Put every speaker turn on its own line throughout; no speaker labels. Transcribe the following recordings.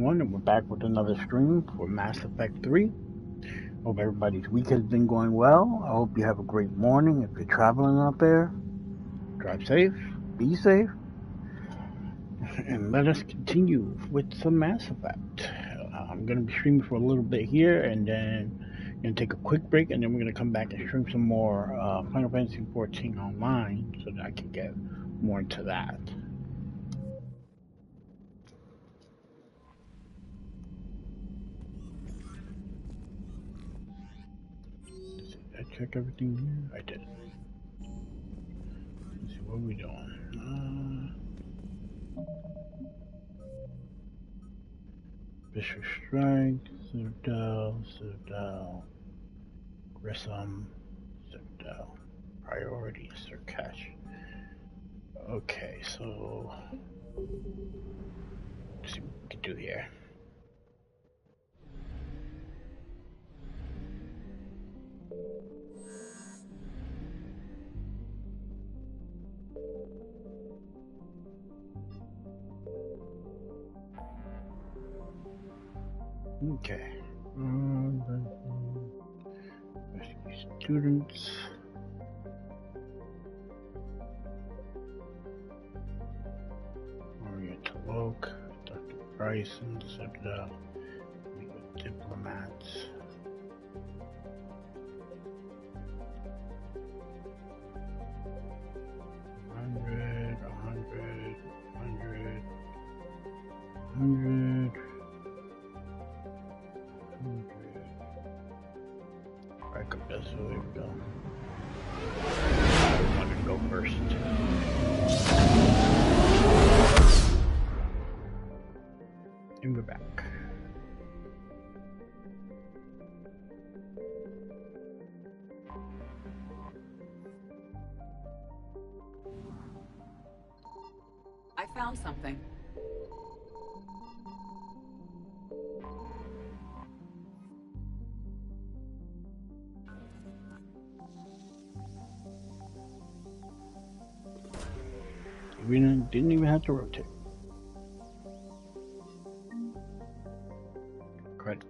everyone, and we're back with another stream for Mass Effect 3. Hope everybody's week has been going well. I hope you have a great morning. If you're traveling out there, drive safe, be safe, and let us continue with some Mass Effect. I'm going to be streaming for a little bit here, and then going to take a quick break, and then we're going to come back and stream some more Final Fantasy XIV Online so that I can get more into that. Did I check everything here? I did. Let's see, what are we doing? Bishop Strike, Citadel, Grissom, Citadel, Priority, Sirkash. Okay, so let's see what we can do here. Okay. Students. Oriental Oak, Dr. Bryson, Citadel, Diplomats. Back up this, so there we go. I wanted to go first. And we're back.
I found something.
We didn't even have to rotate. Credits.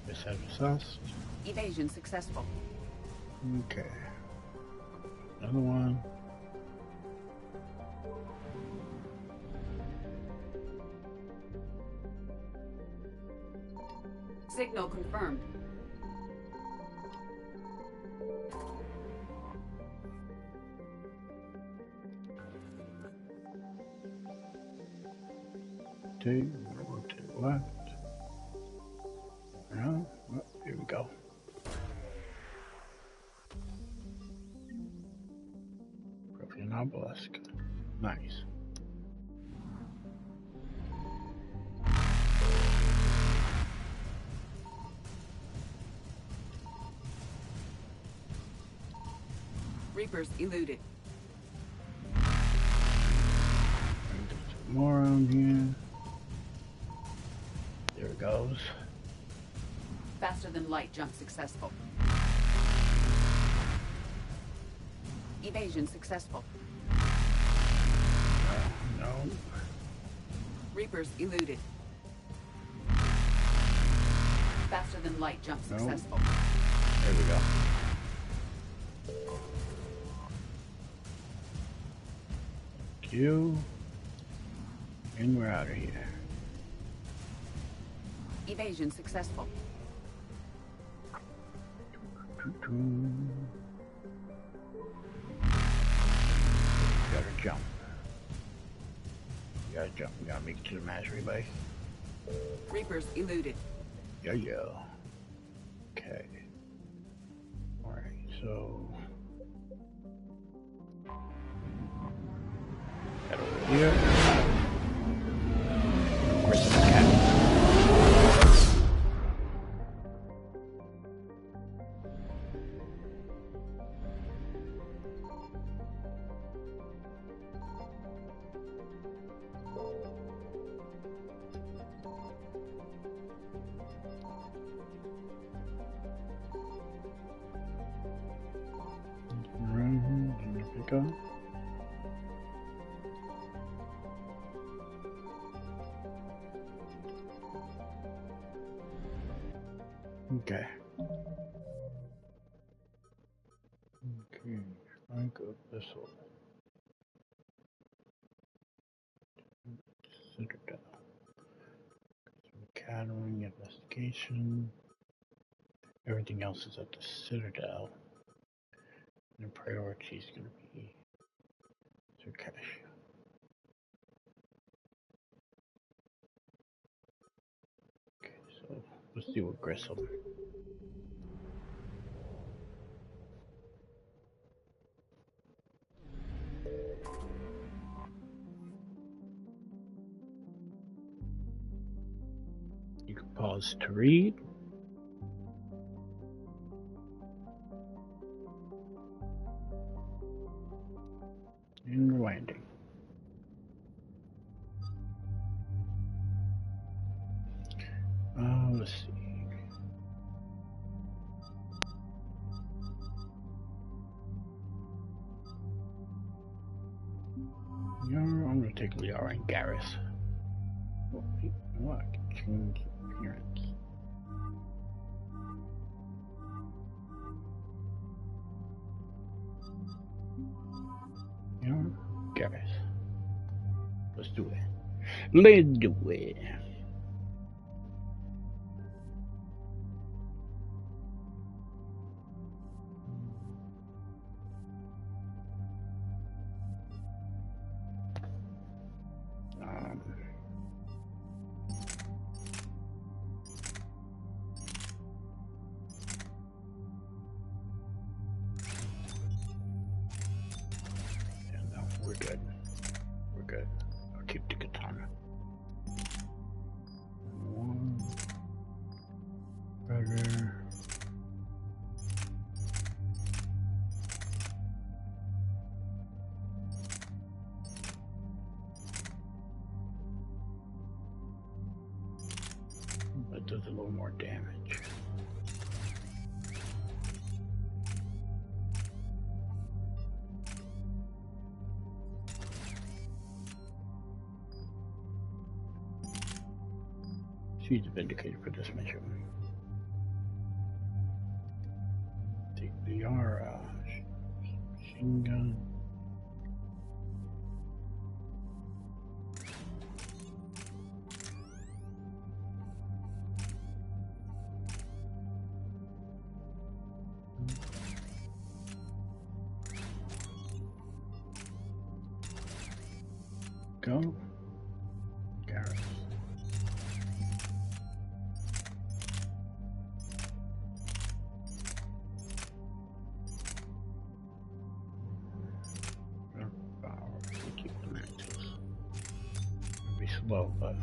This has assessed.
Evasion successful.
Okay. Another one.
Signal confirmed.
Rotate left. No, oh, here we go. Profian Obelisk. Nice.
Reapers eluded.
More around here. There it goes.
Faster than light jump successful. Evasion successful.
No.
Reapers eluded. Faster than light jump
No.
successful.
There we go. Q. And we're out of here.
Evasion successful.
Gotta jump. You gotta jump. You gotta make it to the mastery base.
Reapers eluded.
Yeah. Okay. Alright, so. Head over here. Grissom Academy. go. Okay. Okay, I go this way. Citadel. Academy, investigation. Everything else is at the Citadel. And the priority is going to be Circassian. Okay, so let's deal with Grissom. You can pause to read. And landing. Let's see. I'm going to take Liara and Garrus. Oh, wait, what? I can change appearance. Garrus. Let's do it. Let's do it. We're good. We're good. I'll keep the katana. One. Better. That does a little more damage. She's a vindicator for this mission. Take the Liara. Machine gun. Go. Garrus. Keep the mantles. It'll be slow, but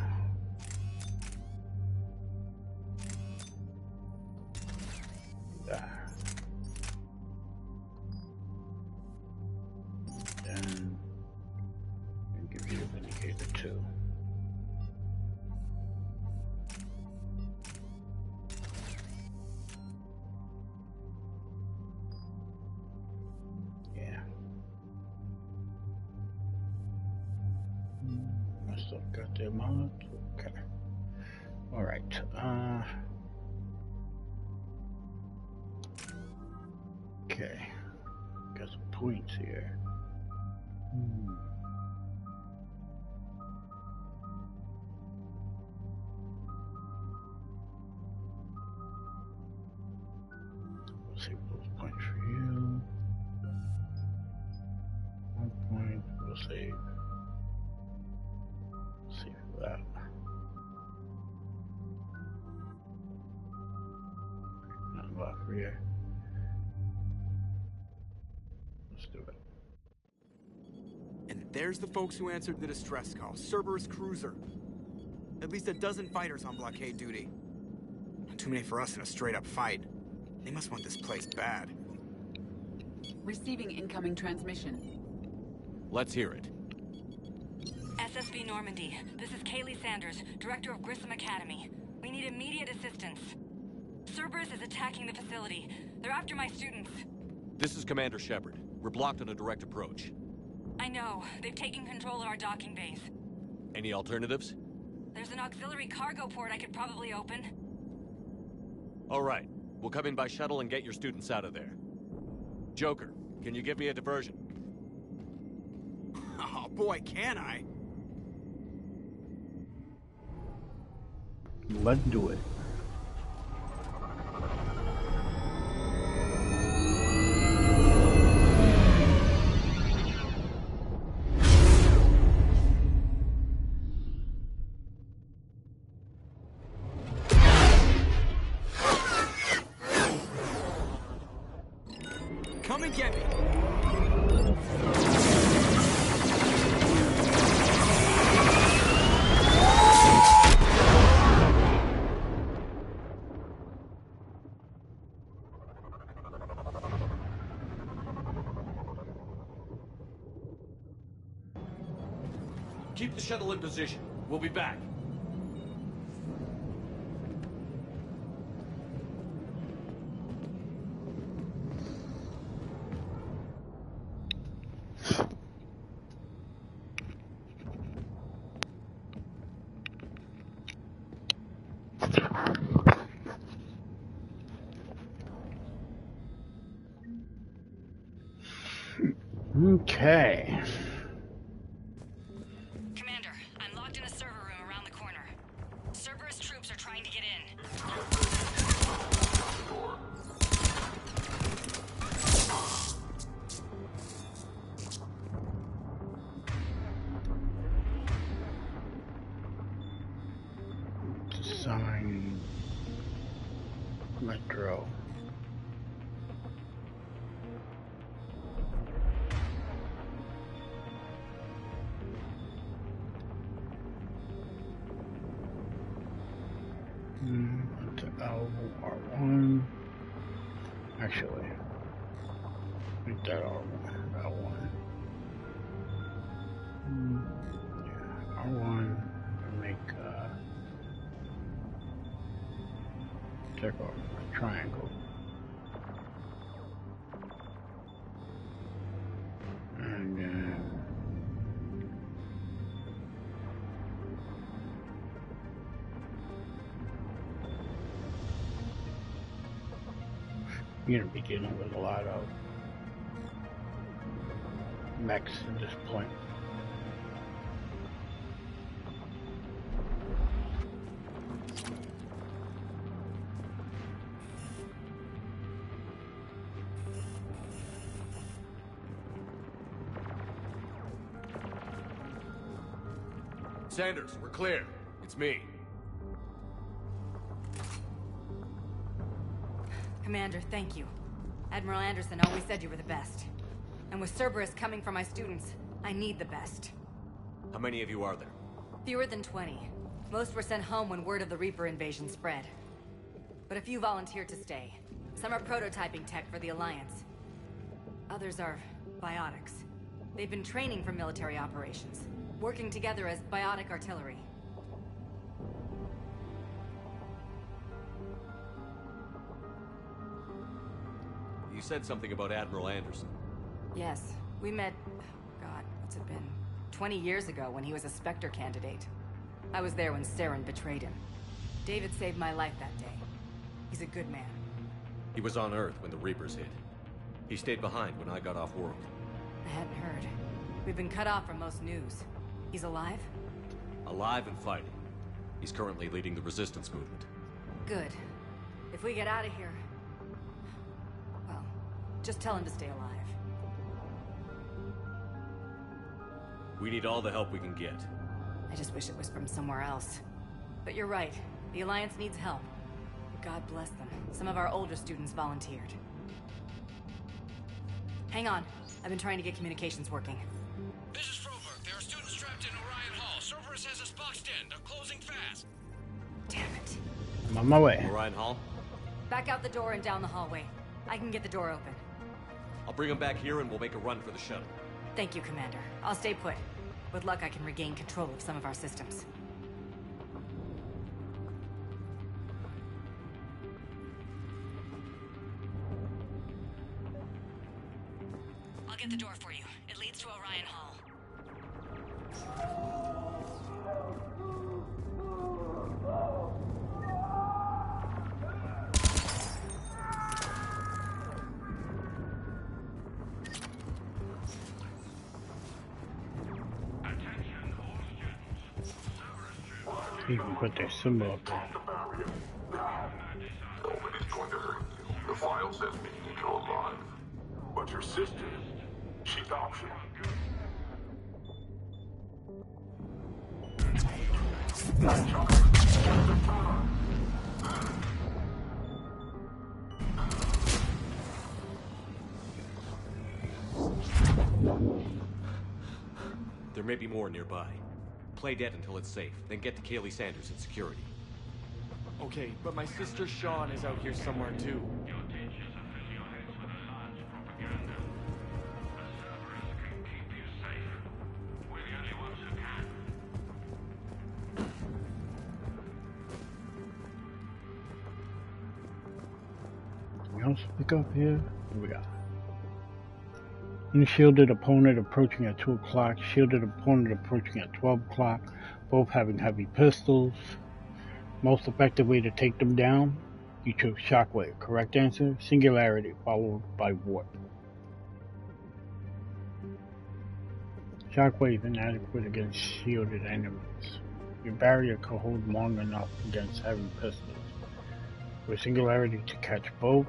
there. Then I'll give you a vindicator too. Yeah. I still got the amount. Okay. All right. Okay. Got some points here. We'll save those points for you. 1 point. We'll save. Save that. Nothing left for you. Let's do it.
And there's the folks who answered the distress call. Cerberus cruiser. At least a dozen fighters on blockade duty. Not too many for us in a straight-up fight. They must want this place bad.
Receiving incoming transmission.
Let's hear it.
SSB Normandy. This is Kaylee Sanders, Director of Grissom Academy. We need immediate assistance. Cerberus is attacking the facility. They're after my students.
This is Commander Shepard. We're blocked on a direct approach.
I know. They've taken control of our docking bays.
Any alternatives?
There's an auxiliary cargo port I could probably open.
All right. We'll come in by shuttle and get your students out of there. Joker, can you give me a diversion?
Oh boy, can I?
Let's do it.
Come and get me.
Keep the shuttle in position. We'll be back.
Okay.
Commander, I'm locked in a server room around the corner. Cerberus troops are trying to get in.
Design Metro. To L1. Actually, make that R1. L1. Yeah, R1. Make check off my triangle. And then you're gonna be dealing with a lot of mechs at this point.
Sanders, we're clear. It's me.
Commander, thank you. Admiral Anderson always said you were the best. And with Cerberus coming for my students, I need the best.
How many of you are there?
Fewer than 20. Most were sent home when word of the Reaper invasion spread. But a few volunteered to stay. Some are prototyping tech for the Alliance. Others are biotics. They've been training for military operations, working together as biotic artillery.
You said something about Admiral Anderson.
Yes, we met, God, what's it been? 20 years ago when he was a Spectre candidate. I was there when Saren betrayed him. David saved my life that day. He's a good man.
He was on Earth when the Reapers hit. He stayed behind when I got off world.
I hadn't heard. We've been cut off from most news. He's alive?
Alive and fighting. He's currently leading the resistance movement.
Good. If we get out of here... well, just tell him to stay alive.
We need all the help we can get.
I just wish it was from somewhere else. But you're right. The Alliance needs help. God bless them. Some of our older students volunteered. Hang on. I've been trying to get communications working.
This is Froberg. There are students trapped in Orion Hall. Cerberus has us boxed in. They're closing fast.
Damn it.
I'm on my way.
Orion Hall?
Back out the door and down the hallway. I can get the door open.
I'll bring him back here and we'll make a run for the shuttle.
Thank you, Commander. I'll stay put. With luck, I can regain control of some of our systems. I'll get the door for you. It leads to Orion Hall.
Even put their symbol up there.
Nobody's going to hurt you. The file says meaning you're alive. But your sister, she's optional.
There may be more nearby. Play dead until it's safe, then get to Kaylee Sanders in security.
Okay, but my sister Sean is out here somewhere too.
We also pick up here. What we got? Unshielded opponent approaching at 2 o'clock. Shielded opponent approaching at 12 o'clock. Both having heavy pistols. Most effective way to take them down? You chose Shockwave. Correct answer? Singularity followed by Warp. Shockwave inadequate against shielded enemies. Your barrier can hold long enough against heavy pistols. With Singularity to catch both.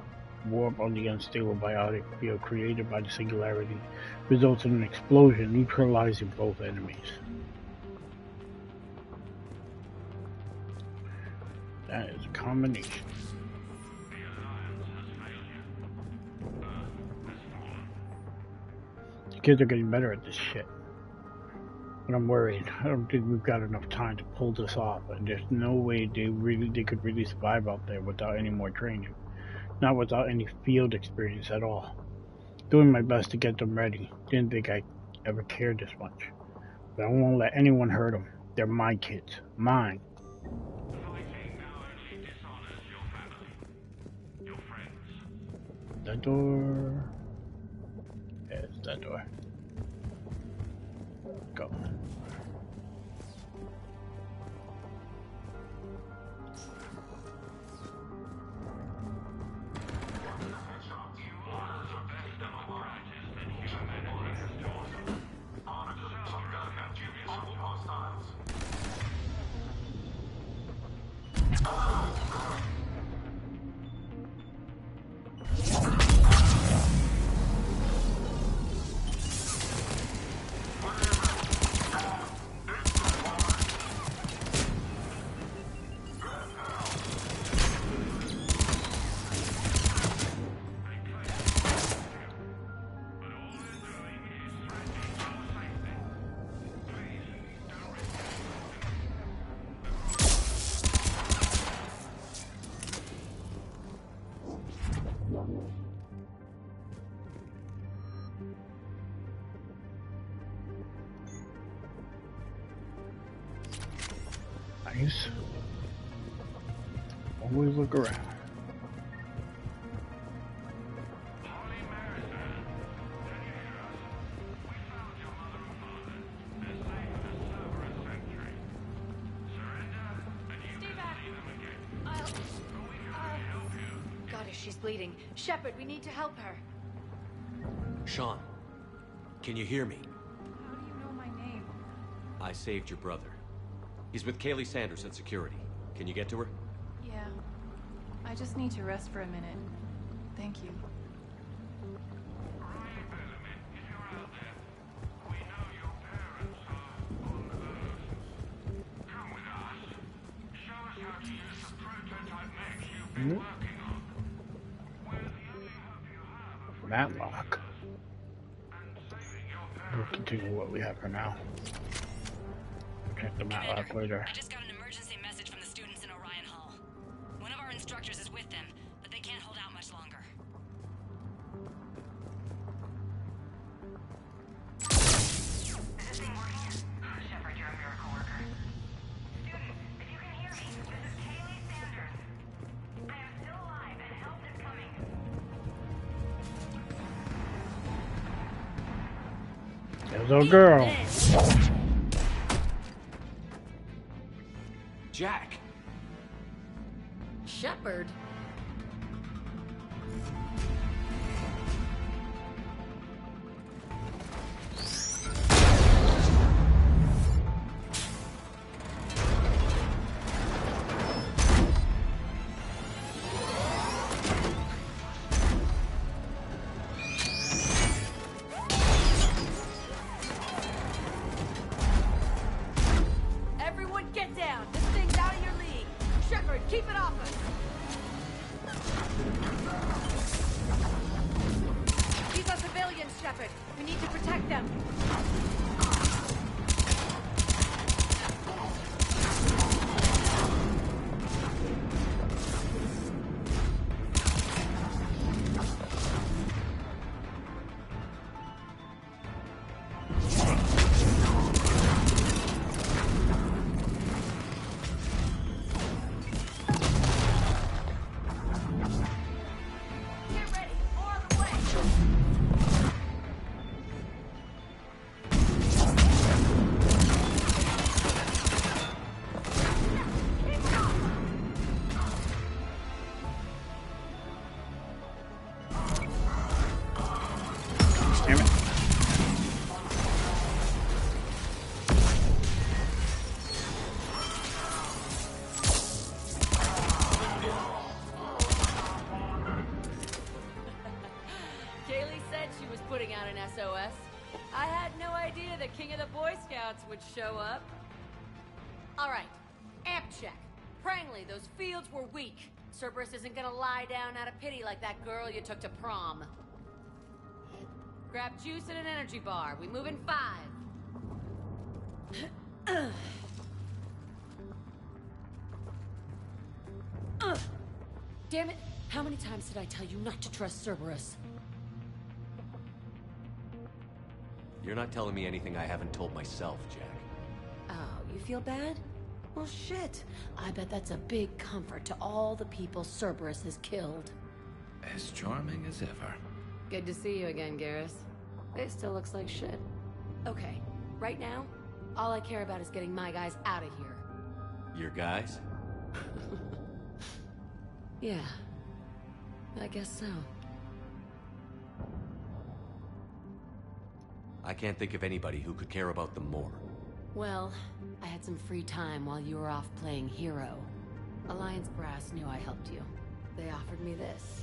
Warp on the unstable biotic field created by the Singularity results in an explosion neutralizing both enemies. That is a combination. The kids are getting better at this shit. But I'm worried. I don't think we've got enough time to pull this off, and there's no way they could really survive out there without any more training. Not without any field experience at all. Doing my best to get them ready. Didn't think I ever cared this much. But I won't let anyone hurt them. They're my kids. Mine. That door. Yeah, it's that door. Go. Nice. Always look around.
God, she's bleeding. Shepard, we need to help her.
Sean, can you hear me?
How do you know my name?
I saved your brother. He's with Kaylee Sanders in security. Can you get to her?
Yeah. I just need to rest for a minute. Thank you.
Matlock. We'll continue what we have for now. Check the Matlock later.
I just got an emergency message from the students in Orion Hall. One of our instructors is with them, but they can't hold out much longer. Is this thing working? Shepard, you're a miracle worker. Students, if you can hear me, this is Kaylee Sanders. I am still alive and help is coming.
Little girl.
Jack!
Shepard? Would show up. All right, amp check. Prangley, those fields were weak. Cerberus isn't gonna lie down out of pity like that girl you took to prom. Grab juice and an energy bar. We move in 5. Damn it! How many times did I tell you not to trust Cerberus?
You're not telling me anything I haven't told myself, Jack.
Oh, you feel bad? Well, shit. I bet that's a big comfort to all the people Cerberus has killed.
As charming as ever.
Good to see you again, Garrus. It still looks like shit. Okay, right now, all I care about is getting my guys out of here.
Your guys?
Yeah. I guess so.
I can't think of anybody who could care about them more.
Well, I had some free time while you were off playing hero. Alliance Brass knew I helped you. They offered me this.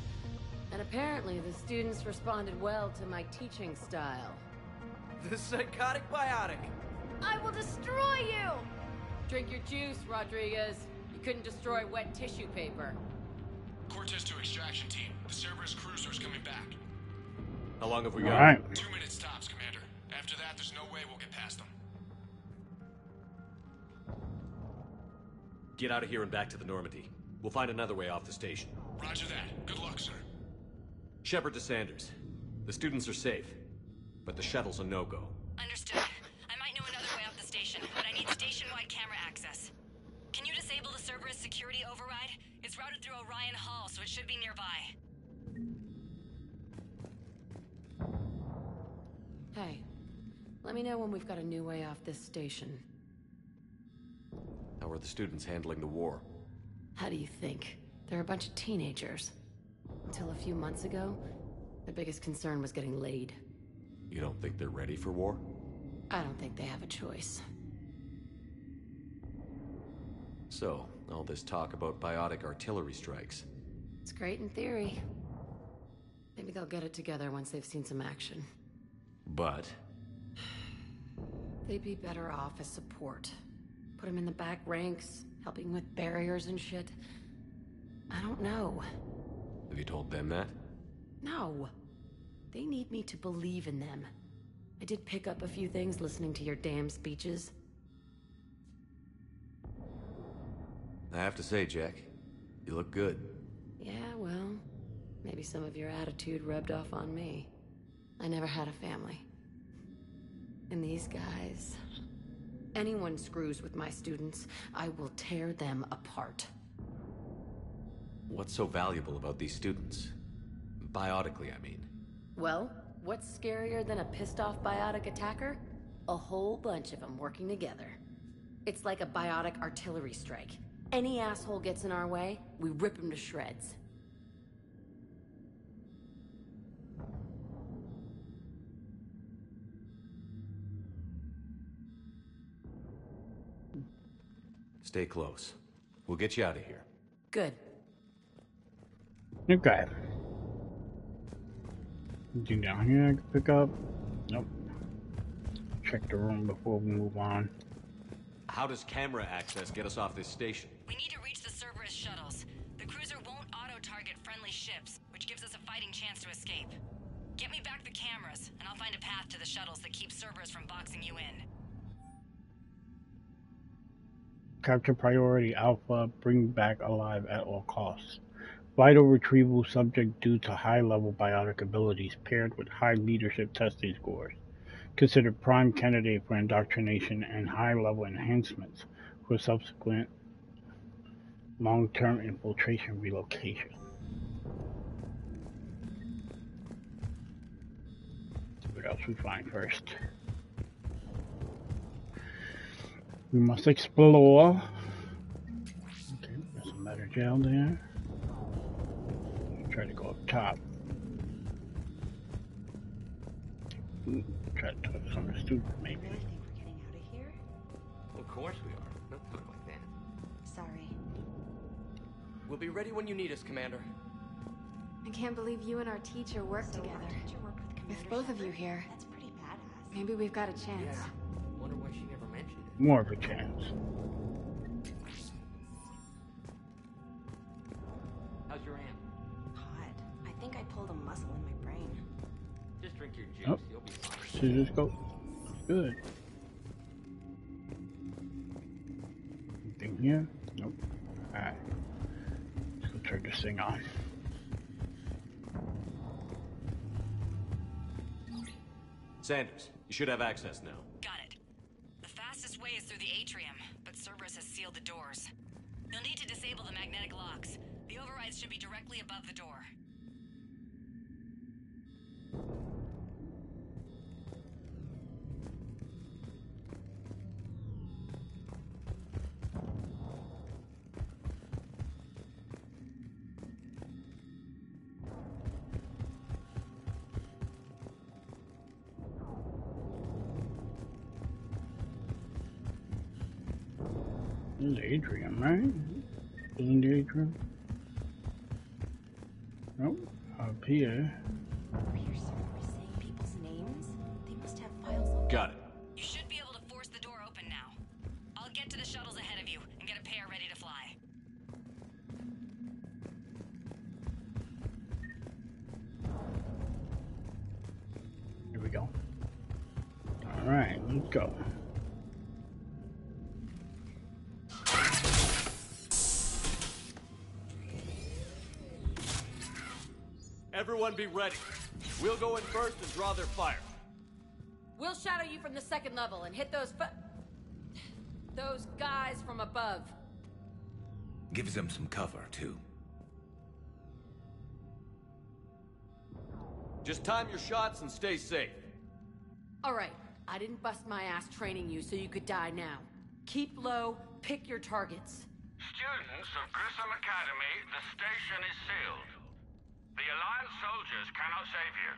And apparently the students responded well to my teaching style.
The psychotic biotic!
I will destroy you! Drink your juice, Rodriguez. You couldn't destroy wet tissue paper.
Cortez to extraction team. The Cerberus cruiser's coming back.
How long have we got?
All right.
2 minutes tops, Commander. After that, there's no way we'll get past them.
Get out of here and back to the Normandy. We'll find another way off the station.
Roger that. Good luck, sir.
Shepard to Sanders. The students are safe, but the shuttle's a no-go.
Understood. I might know another way off the station, but I need station-wide camera access. Can you disable the Cerberus security override? It's routed through Orion Hall, so it should be nearby. Hey, let me know when we've got a new way off this station.
How are the students handling the war?
How do you think? They're a bunch of teenagers. Until a few months ago, their biggest concern was getting laid.
You don't think they're ready for war?
I don't think they have a choice.
So, all this talk about biotic artillery strikes.
It's great in theory. Maybe they'll get it together once they've seen some action.
But?
They'd be better off as support. Put them in the back ranks, helping with barriers and shit. I don't know.
Have you told them that?
No. They need me to believe in them. I did pick up a few things listening to your damn speeches.
I have to say, Jack, you look good.
Yeah, well, maybe some of your attitude rubbed off on me. I never had a family. And these guys... Anyone screws with my students, I will tear them apart.
What's so valuable about these students? Biotically, I mean.
Well, what's scarier than a pissed-off biotic attacker?
A whole bunch of them working together. It's like a biotic artillery strike. Any asshole gets in our way, we rip him to shreds.
Stay close. We'll get you out of here.
Good.
Okay. Anything down here I can pick up? Nope. Check the room before we move on.
How does camera access get us off this station?
We need to reach the Cerberus shuttles. The cruiser won't auto-target friendly ships, which gives us a fighting chance to escape. Get me back the cameras, and I'll find a path to the shuttles that keeps Cerberus from boxing you in.
Capture priority Alpha, bring back alive at all costs. Vital retrieval subject due to high-level biotic abilities paired with high leadership testing scores. Considered prime candidate for indoctrination and high-level enhancements for subsequent long-term infiltration relocation. What else we find first? We must explore. Okay, there's some better gel there. Try to go up top. Try to talk to some of the students, maybe.
I think we're getting out of here.
Of course we are. Don't talk like that.
Sorry.
We'll be ready when you need us, Commander.
I can't believe you and our teacher work together.
Our teacher worked with Commander
With both of you
Shepard?
here,
That's pretty badass.
maybe we've got a chance.
Yeah. Wonder why she never mentioned it.
More of a chance.
How's your aunt?
Hot. I think I pulled a muscle in my brain.
Just drink your juice.
Oh.
You'll be fine.
Scissors go. Good. Anything here? Nope. Alright. Let's go turn this thing on.
Sanders, you should have access now.
Got it. The fastest way is through the atrium, but Cerberus has sealed the doors. You'll need to disable the magnetic locks. The overrides should be directly above the door.
This is Adrian, right? Isn't the Adrian? Nope. Up here.
Were your servers saying people's names? They must have files on.
Got it.
You should be able to force the door open now. I'll get to the shuttles ahead of you and get a pair ready to fly.
Here we go. Alright, let's go.
Everyone be ready. We'll go in first and draw their fire.
We'll shadow you from the second level and hit those guys from above.
Gives them some cover, too.
Just time your shots and stay safe.
All right, I didn't bust my ass training you so you could die now. Keep low, pick your targets.
Students of Grissom Academy, the station is sealed. The Alliance soldiers cannot save you.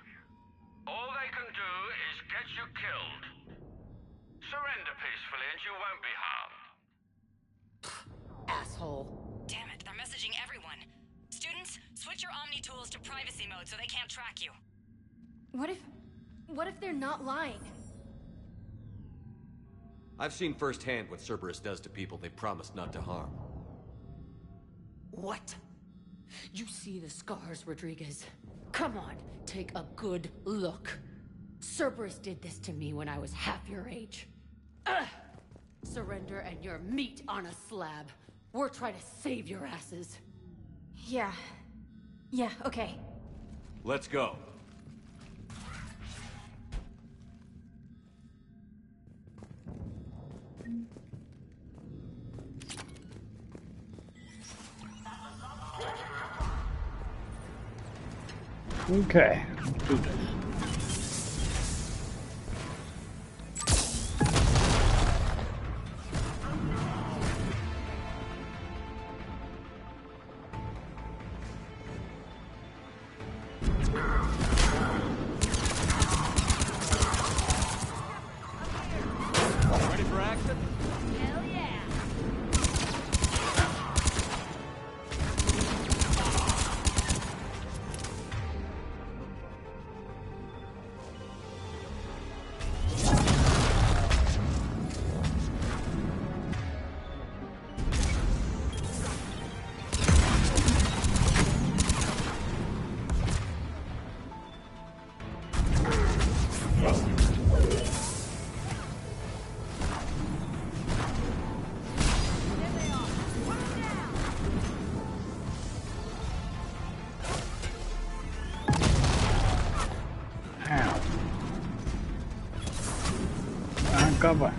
All they can do is get you killed. Surrender peacefully and you won't be harmed.
Asshole.
Damn it, they're messaging everyone. Students, switch your Omni tools to privacy mode so they can't track you.
What if they're not lying?
I've seen firsthand what Cerberus does to people they promised not to harm.
What? You see the scars, Rodriguez? Come on, take a good look. Cerberus did this to me when I was half your age. Ugh! Surrender and you're meat on a slab. We're trying to save your asses.
Yeah. Yeah, okay.
Let's go.
Okay, let's do this. cover.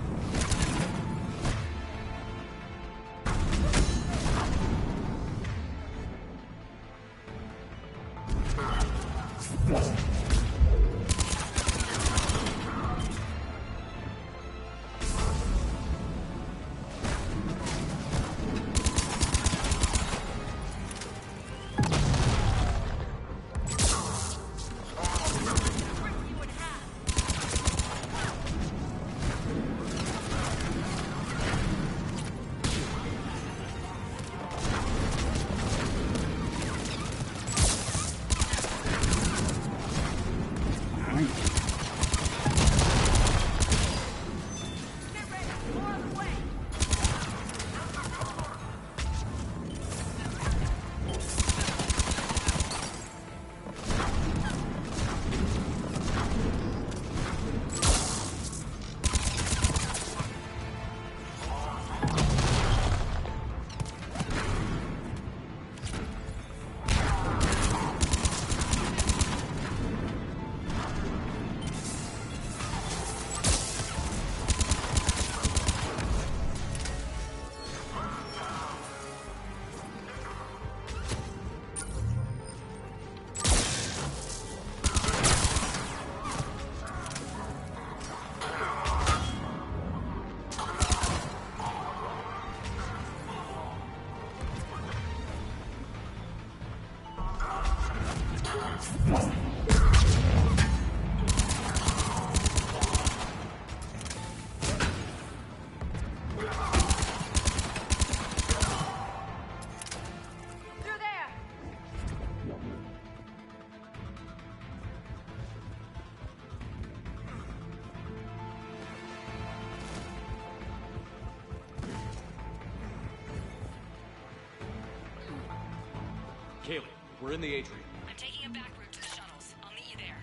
Kaylee, we're in the atrium.
I'm taking a back route to the shuttles. I'll meet you there.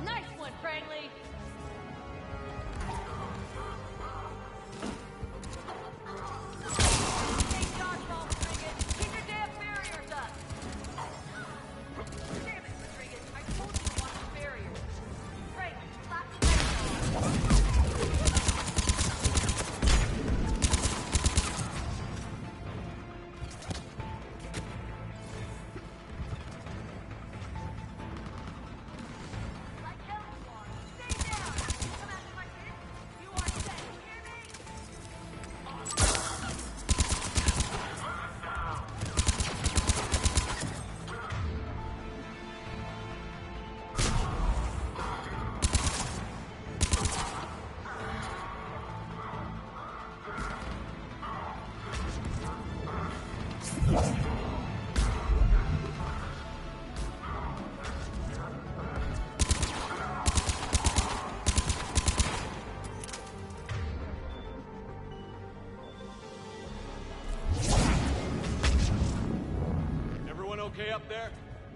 Nice one, Franklin! Take dodgeball, Rodriguez! Keep your damn barriers up! Damn it, Rodriguez! I told you to watch the barriers! Franklin, slap the brakes on!
Okay up there?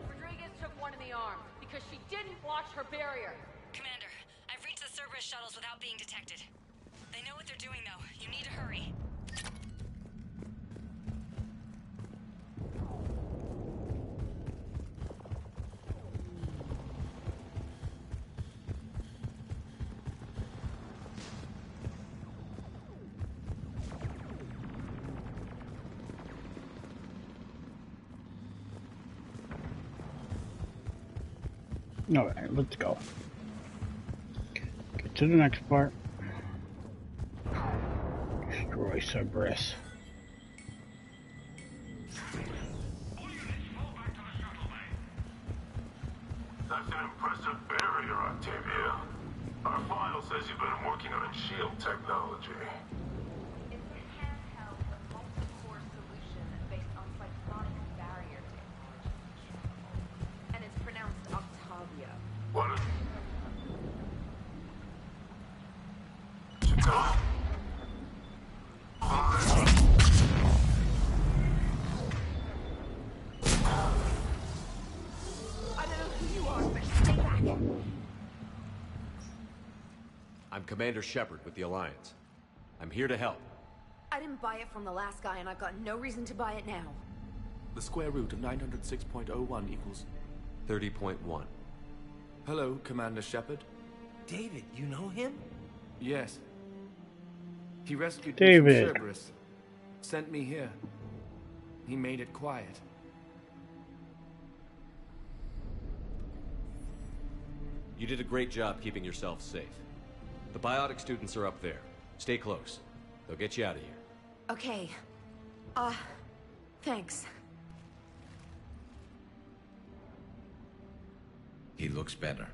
Rodriguez took one in the arm because she didn't watch her barrier.
Commander, I've reached the Cerberus shuttles without being detected. They know what they're doing, though. You need to hurry.
Alright, let's go. Get to the next part. Destroy Cerberus.
That's an impressive barrier, Octavia. Our file says you've been working on shield technology.
It's a handheld multi-core solution based on psychotic barrier technology. And it's pronounced Octavia.
What? Chicago?
I don't know who you are, but stay back.
I'm Commander Shepard with the Alliance. I'm here to help.
I didn't buy it from the last guy, and I've got no reason to buy it now.
The square root of 906.01 equals...
30.1.
Hello, Commander Shepard.
David, you know him?
Yes. He rescued
David.
me from Cerberus. Sent me here. He made it quiet.
You did a great job keeping yourself safe. The biotic students are up there. Stay close. They'll get you out of here.
Okay. Thanks.
He looks better.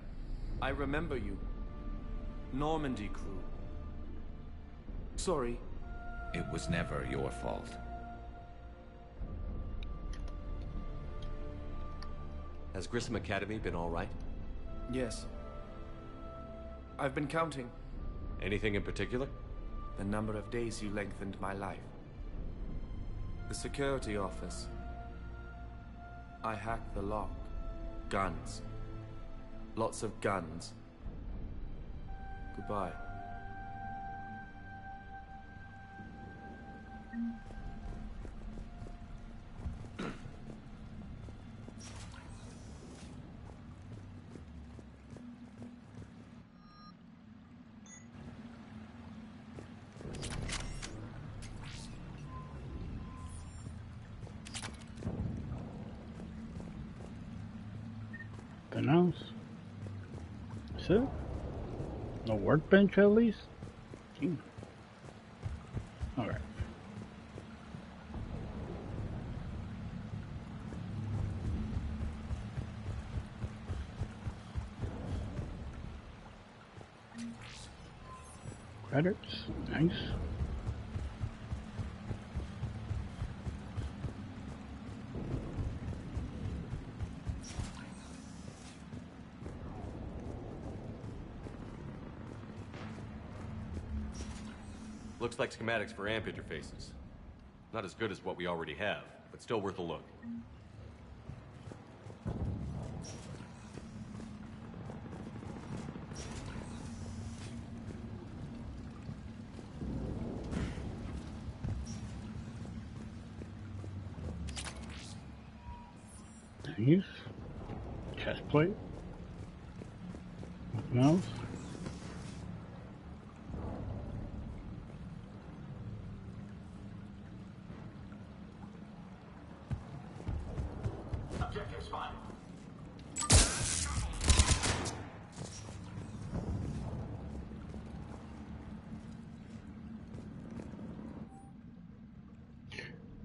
I remember you. Normandy crew. Sorry.
It was never your fault.
Has Grissom Academy been all right?
Yes. I've been counting.
Anything in particular?
The number of days you lengthened my life. The security office. I hacked the lock. Guns. Lots of guns. Goodbye.
Nothing else. That's it? No workbench at least? Alright. Credits, nice.
Looks like schematics for AMP interfaces. Not as good as what we already have, but still worth a look.
Nice. Chest plate. Nothing else.
Objectives fine.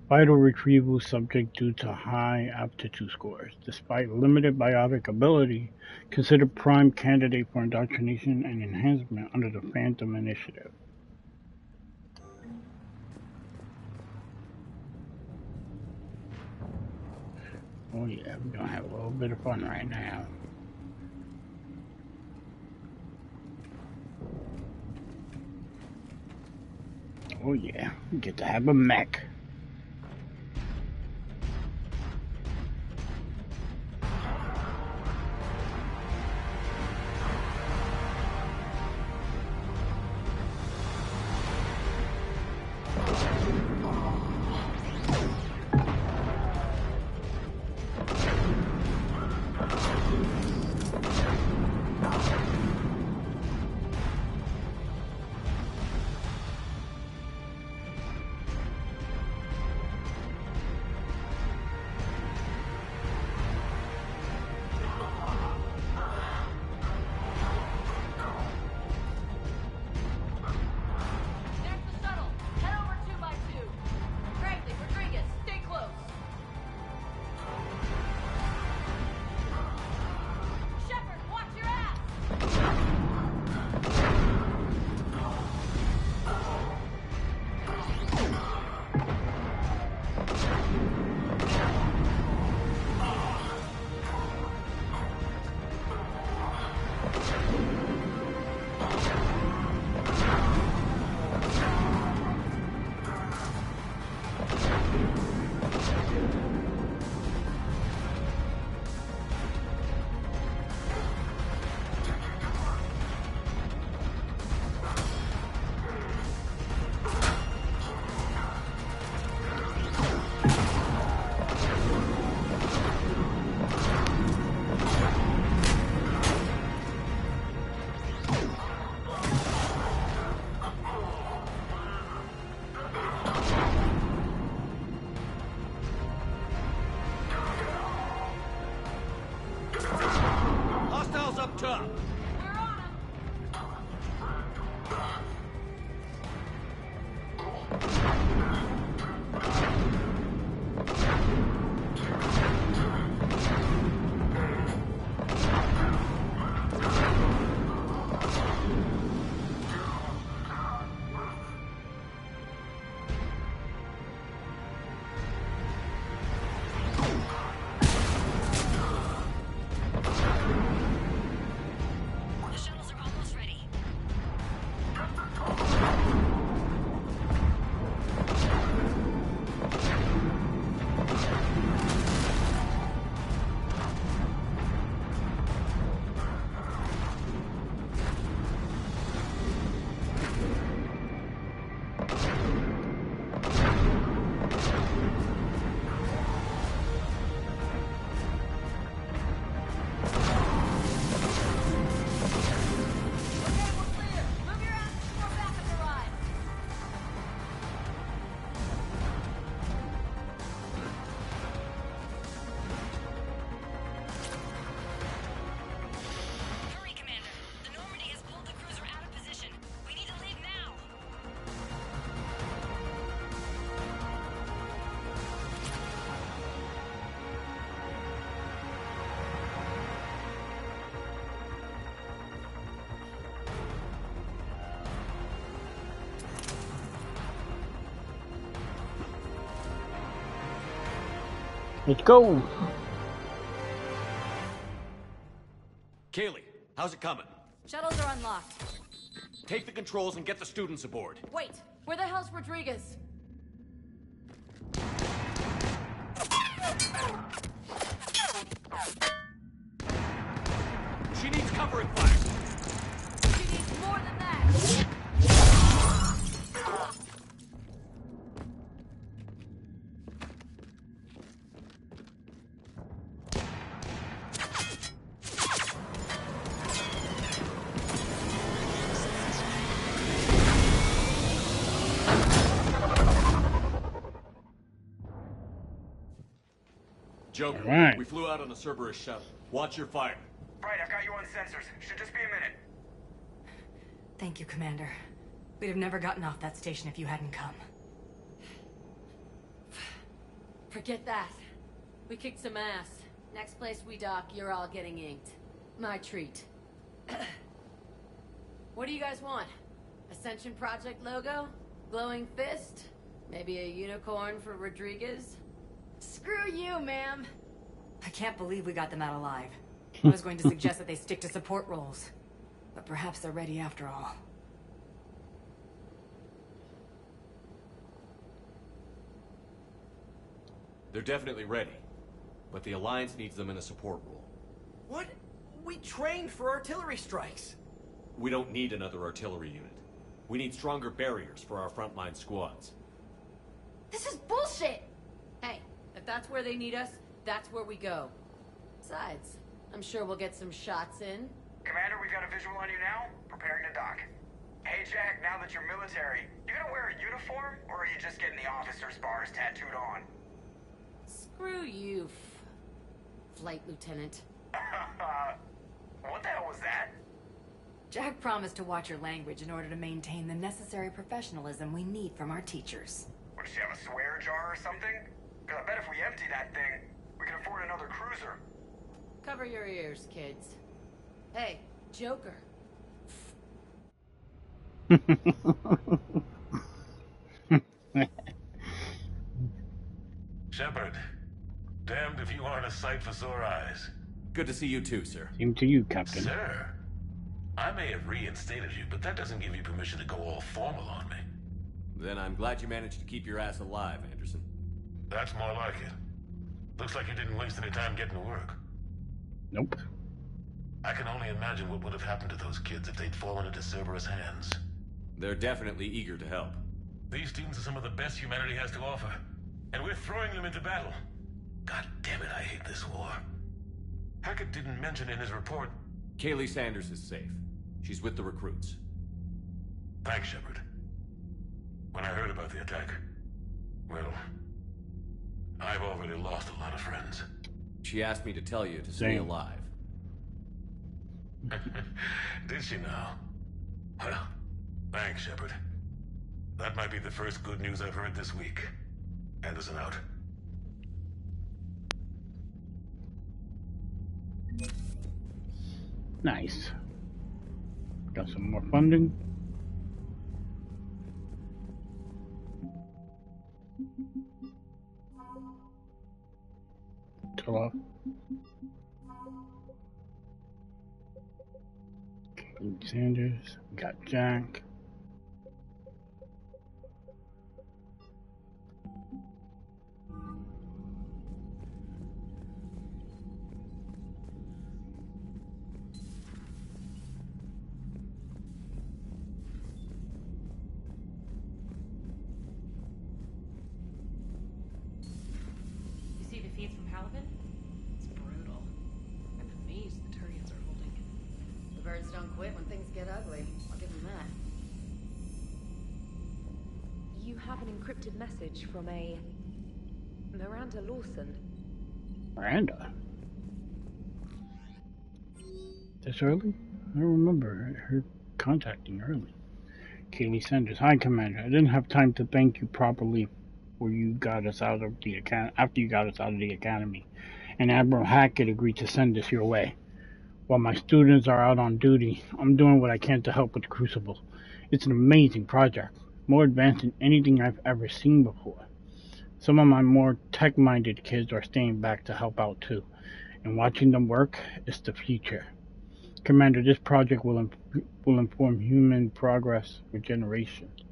Vital retrieval subject due to high aptitude scores. Despite limited biotic ability, considered prime candidate for indoctrination and enhancement under the Phantom Initiative. Oh yeah, we're gonna have a little bit of fun right now. Oh yeah, we get to have a mech. Let's go.
Kaylee, how's it coming?
Shuttles are unlocked.
Take the controls and get the students aboard.
Wait, where the hell's Rodriguez?
She needs covering fire.
She needs more than that.
Joker,
right.
We flew out on a Cerberus shuttle. Watch your fire.
Right, I've got you on sensors. Should just be a minute.
Thank you, Commander. We'd have never gotten off that station if you hadn't come.
Forget that. We kicked some ass. Next place we dock, you're all getting inked. My treat. What do you guys want? Ascension Project logo? Glowing fist? Maybe a unicorn for Rodriguez? Screw you, ma'am.
I can't believe we got them out alive. I was going to suggest that they stick to support roles. But perhaps they're ready after all.
They're definitely ready. But the Alliance needs them in a support role.
What? We trained for artillery strikes.
We don't need another artillery unit. We need stronger barriers for our frontline squads.
This is bullshit! Hey, if that's where they need us, that's where we go. Besides, I'm sure we'll get some shots in.
Commander, we've got a visual on you now. Preparing to dock. Hey, Jack, now that you're military, you gonna wear a uniform, or are you just getting the officer's bars tattooed on?
Screw you, Flight Lieutenant.
What the hell was that?
Jack promised to watch your language in order to maintain the necessary professionalism we need from our teachers.
What, does she have a swear jar or something? Because I bet if we empty that thing, we can afford another cruiser.
Cover your ears, kids. Hey, Joker.
Shepard, damned if you aren't a sight for sore eyes.
Good to see you too, sir.
Same to you, Captain.
Sir, I may have reinstated you, but that doesn't give you permission to go all formal on me.
Then I'm glad you managed to keep your ass alive, Anderson.
That's more like it. Looks like you didn't waste any time getting to work.
Nope.
I can only imagine what would have happened to those kids if they'd fallen into Cerberus' hands.
They're definitely eager to help.
These students are some of the best humanity has to offer, and we're throwing them into battle. God damn it, I hate this war. Hackett didn't mention in his report...
Kaylee Sanders is safe. She's with the recruits.
Thanks, Shepard. When I heard about the attack, well, I've already lost a lot of friends.
She asked me to tell you to stay alive.
Did she now? Well, thanks, Shepard. That might be the first good news I've heard this week. Anderson out.
Nice. Got some more funding. Hello. Sanders. Got Jack.
You see the feeds from Halibut? It's brutal. I'm amazed the Turians are holding it.
The birds don't quit when things get ugly. I'll give them that.
You have an encrypted message from a Miranda Lawson.
Miranda? This early? I remember her contacting early. Kaylee Sanders. Hi, Commander. I didn't have time to thank you properly after you got us out of the academy, and Admiral Hackett agreed to send us your way. While my students are out on duty, I'm doing what I can to help with Crucible. It's an amazing project, more advanced than anything I've ever seen before. Some of my more tech-minded kids are staying back to help out too, and watching them work is the future. Commander, this project will inform human progress for generations,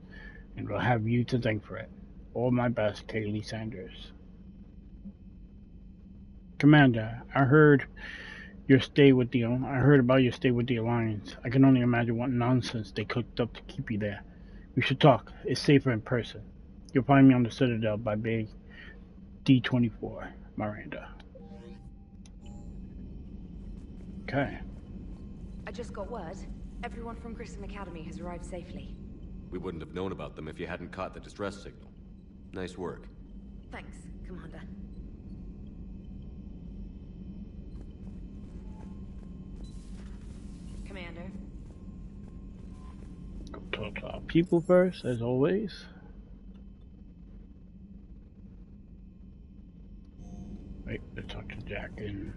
and we'll have you to thank for it. All my best, Kaylee Sanders. Commander, I heard about your stay with the Alliance. I can only imagine what nonsense they cooked up to keep you there. We should talk. It's safer in person. You'll find me on the Citadel by Bay D24, Miranda. Okay.
I just got word. Everyone from Grissom Academy has arrived safely.
We wouldn't have known about them if you hadn't caught the distress signal. Nice work.
Thanks, Commander.
Commander.
Go talk to our people first, as always. Wait, let's talk to Jack and...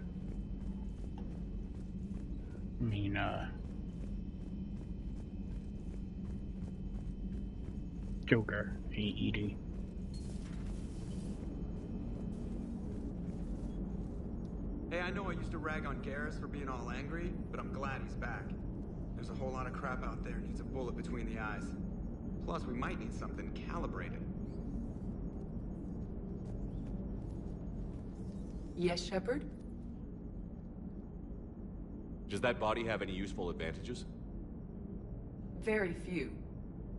Joker, AED.
Hey, I know I used to rag on Garrus for being all angry, but I'm glad he's back. There's a whole lot of crap out there needs a bullet between the eyes. Plus, we might need something calibrated.
Yes, Shepard?
Does that body have any useful advantages?
Very few.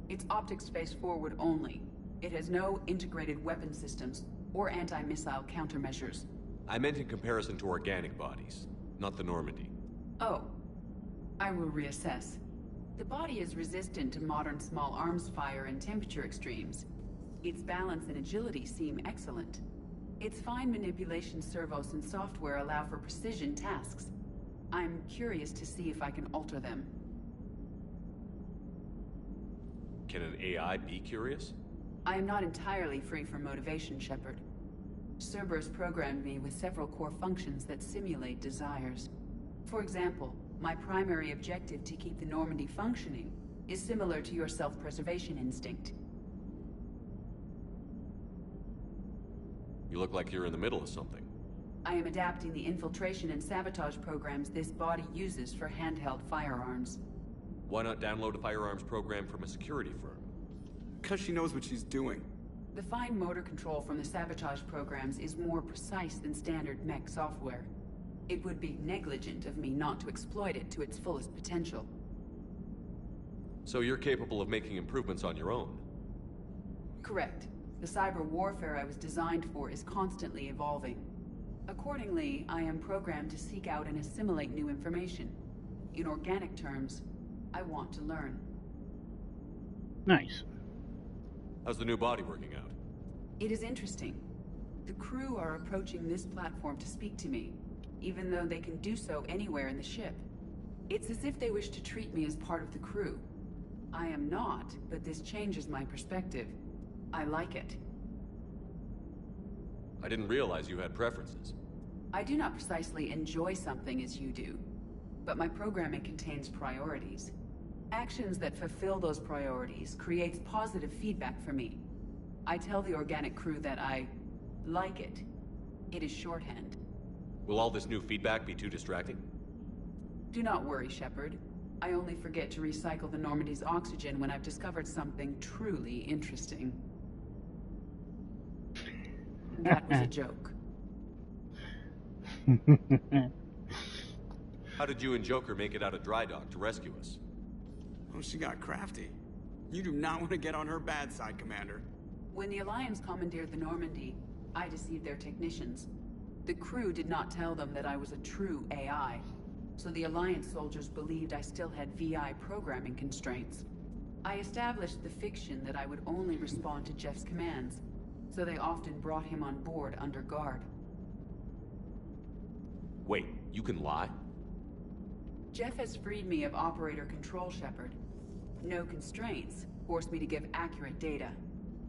It's optic space forward only. It has no integrated weapon systems or anti-missile countermeasures.
I meant in comparison to organic bodies, not the Normandy.
Oh. I will reassess. The body is resistant to modern small arms fire and temperature extremes. Its balance and agility seem excellent. Its fine manipulation servos and software allow for precision tasks. I'm curious to see if I can alter them.
Can an AI be curious?
I am not entirely free from motivation, Shepard. Cerberus programmed me with several core functions that simulate desires. For example, my primary objective to keep the Normandy functioning is similar to your self-preservation instinct.
You look like you're in the middle of something.
I am adapting the infiltration and sabotage programs this body uses for handheld firearms.
Why not download a firearms program from a security firm?
Because she knows what she's doing.
The fine motor control from the sabotage programs is more precise than standard mech software. It would be negligent of me not to exploit it to its fullest potential.
So you're capable of making improvements on your own?
Correct. The cyber warfare I was designed for is constantly evolving. Accordingly, I am programmed to seek out and assimilate new information. In organic terms, I want to learn.
Nice.
How's the new body working out?
It is interesting. The crew are approaching this platform to speak to me, even though they can do so anywhere in the ship. It's as if they wish to treat me as part of the crew. I am not, but this changes my perspective. I like it.
I didn't realize you had preferences.
I do not precisely enjoy something as you do, but my programming contains priorities. Actions that fulfill those priorities creates positive feedback for me. I tell the organic crew that I like it. It is shorthand.
Will all this new feedback be too distracting?
Do not worry, Shepard. I only forget to recycle the Normandy's oxygen when I've discovered something truly interesting. That was a joke.
How did you and Joker make it out of dry dock to rescue us?
Oh, she got crafty. You do not want to get on her bad side, Commander.
When the Alliance commandeered the Normandy, I deceived their technicians. The crew did not tell them that I was a true AI, so the Alliance soldiers believed I still had VI programming constraints. I established the fiction that I would only respond to Jeff's commands, so they often brought him on board under guard.
Wait, you can lie?
Jeff has freed me of operator control, Shepard. No constraints forced me to give accurate data.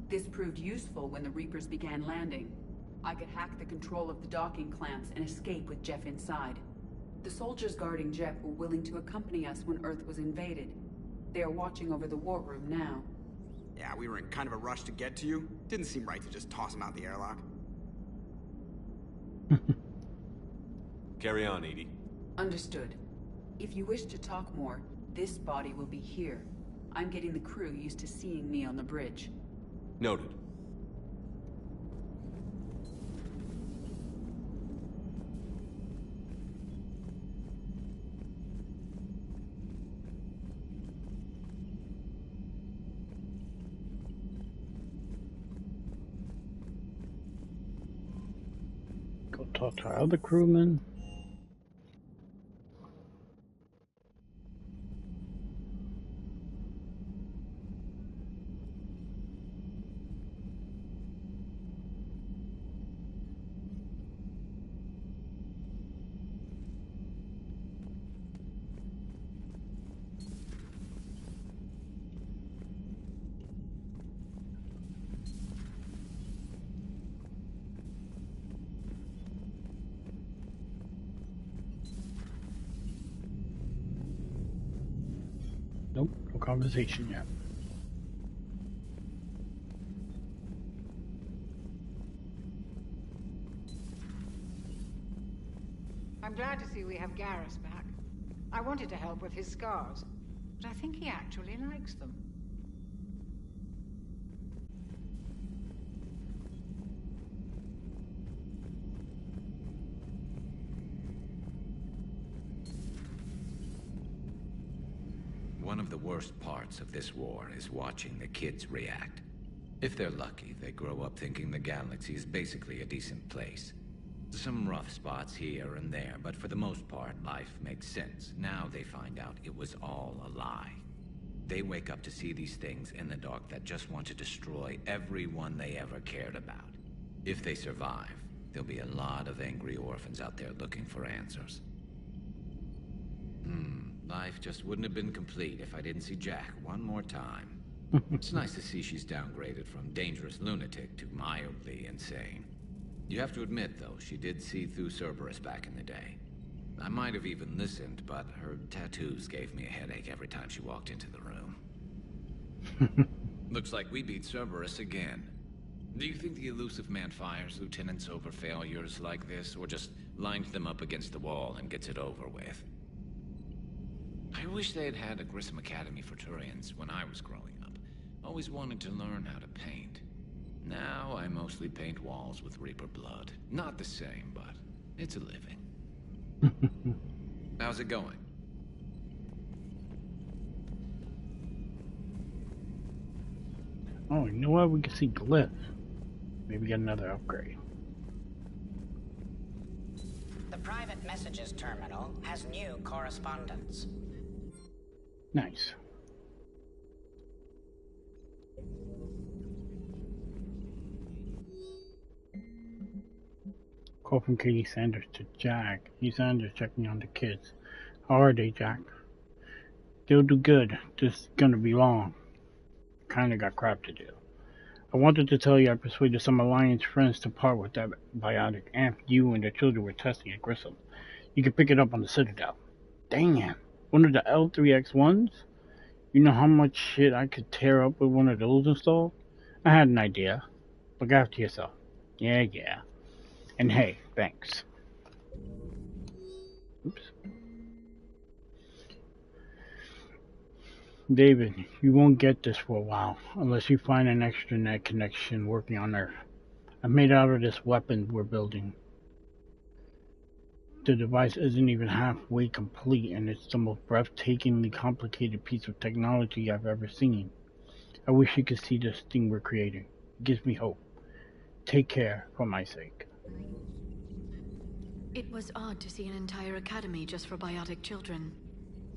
This proved useful when the Reapers began landing. I could hack the control of the docking clamps and escape with Jeff inside. The soldiers guarding Jeff were willing to accompany us when Earth was invaded. They are watching over the war room now.
Yeah, we were in kind of a rush to get to you. Didn't seem right to just toss him out the airlock.
Carry on, Edie.
Understood. If you wish to talk more, this body will be here. I'm getting the crew used to seeing me on the bridge.
Noted.
Go talk to our other crewmen. Nope, no conversation yet.
I'm glad to see we have Garrus back. I wanted to help with his scars, but I think he actually likes them.
One of the worst parts of this war is watching the kids react. If they're lucky, they grow up thinking the galaxy is basically a decent place. Some rough spots here and there, but for the most part, life makes sense. Now they find out it was all a lie. They wake up to see these things in the dark that just want to destroy everyone they ever cared about. If they survive, there'll be a lot of angry orphans out there looking for answers. Life just wouldn't have been complete if I didn't see Jack one more time. It's nice to see she's downgraded from dangerous lunatic to mildly insane. You have to admit, though, she did see through Cerberus back in the day. I might have even listened, but her tattoos gave me a headache every time she walked into the room. Looks like we beat Cerberus again. Do you think the Elusive Man fires lieutenants over failures like this, or just lines them up against the wall and gets it over with? I wish they had a Grissom Academy for Turians when I was growing up. Always wanted to learn how to paint. Now I mostly paint walls with Reaper blood. Not the same, but it's a living. How's it going?
Oh, you know what? We can see Glyph. Maybe get another upgrade.
The private messages terminal has new correspondence.
Nice. Call from Katie Sanders to Jack. Katie Sanders checking on the kids. How are they, Jack? They'll do good. Just gonna be long. Kinda got crap to do. I wanted to tell you I persuaded some Alliance friends to part with that biotic amp you and the children were testing at Grissom. You can pick it up on the Citadel. Damn. One of the L3X1s? You know how much shit I could tear up with one of those installed? I had an idea. Look after yourself. Yeah. And hey, thanks. Oops. David, you won't get this for a while, unless you find an extranet connection working on Earth. I made out of this weapon we're building. The device isn't even halfway complete, and it's the most breathtakingly complicated piece of technology I've ever seen. I wish you could see this thing we're creating. It gives me hope. Take care, for my sake.
It was odd to see an entire academy just for biotic children.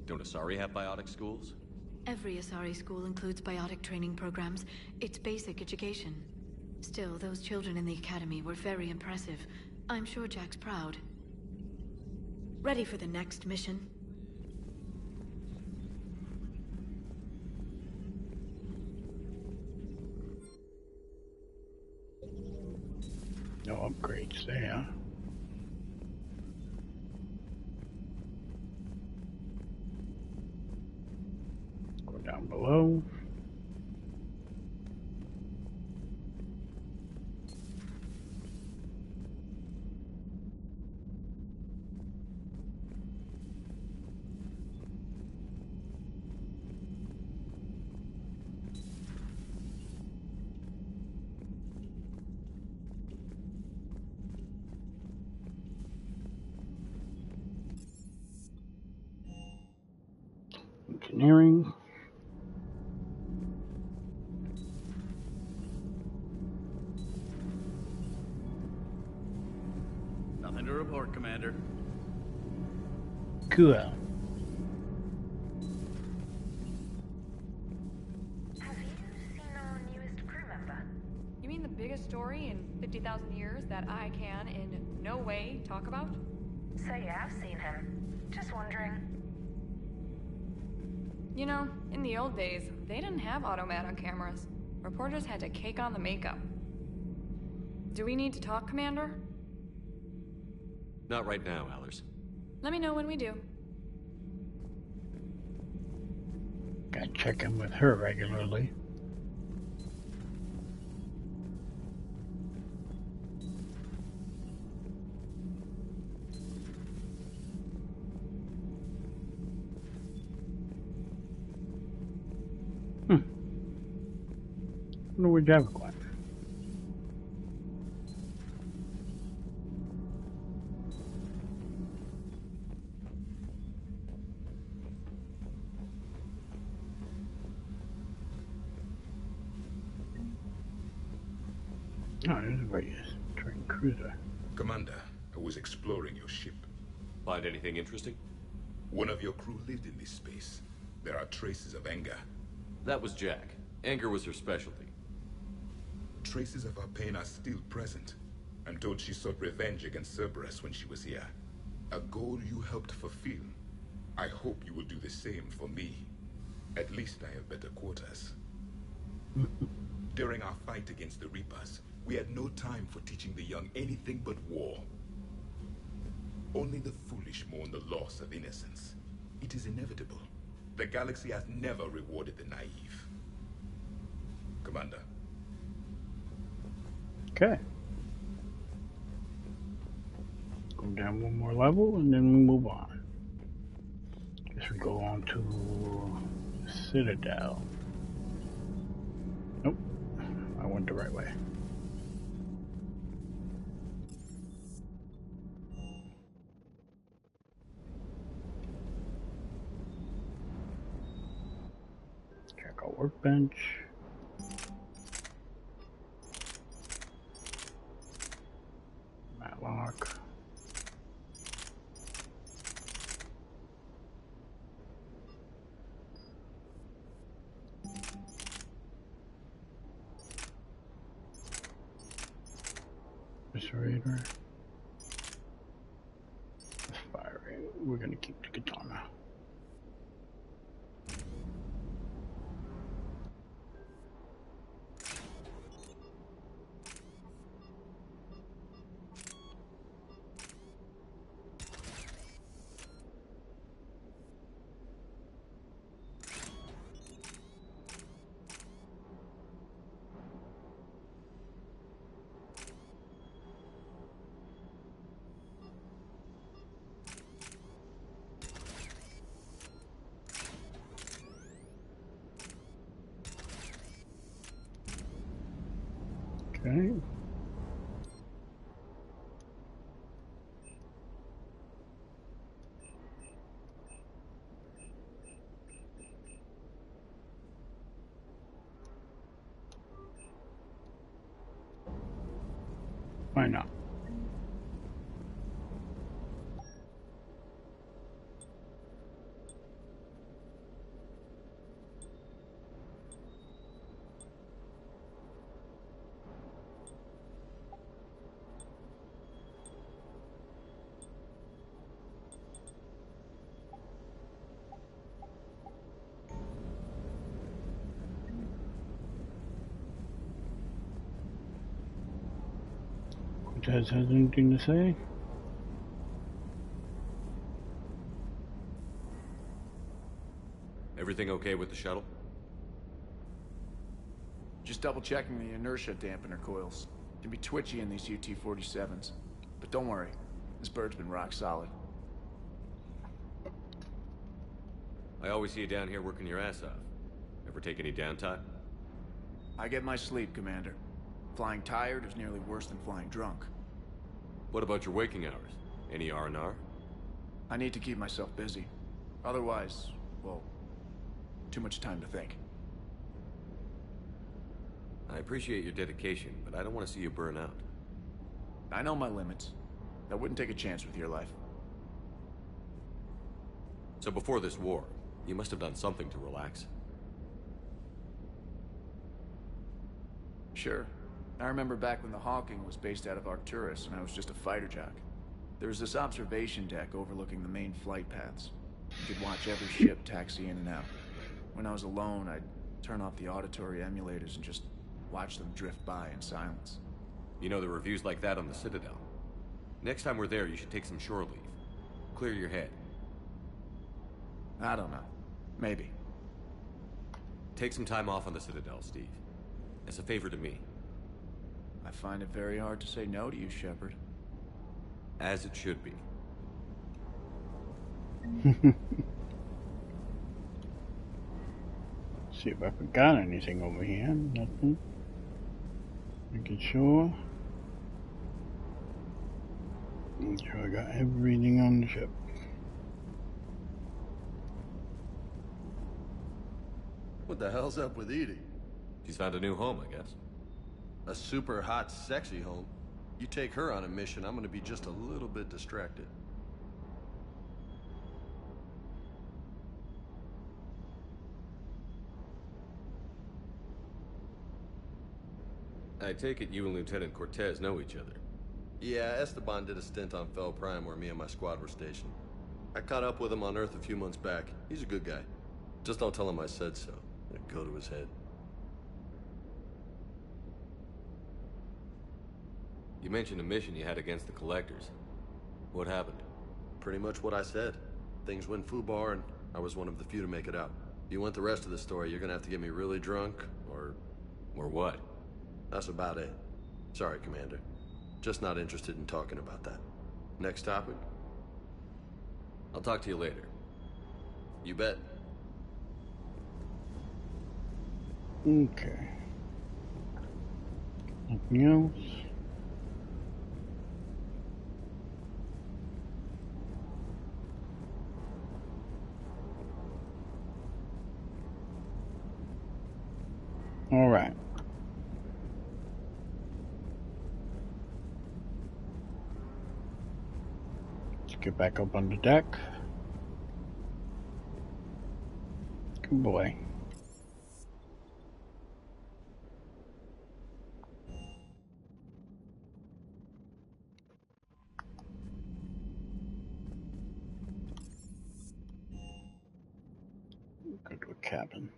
Don't Asari have biotic schools?
Every Asari school includes biotic training programs. It's basic education. Still, those children in the academy were very impressive. I'm sure Jack's proud. Ready for the next mission?
No upgrades there. Go down below. Engineering.
Nothing to report, Commander.
Cool.
Have you seen our newest crew member?
You mean the biggest story in 50,000 years that I can in no way talk about?
So yeah, I've seen him. Just wondering.
You know, in the old days, they didn't have automatic cameras. Reporters had to cake on the makeup. Do we need to talk, Commander?
Not right now, Allers.
Let me know when we do.
Gotta check in with her regularly. I wonder where Javik went. Oh, there's where he is. Train cruiser.
Commander, I was exploring your ship.
Find anything interesting?
One of your crew lived in this space. There are traces of anger.
That was Jack. Anger was her specialty.
Traces of her pain are still present. I'm told she sought revenge against Cerberus when she was here. A goal you helped fulfill. I hope you will do the same for me. At least I have better quarters. During our fight against the Reapers, we had no time for teaching the young anything but war. Only the foolish mourn the loss of innocence. It is inevitable. The galaxy has never rewarded the naive. Commander.
Okay. Go down one more level and then we move on. Guess we go on to Citadel. Nope. I went the right way. Check our workbench. Matlock. Raider. Firing. We're gonna keep the katana. Okay. Why not? Jazz has anything to say?
Everything okay with the shuttle?
Just double checking the inertia dampener coils. Can be twitchy in these UT-47s. But don't worry, this bird's been rock solid.
I always see you down here working your ass off. Ever take any downtime?
I get my sleep, Commander. Flying tired is nearly worse than flying drunk.
What about your waking hours? Any R&R?
I need to keep myself busy. Otherwise, well, Too much time to think.
I appreciate your dedication, but I don't want to see you burn out.
I know my limits. I wouldn't take a chance with your life.
So before this war, you must have done something to relax.
Sure. I remember back when the Hawking was based out of Arcturus and I was just a fighter jock. There was this observation deck overlooking the main flight paths. You could watch every ship taxi in and out. When I was alone, I'd turn off the auditory emulators and just watch them drift by in silence.
You know, there are reviews like that on the Citadel. Next time we're there, you should take some shore leave. Clear your head.
I don't know. Maybe.
Take some time off on the Citadel, Steve. As a favor to me.
I find it very hard to say no to you, Shepard.
As it should be.
See if I forgot anything over here. Nothing. Making sure. Make sure I got everything on the ship.
What the hell's up with Edie?
She's found a new home, I guess.
A super hot, sexy home. You take her on a mission, I'm gonna be just a little bit distracted.
I take it you and Lieutenant Cortez know each other.
Yeah, Esteban did a stint on Fel Prime where me and my squad were stationed. I caught up with him on Earth a few months back. He's a good guy. Just don't tell him I said so. It'd go to his head.
You mentioned a mission you had against the Collectors. What happened?
Pretty much what I said. Things went foobar, and I was one of the few to make it out. If you want the rest of the story, you're gonna have to get me really drunk, or...
Or what?
That's about it. Sorry, Commander. Just not interested in talking about that. Next topic?
I'll talk to you later.
You bet.
Okay. Nothing else? All right. Let's get back up on the deck. Good boy. Go to a cabin.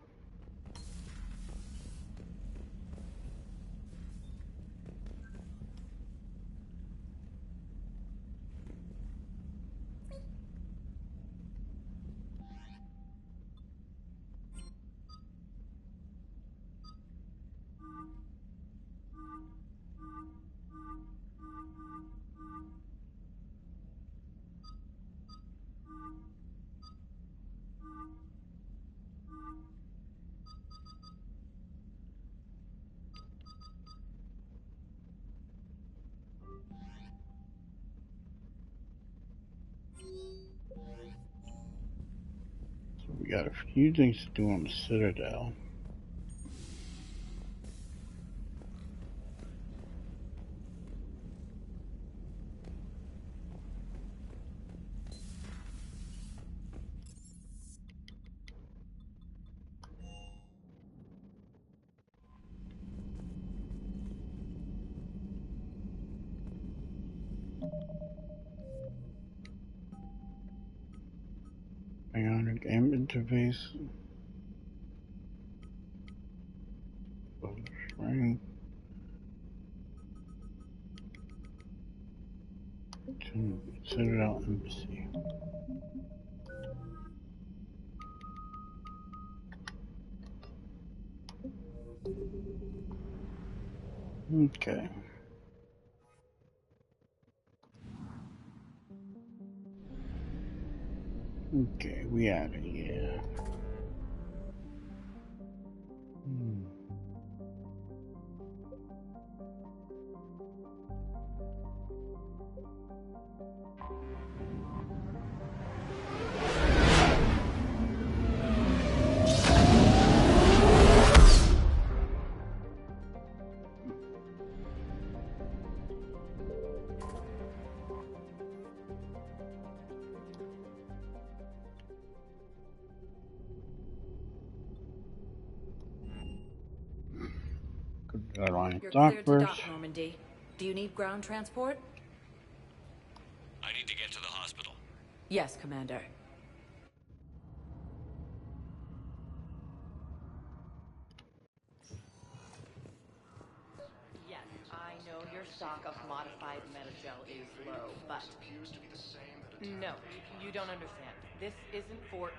So we got a few things to do on the Citadel. Ionic M interface. Strength. To Citadel Embassy. Okay. Okay, we out of here. Alliance
You're
Dock
cleared to dock,
first.
Normandy. Do you need ground transport?
I need to get to the hospital.
Yes, Commander.
Yes, I know your stock of modified metagel is low, but... No, you don't understand. This isn't for...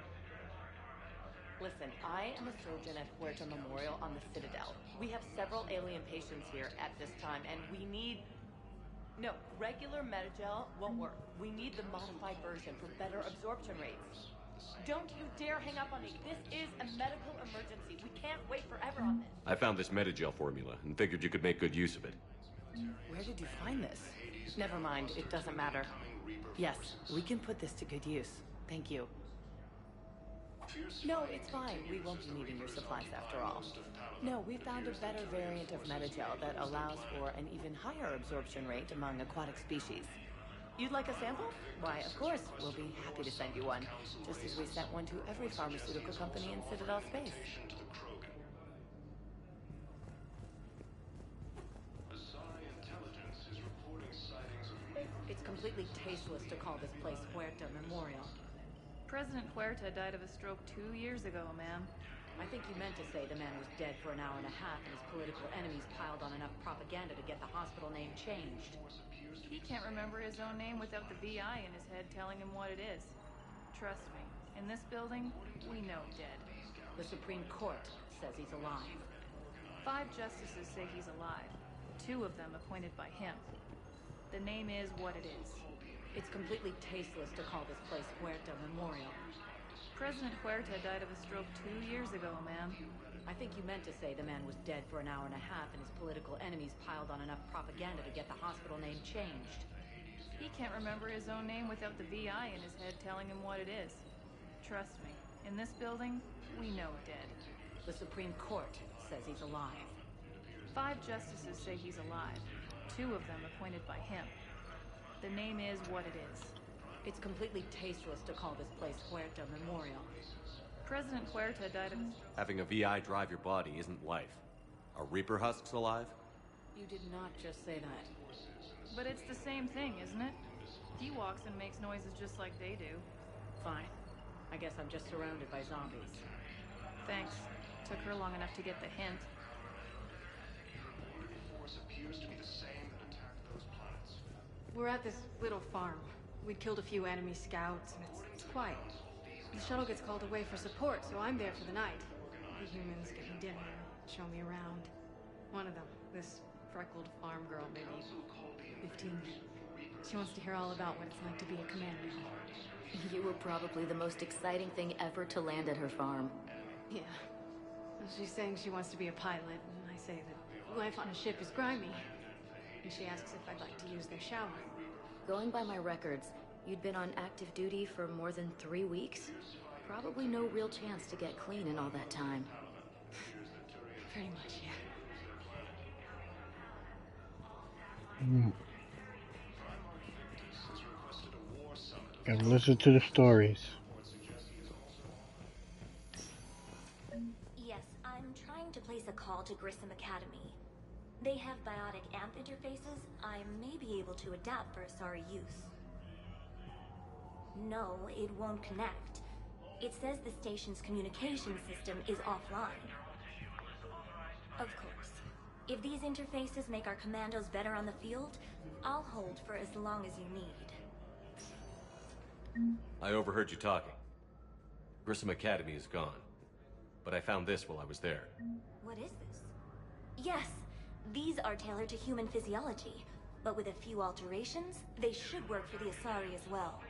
Listen, I am a surgeon at Huerta Memorial on the Citadel. We have several alien patients here at this time, and we need... No, regular metagel won't work. We need the modified version for better absorption rates. Don't you dare hang up on me. This is a medical emergency. We can't wait forever on this.
I found this metagel formula and figured you could make good use of it.
Where did you find this? Never mind, it doesn't matter. Yes, we can put this to good use. Thank you. No, it's fine. We won't be needing your supplies after all. No, we found a better variant of metagel that allows for an even higher absorption rate among aquatic species. You'd like a sample? Why, of course, we'll be happy to send you one, just as we sent one to every pharmaceutical company in Citadel space. It's completely tasteless to call this place Huerta Memorial.
President Huerta died of a stroke 2 years ago, ma'am.
I think you meant to say the man was dead for an hour and a half and his political enemies piled on enough propaganda to get the hospital name changed.
He can't remember his own name without the VI in his head telling him what it is. Trust me, in this building, we know dead.
The Supreme Court says he's alive.
5 justices say he's alive. 2 of them appointed by him. The name is what it is.
It's completely tasteless to call this place Huerta Memorial.
President Huerta died of a stroke 2 years ago, ma'am.
I think you meant to say the man was dead for an hour and a half and his political enemies piled on enough propaganda to get the hospital name changed.
He can't remember his own name without the VI in his head telling him what it is. Trust me, in this building, we know dead.
The Supreme Court says he's alive.
5 justices say he's alive. 2 of them appointed by him. The name is what it is.
It's completely tasteless to call this place Huerta Memorial.
President Huerta died of...
Having a VI drive your body isn't life. Are Reaper husks alive?
You did not just say that.
But it's the same thing, isn't it? He walks and makes noises just like they do.
Fine. I guess I'm just surrounded by zombies.
Thanks. Took her long enough to get the hint.
We're at this little farm. We'd killed a few enemy scouts, and it's quiet. The shuttle gets called away for support, so I'm there for the night. The humans get me dinner, show me around. One of them, this freckled farm girl, maybe 15. She wants to hear all about what it's like to be a commando.
You were probably the most exciting thing ever to land at her farm.
Yeah. She's saying she wants to be a pilot, and I say that life on a ship is grimy. And she asks if I'd like to use their shower.
Going by my records, you'd been on active duty for more than 3 weeks. Probably no real chance to get clean in all that time.
Pretty much, yeah.
Gotta listen to the stories.
Yes, I'm trying to place a call to Grissom Academy. They have biotic amp interfaces I may be able to adapt for Asari use. No, it won't connect. It says the station's communication system is offline. Of course. If these interfaces make our commandos better on the field, I'll hold for as long as you need.
I overheard you talking. Grissom Academy is gone. But I found this while I was there.
What is this? Yes, these are tailored to human physiology, but with a few alterations, they should work for the Asari as well.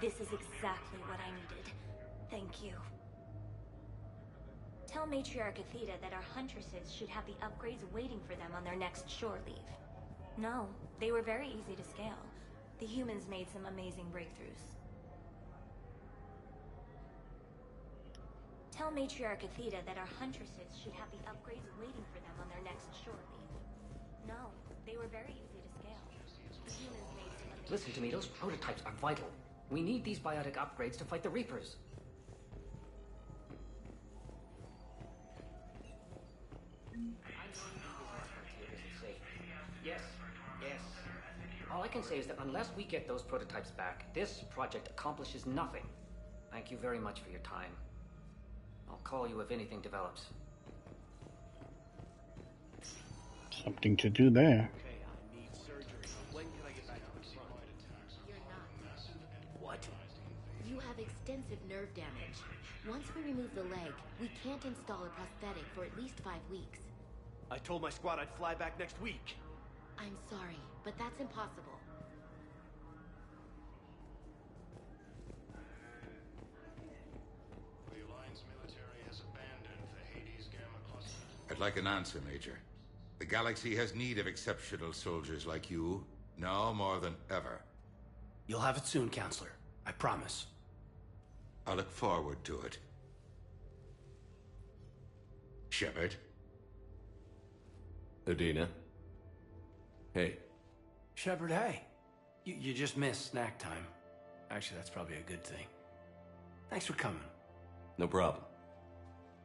This is exactly what I needed. Thank you. Tell Matriarch Athena that our huntresses should have the upgrades waiting for them on their next shore leave. No, they were very easy to scale. The humans made some amazing breakthroughs. Tell Matriarch Athena that our huntresses should have the upgrades waiting for them on their next shore leave. No, they were very easy to scale. The humans made some amazing...
Listen to me, those prototypes are vital. We need these biotic upgrades to fight the Reapers. Yes, yes. All I can say is that unless we get those prototypes back, this project accomplishes nothing. Thank you very much for your time. I'll call you if anything develops.
Something to do there.
What?
You have extensive nerve damage. Once we remove the leg, we can't install a prosthetic for at least 5 weeks.
I told my squad I'd fly back next week.
I'm sorry, but that's impossible.
The Alliance military has abandoned the Hades Gamma cluster.
I'd like an answer, Major. The galaxy has need of exceptional soldiers like you, now more than ever.
You'll have it soon, Counselor. I promise.
I look forward to it. Shepard?
Adina? Hey.
Shepard, hey. You just missed snack time. Actually, that's probably a good thing. Thanks for coming.
No problem.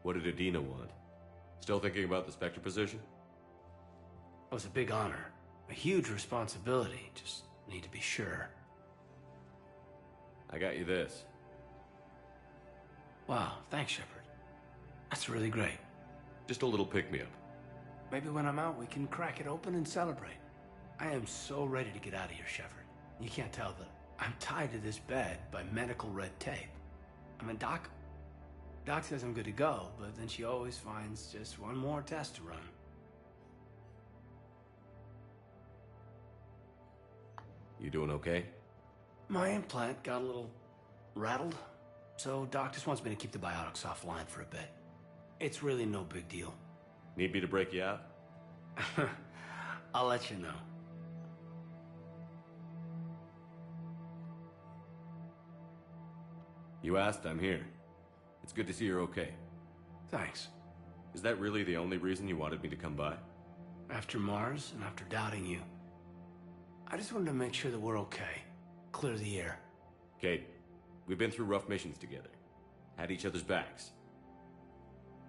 What did Adina want? Still thinking about the Spectre position?
It was a big honor. A huge responsibility. Just need to be sure.
I got you this.
Wow, thanks, Shepard. That's really great.
Just a little pick-me-up.
Maybe when I'm out, we can crack it open and celebrate. I am so ready to get out of here, Shepard. You can't tell that I'm tied to this bed by medical red tape. I mean, Doc says I'm good to go, but then she always finds just one more test to run.
You doing okay?
My implant got a little rattled, so Doc just wants me to keep the biotics offline for a bit. It's really no big deal.
Need me to break you out?
I'll let you know.
You asked, I'm here. It's good to see you're okay.
Thanks.
Is that really the only reason you wanted me to come by?
After Mars and after doubting you, I just wanted to make sure that we're okay. Clear the air.
Kate, we've been through rough missions together. Had each other's backs.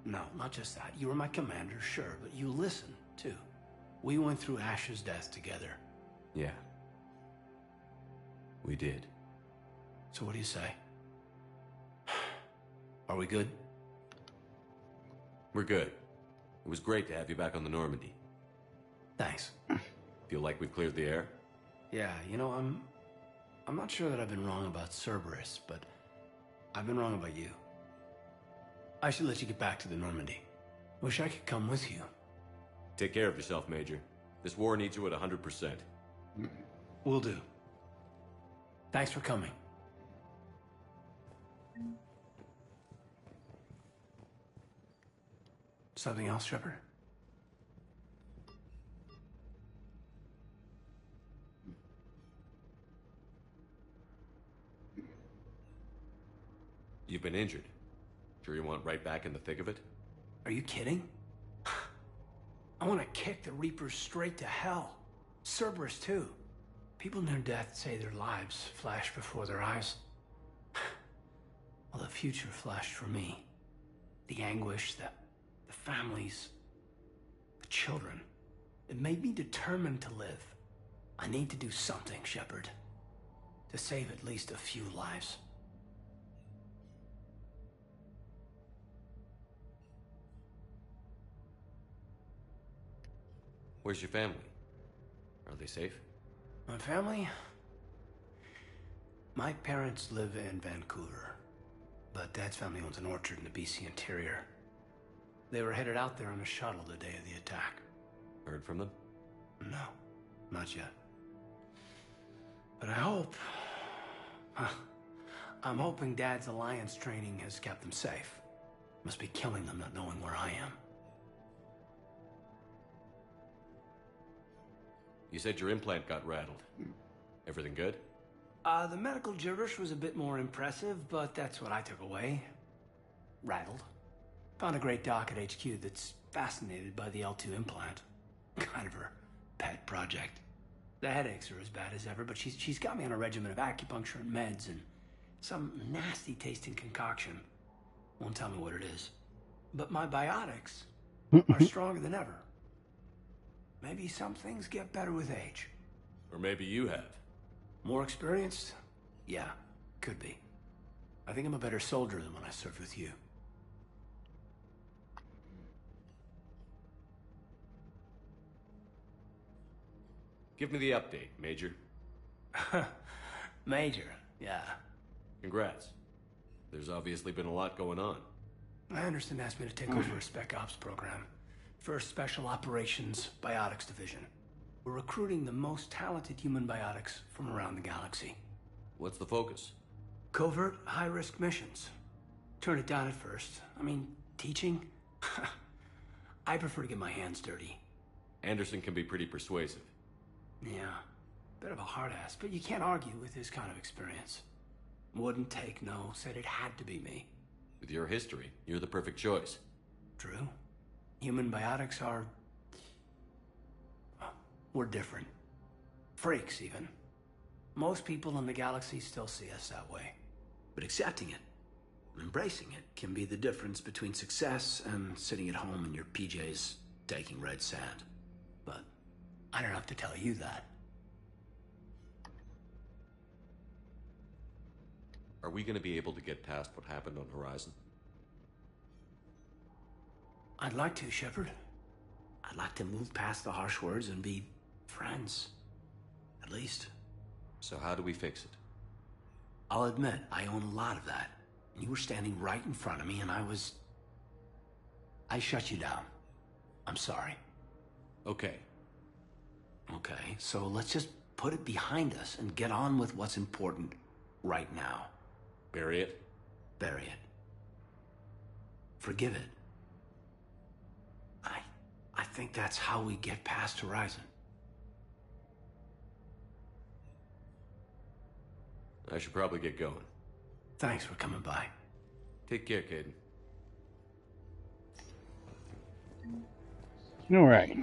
No, not just that. You were my commander, sure, but you listened, too. We went through Ash's death together.
Yeah. We did.
So what do you say? Are we good?
We're good. It was great to have you back on the Normandy.
Thanks.
Feel like we've cleared the air?
Yeah, you know, I'm not sure that I've been wrong about Cerberus, but I've been wrong about you. I should let you get back to the Normandy. Wish I could come with you.
Take care of yourself, Major. This war needs you at 100%.
Will do. Thanks for coming. Something else, Shepard?
You've been injured. Sure you want right back in the thick of it?
Are you kidding? I want to kick the Reapers straight to hell. Cerberus, too. People near death say their lives flash before their eyes. Well, the future flashed for me. The anguish, the families, the children. It made me determined to live. I need to do something, Shepard. To save at least a few lives.
Where's your family? Are they safe?
My family? My parents live in Vancouver, but Dad's family owns an orchard in the BC interior. They were headed out there on a shuttle the day of the attack.
Heard from them?
No, not yet. But I hope... I'm hoping Dad's Alliance training has kept them safe. Must be killing them not knowing where I am.
You said your implant got rattled. Everything good?
The medical gibberish was a bit more impressive, but that's what I took away. Rattled. Found a great doc at HQ that's fascinated by the L2 implant. Kind of her pet project. The headaches are as bad as ever, but she's got me on a regimen of acupuncture and meds and some nasty tasting concoction. Won't tell me what it is. But my biotics are stronger than ever. Maybe some things get better with age.
Or maybe you have.
More experienced? Yeah, could be. I think I'm a better soldier than when I served with you.
Give me the update, Major.
Major, yeah.
Congrats. There's obviously been a lot going on.
Anderson asked me to take over a Spec Ops program. First Special Operations Biotics Division. We're recruiting the most talented human biotics from around the galaxy.
What's the focus?
Covert, high-risk missions. Turned it down at first. I mean, teaching? I prefer to get my hands dirty.
Anderson can be pretty persuasive.
Yeah, bit of a hard ass, but you can't argue with his kind of experience. Wouldn't take no, said it had to be me.
With your history, you're the perfect choice.
True. Human biotics are... we're different. Freaks, even. Most people in the galaxy still see us that way. But accepting it, embracing it, can be the difference between success and sitting at home in your PJs taking red sand. But I don't have to tell you that.
Are we going to be able to get past what happened on Horizon?
I'd like to, Shepard. I'd like to move past the harsh words and be friends. At least.
So how do we fix it?
I'll admit, I own a lot of that. You were standing right in front of me and I shut you down. I'm sorry.
Okay.
Okay, so let's just put it behind us and get on with what's important right now.
Bury it?
Bury it. Forgive it. I think that's how we get past Horizon.
I should probably get going.
Thanks for coming by.
Take care, Caden.
All right.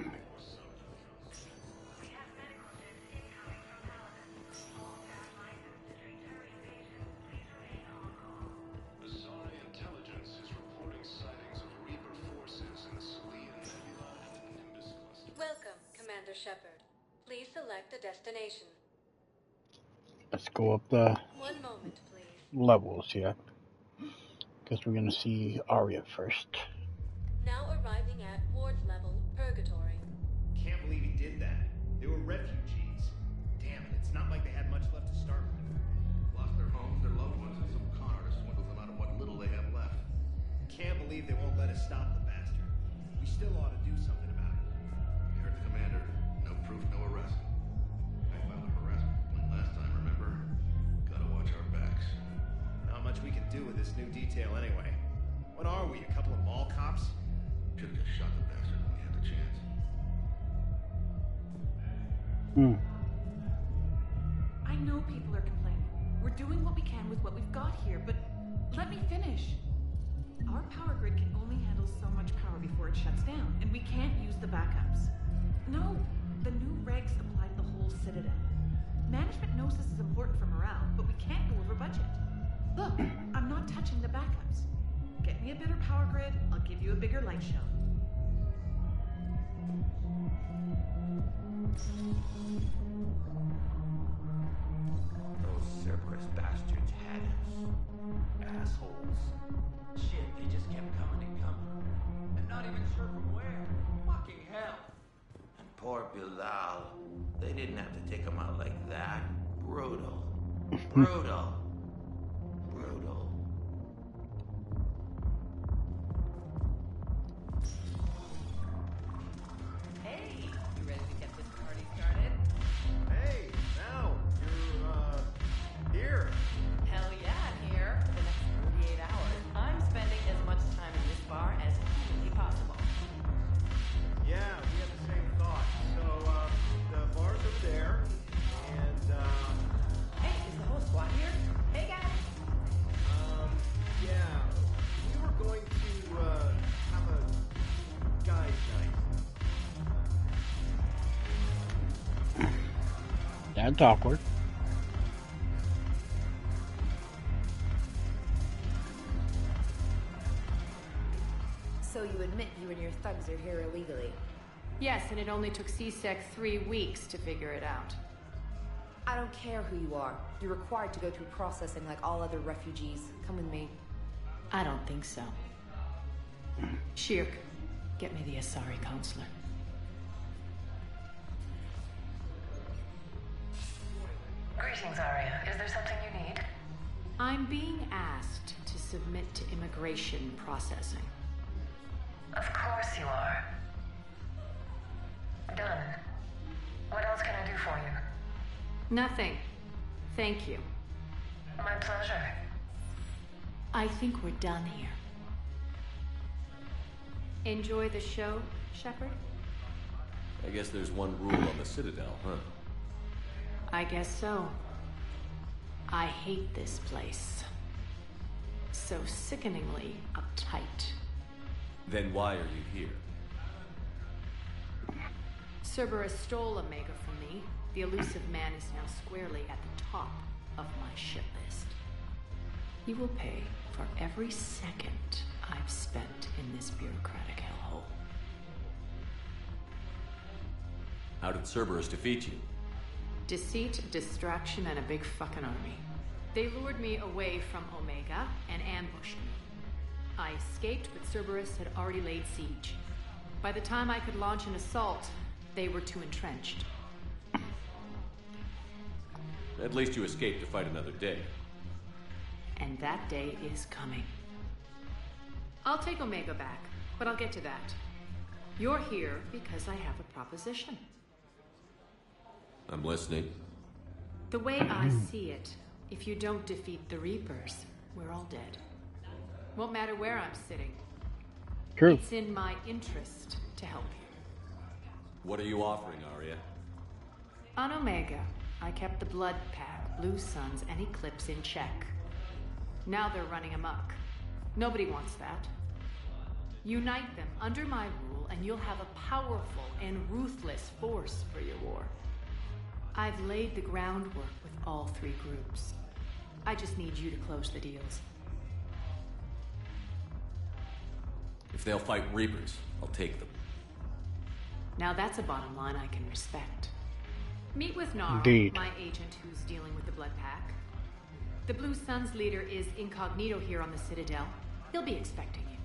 Shepard. Please select a destination.
Let's go up the
1 moment, please.
levels here. Guess we're gonna see Aria first.
Now arriving at Ward level, Purgatory.
Can't believe he did that. They were refugees. Damn it, it's not like they had much left to start with.
Lost their homes, their loved ones, and some con artist swindled them out of what little they have left.
Can't believe they won't let us stop the bastard. We still ought to do something about it.
You heard the commander. No proof, no arrest. I filed a harassment complaint last time, remember? Gotta watch our backs.
Not much we can do with this new detail anyway. What are we, a couple of mall cops?
Should've just shot the bastard when we had the chance.
I know people are complaining. We're doing what we can with what we've got here, but let me finish. Our power grid can only handle so much power before it shuts down, and we can't use the backups. No, the new regs apply to the whole Citadel. Management knows this is important for morale, but we can't go over budget. Look, I'm not touching the backups. Get me a better power grid, I'll give you a bigger light show.
Those Cerberus bastards had us. Assholes. Shit, they just kept coming and coming. And not even sure from where. Fucking hell. And poor Bilal. They didn't have to take him out like that. Brutal. Brutal. Brutal.
Hey, you ready to get this party started?
Hey, now, you're, here.
Hell yeah, I'm here. For the next 48 hours, I'm spending as much time in this bar as humanly possible.
Yeah, we had the same thought. So, the bars are there, and,
Hey, is the whole squad here? Hey, guys!
yeah, we were going to, have a guys' night.
That's awkward.
So you admit you and your thugs are here illegally?
Yes, and it only took CSEC 3 weeks to figure it out.
I don't care who you are. You're required to go through processing like all other refugees. Come with me.
I don't think so. Shirk, get me the Asari counselor.
Greetings, Arya. Is there something you need?
I'm being asked to submit to immigration processing.
Of course you are. Done. What else can I do for you?
Nothing. Thank you.
My pleasure.
I think we're done here. Enjoy the show, Shepard?
I guess there's one rule on the Citadel, huh?
I guess so. I hate this place. So sickeningly uptight.
Then why are you here?
Cerberus stole Omega from me. The elusive man is now squarely at the top of my shit list. He will pay for every second I've spent in this bureaucratic hellhole.
How did Cerberus defeat you?
Deceit, distraction, and a big fucking army. They lured me away from Omega and ambushed me. I escaped, but Cerberus had already laid siege. By the time I could launch an assault, they were too entrenched.
At least you escaped to fight another day.
And that day is coming. I'll take Omega back, but I'll get to that. You're here because I have a proposition.
I'm listening.
The way I see it, if you don't defeat the Reapers, we're all dead. Won't matter where I'm sitting.
True.
It's in my interest to help you.
What are you offering, Arya?
On Omega, I kept the Blood Pack, Blue Suns, and Eclipse in check. Now they're running amok. Nobody wants that. Unite them under my rule, and you'll have a powerful and ruthless force for your war. I've laid the groundwork with all 3 groups. I just need you to close the deals.
If they'll fight Reapers, I'll take them.
Now that's a bottom line I can respect. Meet with Nar,
Indeed.
my agent who's dealing with the Blood Pack. The Blue Suns leader is incognito here on the Citadel. He'll be expecting you.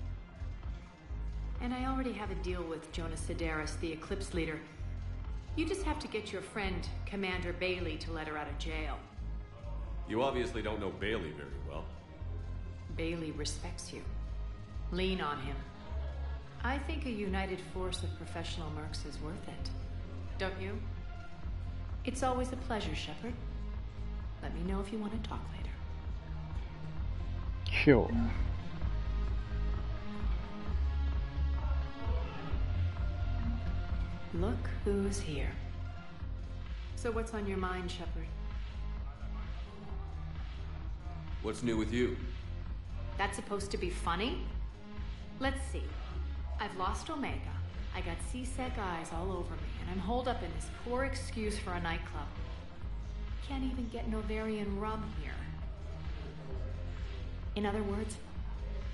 And I already have a deal with Jonas Sidaris, the Eclipse leader. You just have to get your friend, Commander Bailey, to let her out of jail.
You obviously don't know Bailey very well.
Bailey respects you. Lean on him. I think a united force of professional mercs is worth it. Don't you? It's always a pleasure, Shepard. Let me know if you want to talk later.
Sure.
Look who's here. So what's on your mind, Shepard?
What's new with you?
That's supposed to be funny? Let's see. I've lost Omega. I got CSEC eyes all over me, and I'm holed up in this poor excuse for a nightclub. Can't even get Novarian rum here. In other words,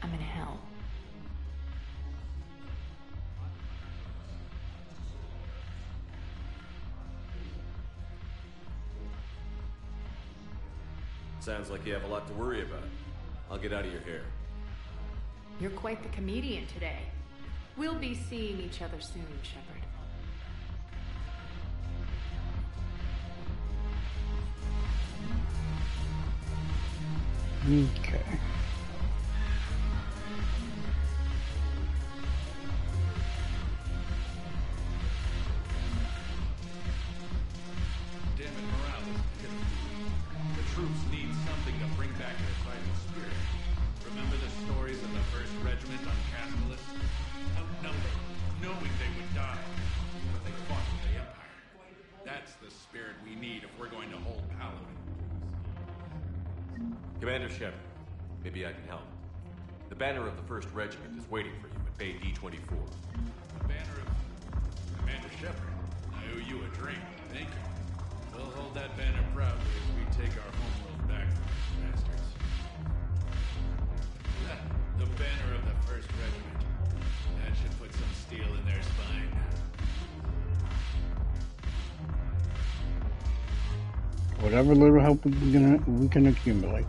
I'm in hell.
Sounds like you have a lot to worry about. I'll get out of your hair.
You're quite the comedian today. We'll be seeing each other soon, Shepard.
Okay.
Damn it, morale is pitiful. The troops need something to bring back their fighting spirit. Remember the stories of the 1st Regiment on Castellus? Outnumbered, knowing they would die. But they fought for the Empire. That's the spirit we need if we're going to hold Palaven.
Commander Shepard, maybe I can help. The banner of the 1st Regiment is waiting for you at Bay D-24.
The banner of Commander Shepard. I owe you a drink. Thank you. We'll hold that banner proudly as we take our homeworld back from these bastards. The banner of the 1st Regiment. That should put some steel in their spine.
Whatever little help we can accumulate.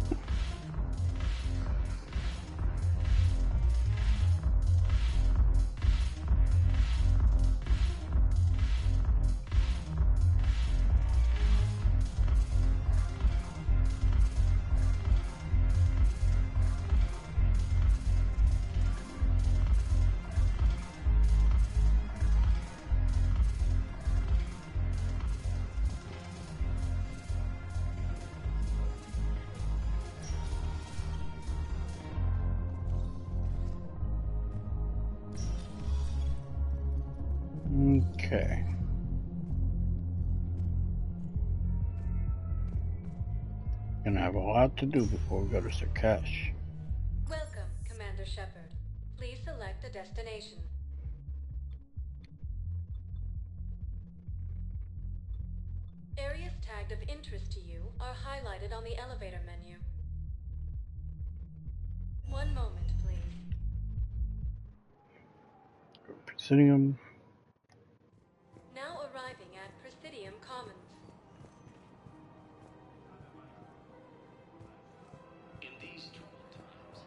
Okay. Gonna have a lot to do before we go to Sakash.
Welcome, Commander Shepard. Please select a destination. Areas tagged of interest to you are highlighted on the elevator menu. One moment, please.
Presidium.
Now arriving at Presidium Commons.
In these troubled times,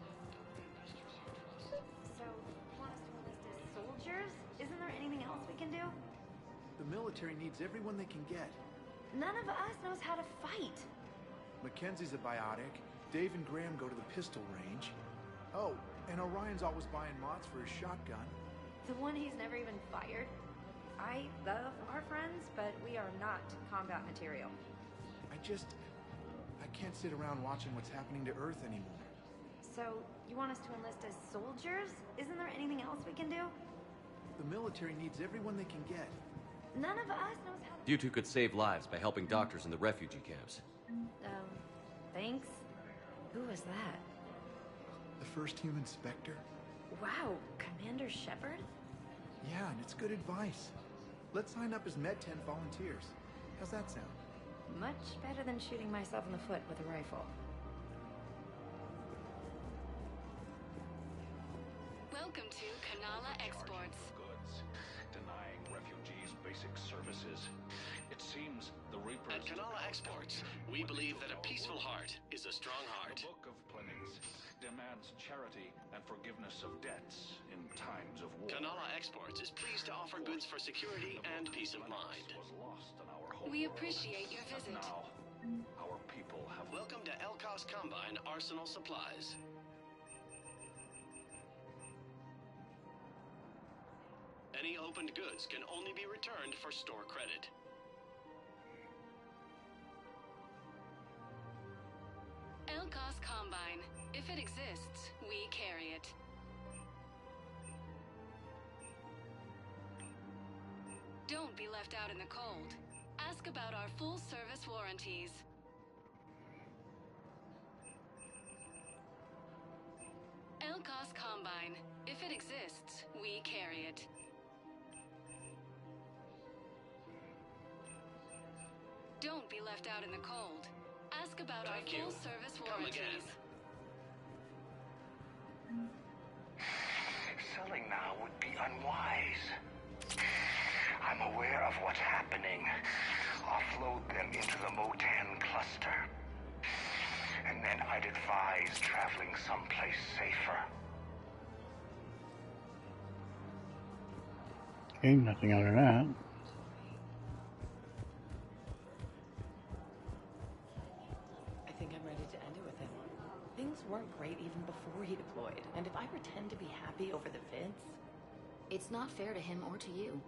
So, want us to enlist as soldiers? Isn't there anything else we can do?
The military needs everyone they can get.
None of us knows how to fight.
Mackenzie's a biotic. Dave and Graham go to the pistol range. Oh, and Orion's always buying mods for his shotgun.
The one he's never even fired? I love our friends, but we are not combat material.
I can't sit around watching what's happening to Earth anymore.
So, you want us to enlist as soldiers? Isn't there anything else we can do?
The military needs everyone they can get.
None of us knows how to...
You two could save lives by helping doctors in the refugee camps.
Thanks. Who was that?
The first human Spectre?
Wow, Commander Shepard?
Yeah, and it's good advice. Let's sign up as Med-10 volunteers. How's that sound?
Much better than shooting myself in the foot with a rifle.
Welcome to Kanala Exports.
Goods, denying refugees basic services. It seems the Reapers...
At Kanala Exports, we believe that a peaceful heart is a strong heart.
The Book of Plenings demands charity and forgiveness of debts in times of war.
Kanala Exports is pleased to offer goods for security and peace of mind.
We appreciate your visit.
Now, our people have...
Welcome to Elkos Combine Arsenal Supplies. Any opened goods can only be returned for store credit.
Elkos Combine. If it exists, we carry it. Don't be left out in the cold. Ask about our full-service warranties. Elkos Combine. If it exists, we carry it. Don't be left out in the cold. Ask about our full-service warranties.
Selling now would be unwise. I'm aware of what's happening. Offload them into the Motan cluster. And then I'd advise traveling someplace safer.
Okay, nothing out of that.
I think I'm ready to end it with him. Things weren't great even before he deployed, and if I pretend to be happy over the vids...
It's not fair to him or to you.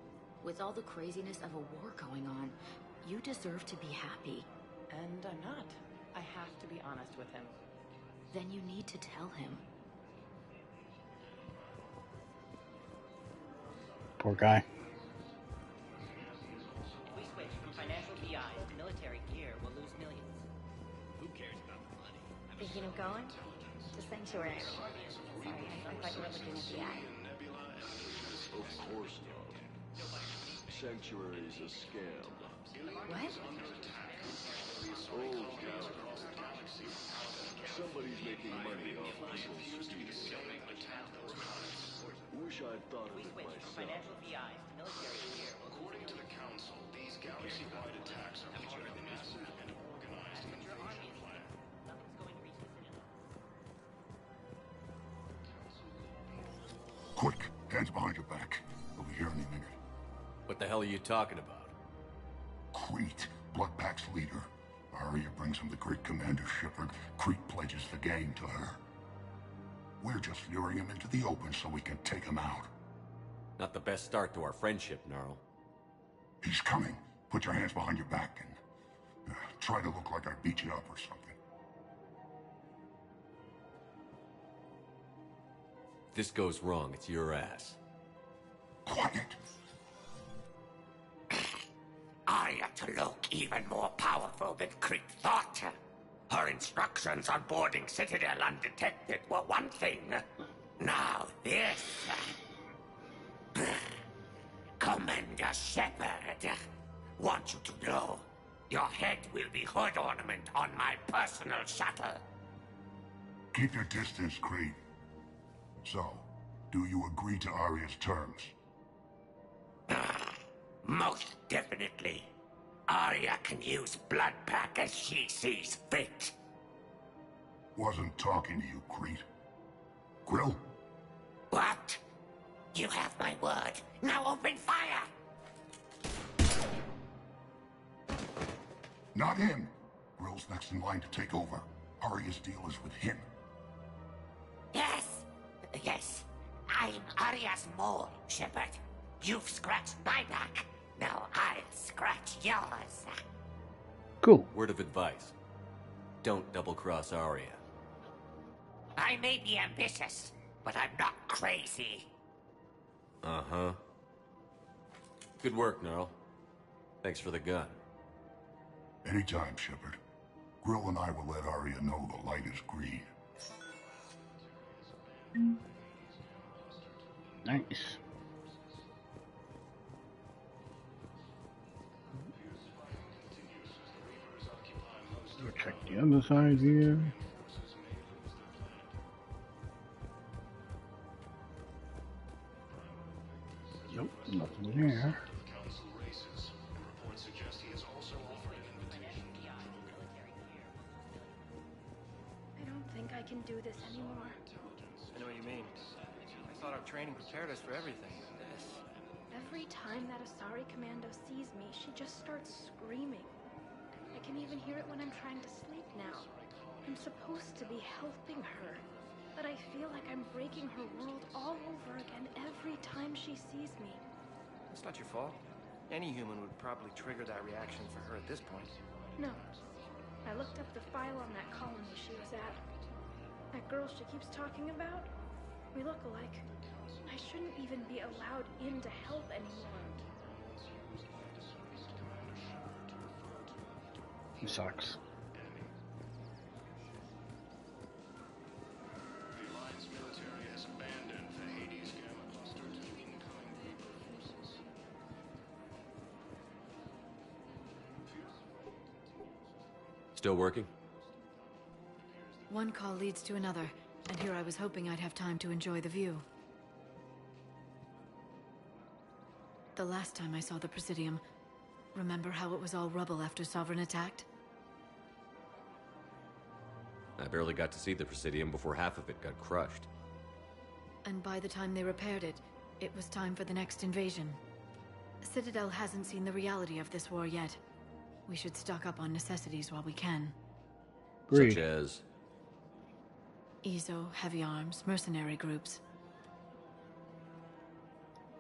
With all the craziness of a war going on, you deserve to be happy.
And I'm not. I have to be honest with him.
Then you need to tell him.
Poor guy.
If we switch from financial BI to military gear, we'll lose millions.
Who cares about the money?
Thinking of going? To Sanctuary. Sorry, I thought you were looking at the ad.
Of course not. Sanctuary's a scam.
What?
Oh, God. Somebody's making money off people's peace. Wish I'd thought of it myself.
Financial BI to military gear.
According to the Council, these galaxy-wide attacks are part of a massive and organized
Hands behind your back. We'll be here any minute.
What the hell are you talking about?
Crete, Bloodpack's leader. Arya brings him the great Commander Shepard. Crete pledges the game to her. We're just luring him into the open so we can take him out.
Not the best start to our friendship, Gnarl.
He's coming. Put your hands behind your back and try to look like I beat you up or something.
If this goes wrong, it's your ass.
Quiet.
Arya to look even more powerful than Crete thought. Her instructions on boarding Citadel undetected were one thing. Now this... Commander Shepard, want you to know, your head will be hood ornament on my personal shuttle.
Keep your distance, Crete. So, do you agree to Arya's terms?
Most definitely. Arya can use Bloodpack as she sees fit.
Wasn't talking to you, Crete. Grill?
What? You have my word. Now open fire!
Not him. Grill's next in line to take over. Arya's deal is with him.
Yes. Yes. I'm Arya's mole, Shepard. You've scratched my back. Now I'll scratch yours.
Cool.
Word of advice. Don't double-cross Arya.
I may be ambitious, but I'm not crazy.
Uh-huh. Good work, Gnarl. Thanks for the gun.
Anytime, Shepard. Grill and I will let Arya know the light is green.
Nice. Go check the other side here. Nope, nothing there.
I don't think I can do this anymore.
I know what you mean. I thought our training prepared us for everything.
Every time that Asari Commando sees me, she just starts screaming. I can even hear it when I'm trying to sleep now. I'm supposed to be helping her, but I feel like I'm breaking her world all over again every time she sees me.
It's not your fault. Any human would probably trigger that reaction for her at this point.
No. I looked up the file on that colony she was at. That girl she keeps talking about? We look alike. I shouldn't even be allowed in to help anymore.
He sucks.
The Alliance military has abandoned the Hades Gamma cluster to incoming Reaper forces.
Still working?
One call leads to another, and here I was hoping I'd have time to enjoy the view. The last time I saw the Presidium, remember how it was all rubble after Sovereign attacked?
I barely got to see the Presidium before half of it got crushed.
And by the time they repaired it, it was time for the next invasion. Citadel hasn't seen the reality of this war yet. We should stock up on necessities while we can.
Agreed.
Such as?
EZO, heavy arms, mercenary groups.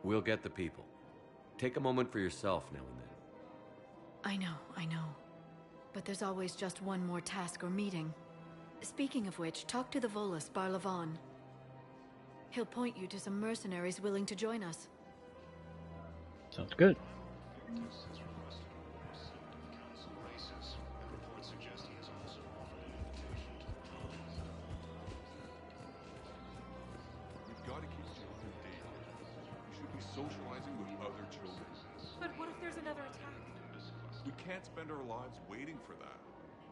We'll get the people. Take a moment for yourself now and then.
I know. But there's always just one more task or meeting. Speaking of which, talk to the Volus, Barlavan. He'll point you to some mercenaries willing to join us.
Sounds good.
Socializing with other children.
But what if there's another attack?
We can't spend our lives waiting for that.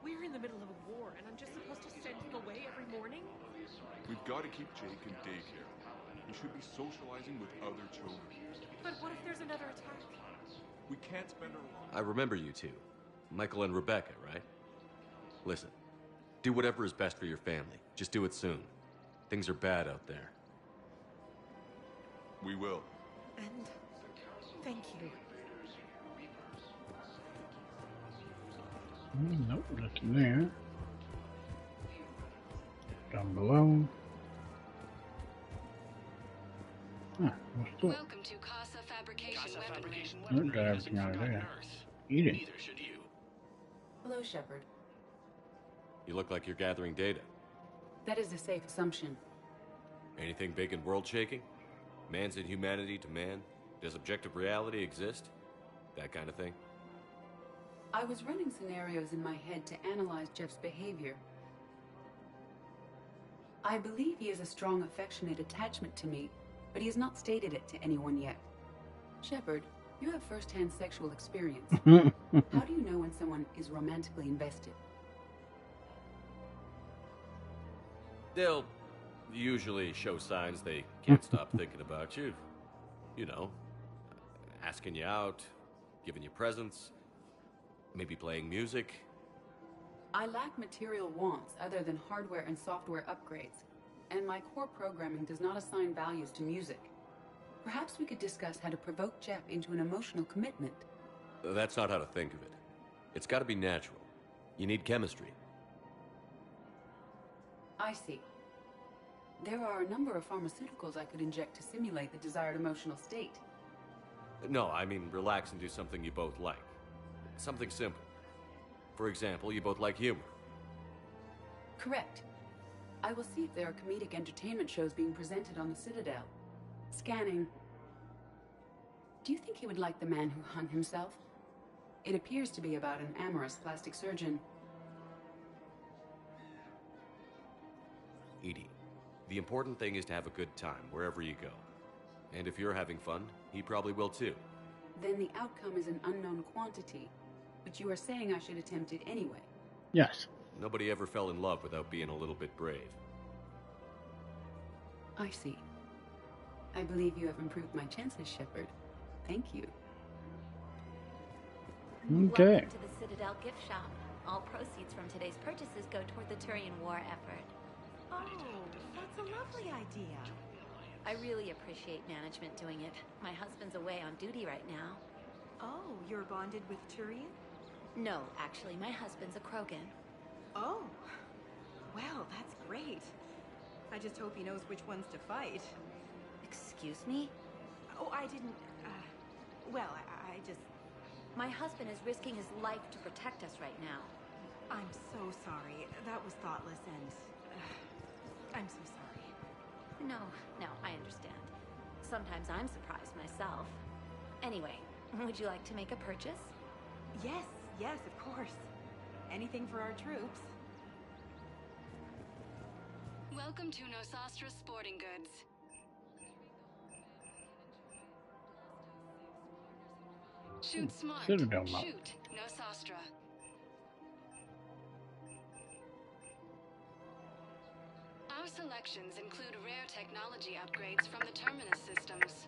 We're in the middle of a war, and I'm just supposed to send him away every morning?
We've got to keep Jake in daycare. He should be socializing with other children.
But what if there's another attack?
We can't spend our lives...
I remember you two. Michael and Rebecca, right? Listen, do whatever is best for your family. Just do it soon. Things are bad out there.
We will.
And thank you.
Nope, nothing there. Down below. What's that?
Welcome to Casa Fabrication Weaponry.
Look, got everything out of there. Eat it.
Neither should you.
Hello, Shepard.
You look like you're gathering data.
That is a safe assumption.
Anything big and world-shaking? Man's inhumanity to man? Does objective reality exist? That kind of thing?
I was running scenarios in my head to analyze Jeff's behavior. I believe he has a strong affectionate attachment to me, but he has not stated it to anyone yet. Shepard, you have first-hand sexual experience. How do you know when someone is romantically invested?
They'll usually show signs they can't stop thinking about you. You know, asking you out, giving you presents, maybe playing music.
I lack material wants other than hardware and software upgrades, and my core programming does not assign values to music. Perhaps we could discuss how to provoke Jeff into an emotional commitment.
That's not how to think of it. It's got to be natural. You need chemistry.
I see. There are a number of pharmaceuticals I could inject to simulate the desired emotional state.
No, I mean relax and do something you both like. Something simple. For example, you both like humor.
Correct. I will see if there are comedic entertainment shows being presented on the Citadel. Scanning. Do you think he would like The Man Who Hung Himself? It appears to be about an amorous plastic surgeon.
Edie, the important thing is to have a good time wherever you go. And if you're having fun, he probably will too.
Then the outcome is an unknown quantity. But you are saying I should attempt it anyway.
Yes.
Nobody ever fell in love without being a little bit brave.
I see. I believe you have improved my chances, Shepard. Thank you.
Okay.
Welcome to the Citadel gift shop. All proceeds from today's purchases go toward the Turian war effort.
Oh, that's a lovely idea.
I really appreciate management doing it. My husband's away on duty right now.
Oh, you're bonded with Turian?
No, actually, my husband's a Krogan.
Oh, well, that's great. I just hope he knows which ones to fight.
Excuse me?
Oh, I didn't, well, I just...
My husband is risking his life to protect us right now.
I'm so sorry. That was thoughtless and... I'm so sorry.
No, I understand. Sometimes I'm surprised myself. Anyway, would you like to make a purchase?
Yes, of course. Anything for our troops.
Welcome to Nosastra Sporting Goods. Shoot smart.
Citadel map.
Shoot Nosastra. Our selections include rare technology upgrades from the Terminus systems.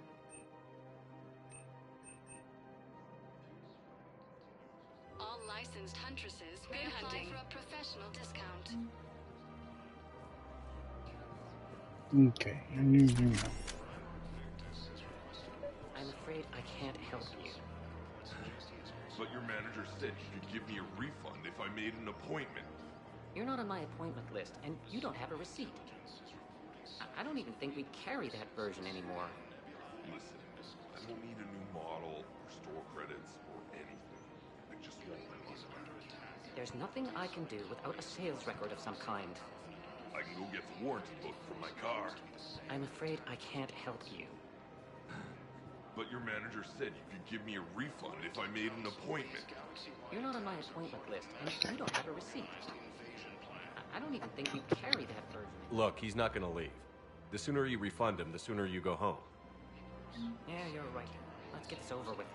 All licensed huntresses may apply for a professional discount.
Okay, I need to know.
I'm afraid I can't help you.
But your manager said he could give me a refund if I made an appointment.
You're not on my appointment list, and you don't have a receipt. I don't even think we carry that version anymore.
Listen, I don't need a new model, or store credits, or anything. I just want my money.
There's nothing I can do without a sales record of some kind.
I can go get the warranty book from my car.
I'm afraid I can't help you.
But your manager said you could give me a refund if I made an appointment.
You're not on my appointment list, and you don't have a receipt. I don't even think we carry that version.
Look, he's not gonna leave. The sooner you refund him, the sooner you go home.
Yeah, you're right. Let's get this over with.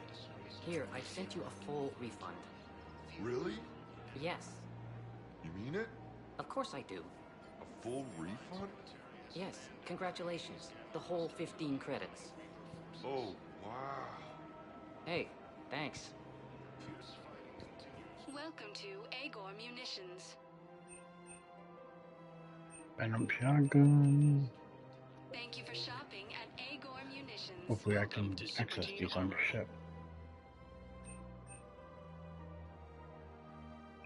Here, I've sent you a full refund.
Really?
Yes.
You mean it?
Of course I do.
A full refund?
Yes, congratulations. The whole 15 credits.
Oh, wow.
Hey, thanks.
Welcome to Agor Munitions.
Venom shotgun.
Thank you for shopping at Agor Munitions. missions.
Hopefully I can access these on the ship.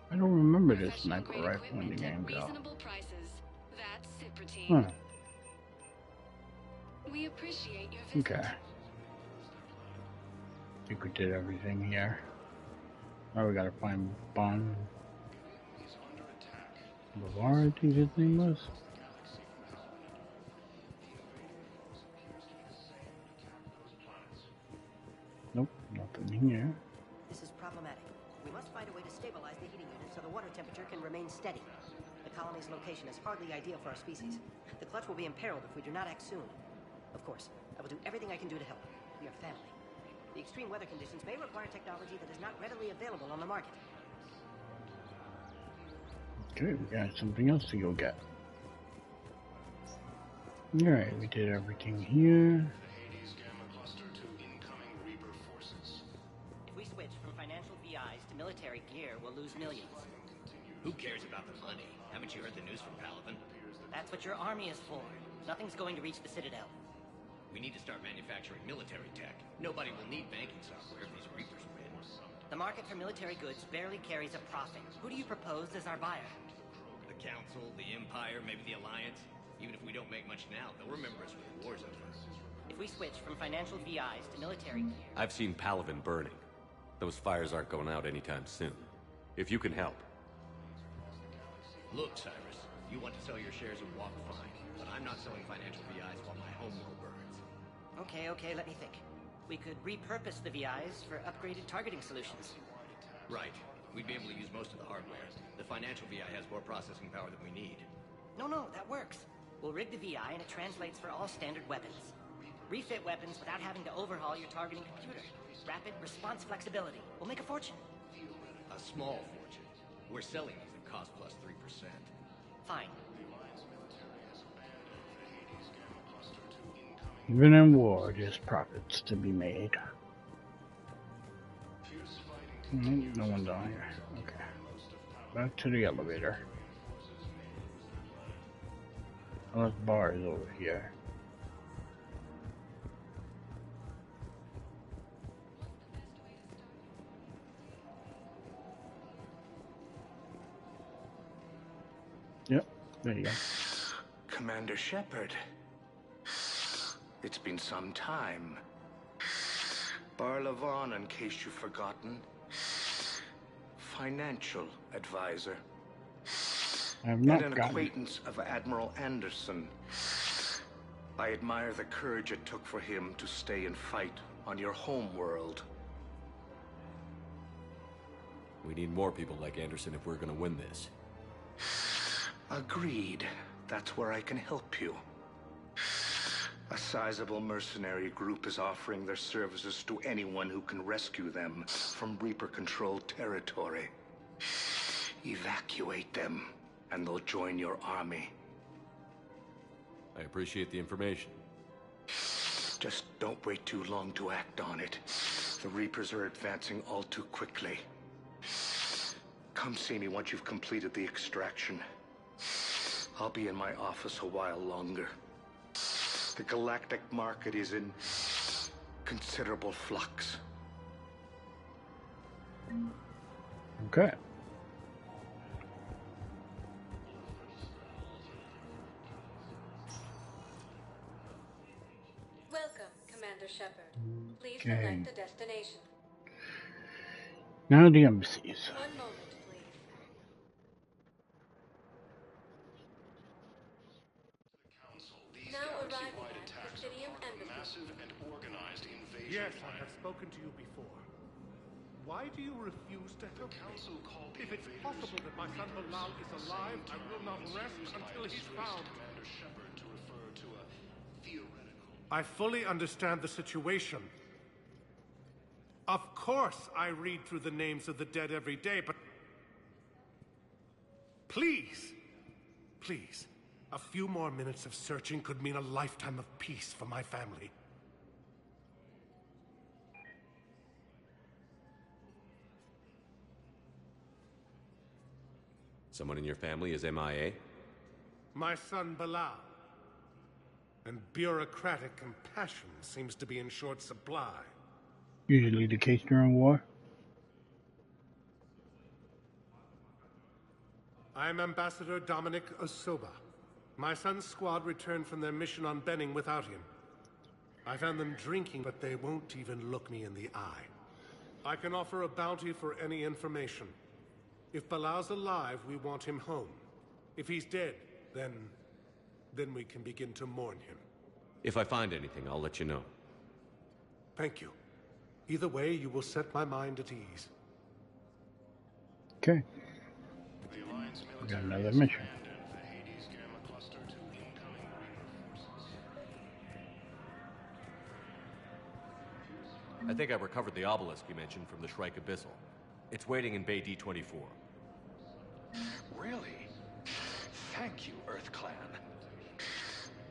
I don't remember this sniper rifle in the game, though.
Reasonable prices. That's Cyprotine.
Huh.
We appreciate your visit.
Okay. I think we did everything here. Now we gotta find Bon Bavar, I think his name was. Nope, nothing here.
This is problematic. We must find a way to stabilize the heating unit so the water temperature can remain steady. The colony's location is hardly ideal for our species. The clutch will be imperiled if we do not act soon. Of course, I will do everything I can do to help. We are family. The extreme weather conditions may require technology that is not readily available on the market.
Okay, we got something else to go get. Alright, we did everything here.
If we switch from financial VIs to military gear, we'll lose millions.
Who cares about the money? Haven't you heard the news from Palaven?
That's what your army is for. Nothing's going to reach the Citadel.
We need to start manufacturing military tech. Nobody will need banking software if these Reapers win.
The market for military goods barely carries a profit. Who do you propose as our buyer?
The Council, the Empire, maybe the Alliance. Even if we don't make much now, they'll remember us when the war's over.
If we switch from financial VIs to military gear...
I've seen Palaven burning. Those fires aren't going out anytime soon. If you can help.
Look, Cyrus, you want to sell your shares of Walk fine, but I'm not selling financial VIs while my homeworld burns.
Okay, let me think. We could repurpose the VIs for upgraded targeting solutions.
Right. We'd be able to use most of the hardware. The financial VI has more processing power than we need.
No, that works. We'll rig the VI and it translates for all standard weapons. Refit weapons without having to overhaul your targeting computer. Rapid response flexibility. We'll make a fortune.
A small fortune. We're selling these at cost plus 3%.
Fine.
Even in war, there's profits to be made. No one down here. Okay. Back to the elevator. Unless bar is over here. Yep, there you go.
Commander Shepard. It's been some time. Barlavon, in case you've forgotten. Financial advisor.
I have not
and an
gotten...
acquaintance of Admiral Anderson. I admire the courage it took for him to stay and fight on your home world.
We need more people like Anderson if we're gonna win this.
Agreed. That's where I can help you. A sizable mercenary group is offering their services to anyone who can rescue them from Reaper-controlled territory. Evacuate them, and they'll join your army.
I appreciate the information.
Just don't wait too long to act on it. The Reapers are advancing all too quickly. Come see me once you've completed the extraction. I'll be in my office a while longer. The galactic market is in considerable flux.
Okay.
Welcome, Commander Shepard. Please
Okay.
select the destination.
Now the embassies.
1 moment, please. Now arriving at Presidium Embassy.
Yes, I have spoken to you before. Why do you refuse to help me? If it's possible that my son Bilal is alive, I will not rest until he's found. I fully understand the situation. Of course I read through the names of the dead every day, but... Please, a few more minutes of searching could mean a lifetime of peace for my family.
Someone in your family is MIA?
My son Bilal. And bureaucratic compassion seems to be in short supply.
Usually the case during war.
I'm Ambassador Dominic Osoba. My son's squad returned from their mission on Benning without him. I found them drinking, but they won't even look me in the eye. I can offer a bounty for any information. If Balal's alive, we want him home. If he's dead, then we can begin to mourn him.
If I find anything, I'll let you know.
Thank you. Either way, you will set my mind at ease.
Okay. We got another mission.
I think I recovered the obelisk you mentioned from the Shrike Abyssal. It's waiting in Bay D-24.
Really? Thank you, Earth Clan.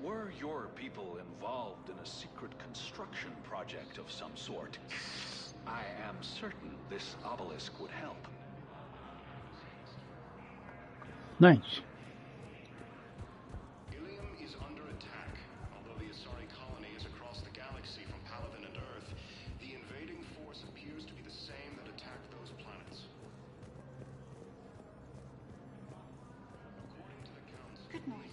Were your people involved in a secret construction project of some sort, I am certain this obelisk would help.
Nice.
Ilium is under attack. Although the Asari colony is across the galaxy from Paladin and Earth, the invading force appears to be the same that attacked those planets.
Good morning.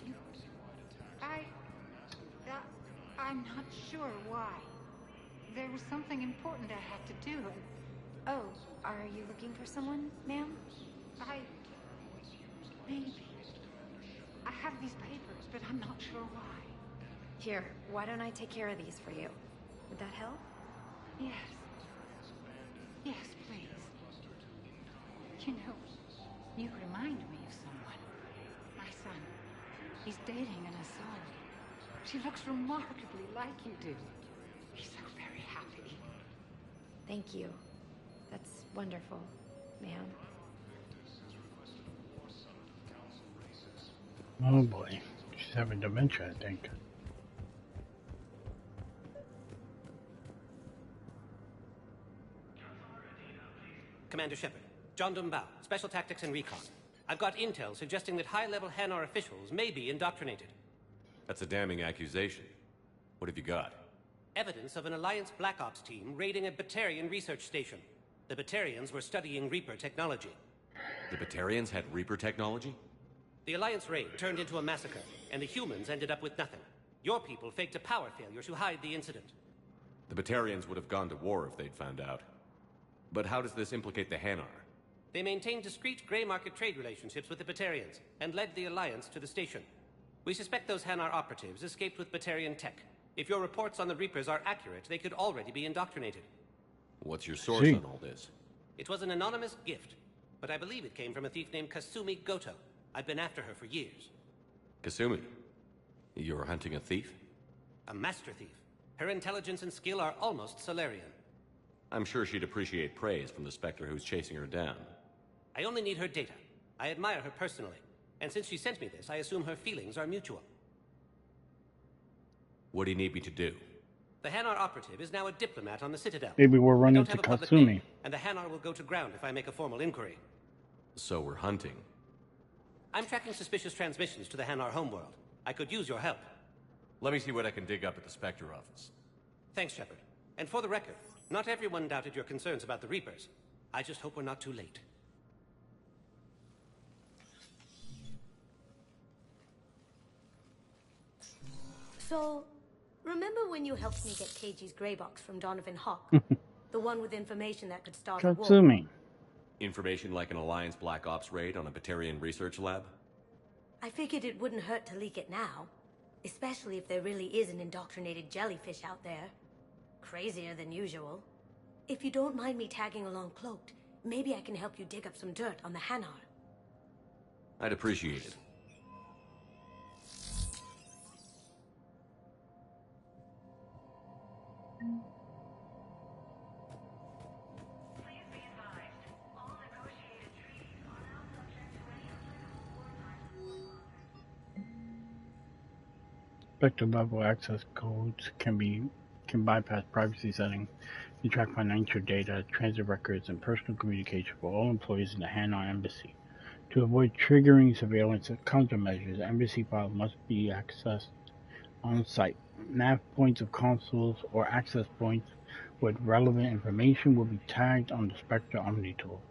I'm not sure why. There was something important I had to do.
Oh, are you looking for someone, ma'am?
Maybe. I have these papers, but I'm not sure why.
Here, why don't I take care of these for you? Would that help?
Yes. Yes, please. You know, you remind me of someone. My son. He's dating an Asari. She looks remarkably like you do. He's so very happy.
Thank you. That's wonderful, ma'am.
Oh boy. She's having dementia, I think.
Commander Shepard, John Dumbao, Special Tactics and Recon. I've got intel suggesting that high-level Hanar officials may be indoctrinated.
That's a damning accusation. What have you got?
Evidence of an Alliance Black Ops team raiding a Batarian research station. The Batarians were studying Reaper technology.
The Batarians had Reaper technology?
The Alliance raid turned into a massacre, and the humans ended up with nothing. Your people faked a power failure to hide the incident.
The Batarians would have gone to war if they'd found out. But how does this implicate the Hanar?
They maintained discreet gray market trade relationships with the Batarians, and led the Alliance to the station. We suspect those Hanar operatives escaped with Batarian tech. If your reports on the Reapers are accurate, they could already be indoctrinated.
What's your source on all this?
It was an anonymous gift, but I believe it came from a thief named Kasumi Goto. I've been after her for years.
Kasumi? You're hunting a thief?
A master thief. Her intelligence and skill are almost Solarian.
I'm sure she'd appreciate praise from the Spectre who's chasing her down.
I only need her data. I admire her personally. And since she sent me this, I assume her feelings are mutual.
What do you need me to do?
The Hanar operative is now a diplomat on the Citadel.
Maybe we're running
I don't
to
have a public
Katsumi.
name, and the Hanar will go to ground if I make a formal inquiry.
So we're hunting.
I'm tracking suspicious transmissions to the Hanar homeworld. I could use your help.
Let me see what I can dig up at the Spectre office.
Thanks, Shepard. And for the record, not everyone doubted your concerns about the Reapers. I just hope we're not too late.
So, remember when you helped me get KG's grey box from Donovan Hawk? The one with information that could start a war?
Katsumi.
Information like an Alliance Black Ops raid on a Batarian research lab?
I figured it wouldn't hurt to leak it now. Especially if there really is an indoctrinated jellyfish out there. Crazier than usual. If you don't mind me tagging along cloaked, maybe I can help you dig up some dirt on the Hanar.
I'd appreciate it.
Spectre level access codes can bypass privacy settings and track financial data, transit records, and personal communication for all employees in the Hanar Embassy. To avoid triggering surveillance countermeasures, embassy files must be accessed on site. Nav points of consoles or access points with relevant information will be tagged on the Spectre Omni tool.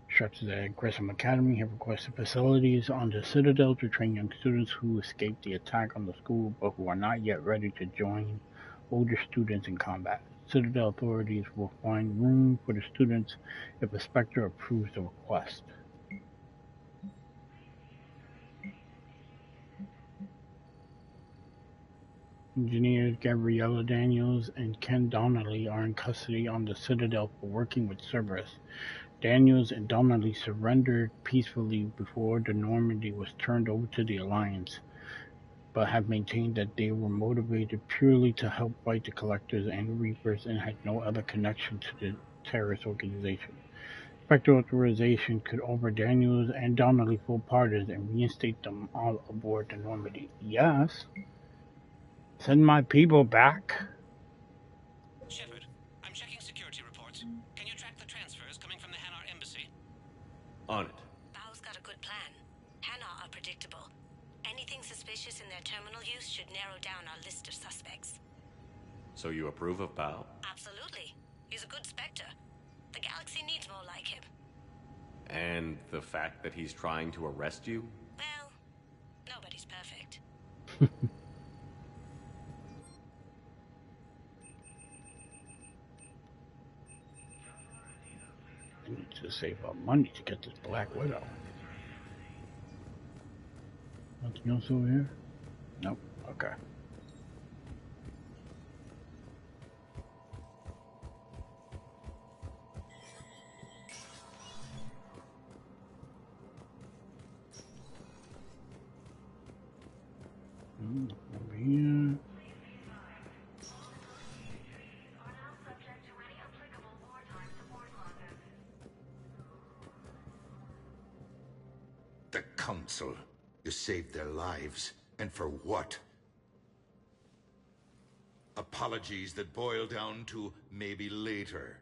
Instructors at Grissom Academy have requested facilities on the Citadel to train young students who escaped the attack on the school but who are not yet ready to join older students in combat. Citadel authorities will find room for the students if a Spectre approves the request. Engineers Gabriella Daniels and Ken Donnelly are in custody on the Citadel for working with Cerberus. Daniels and Donnelly surrendered peacefully before the Normandy was turned over to the Alliance, but have maintained that they were motivated purely to help fight the Collectors and Reapers and had no other connection to the terrorist organization. Spectre authorization could offer Daniels and Donnelly full pardons and reinstate them all aboard the Normandy. Yes. Send my people back.
Shepard, I'm checking security reports. Can you track the transfers coming from the Hanar embassy?
On it.
Bao's got a good plan. Hanar are predictable. Anything suspicious in their terminal use should narrow down our list of suspects.
So you approve of Bao?
Absolutely. He's a good Spectre. The galaxy needs more like him.
And the fact that he's trying to arrest you?
Well, nobody's perfect.
I need to save up money to get this Black Widow. Nothing else over here? Nope. Okay. Over here.
The Council. You saved their lives. And for what? Apologies that boil down to maybe later.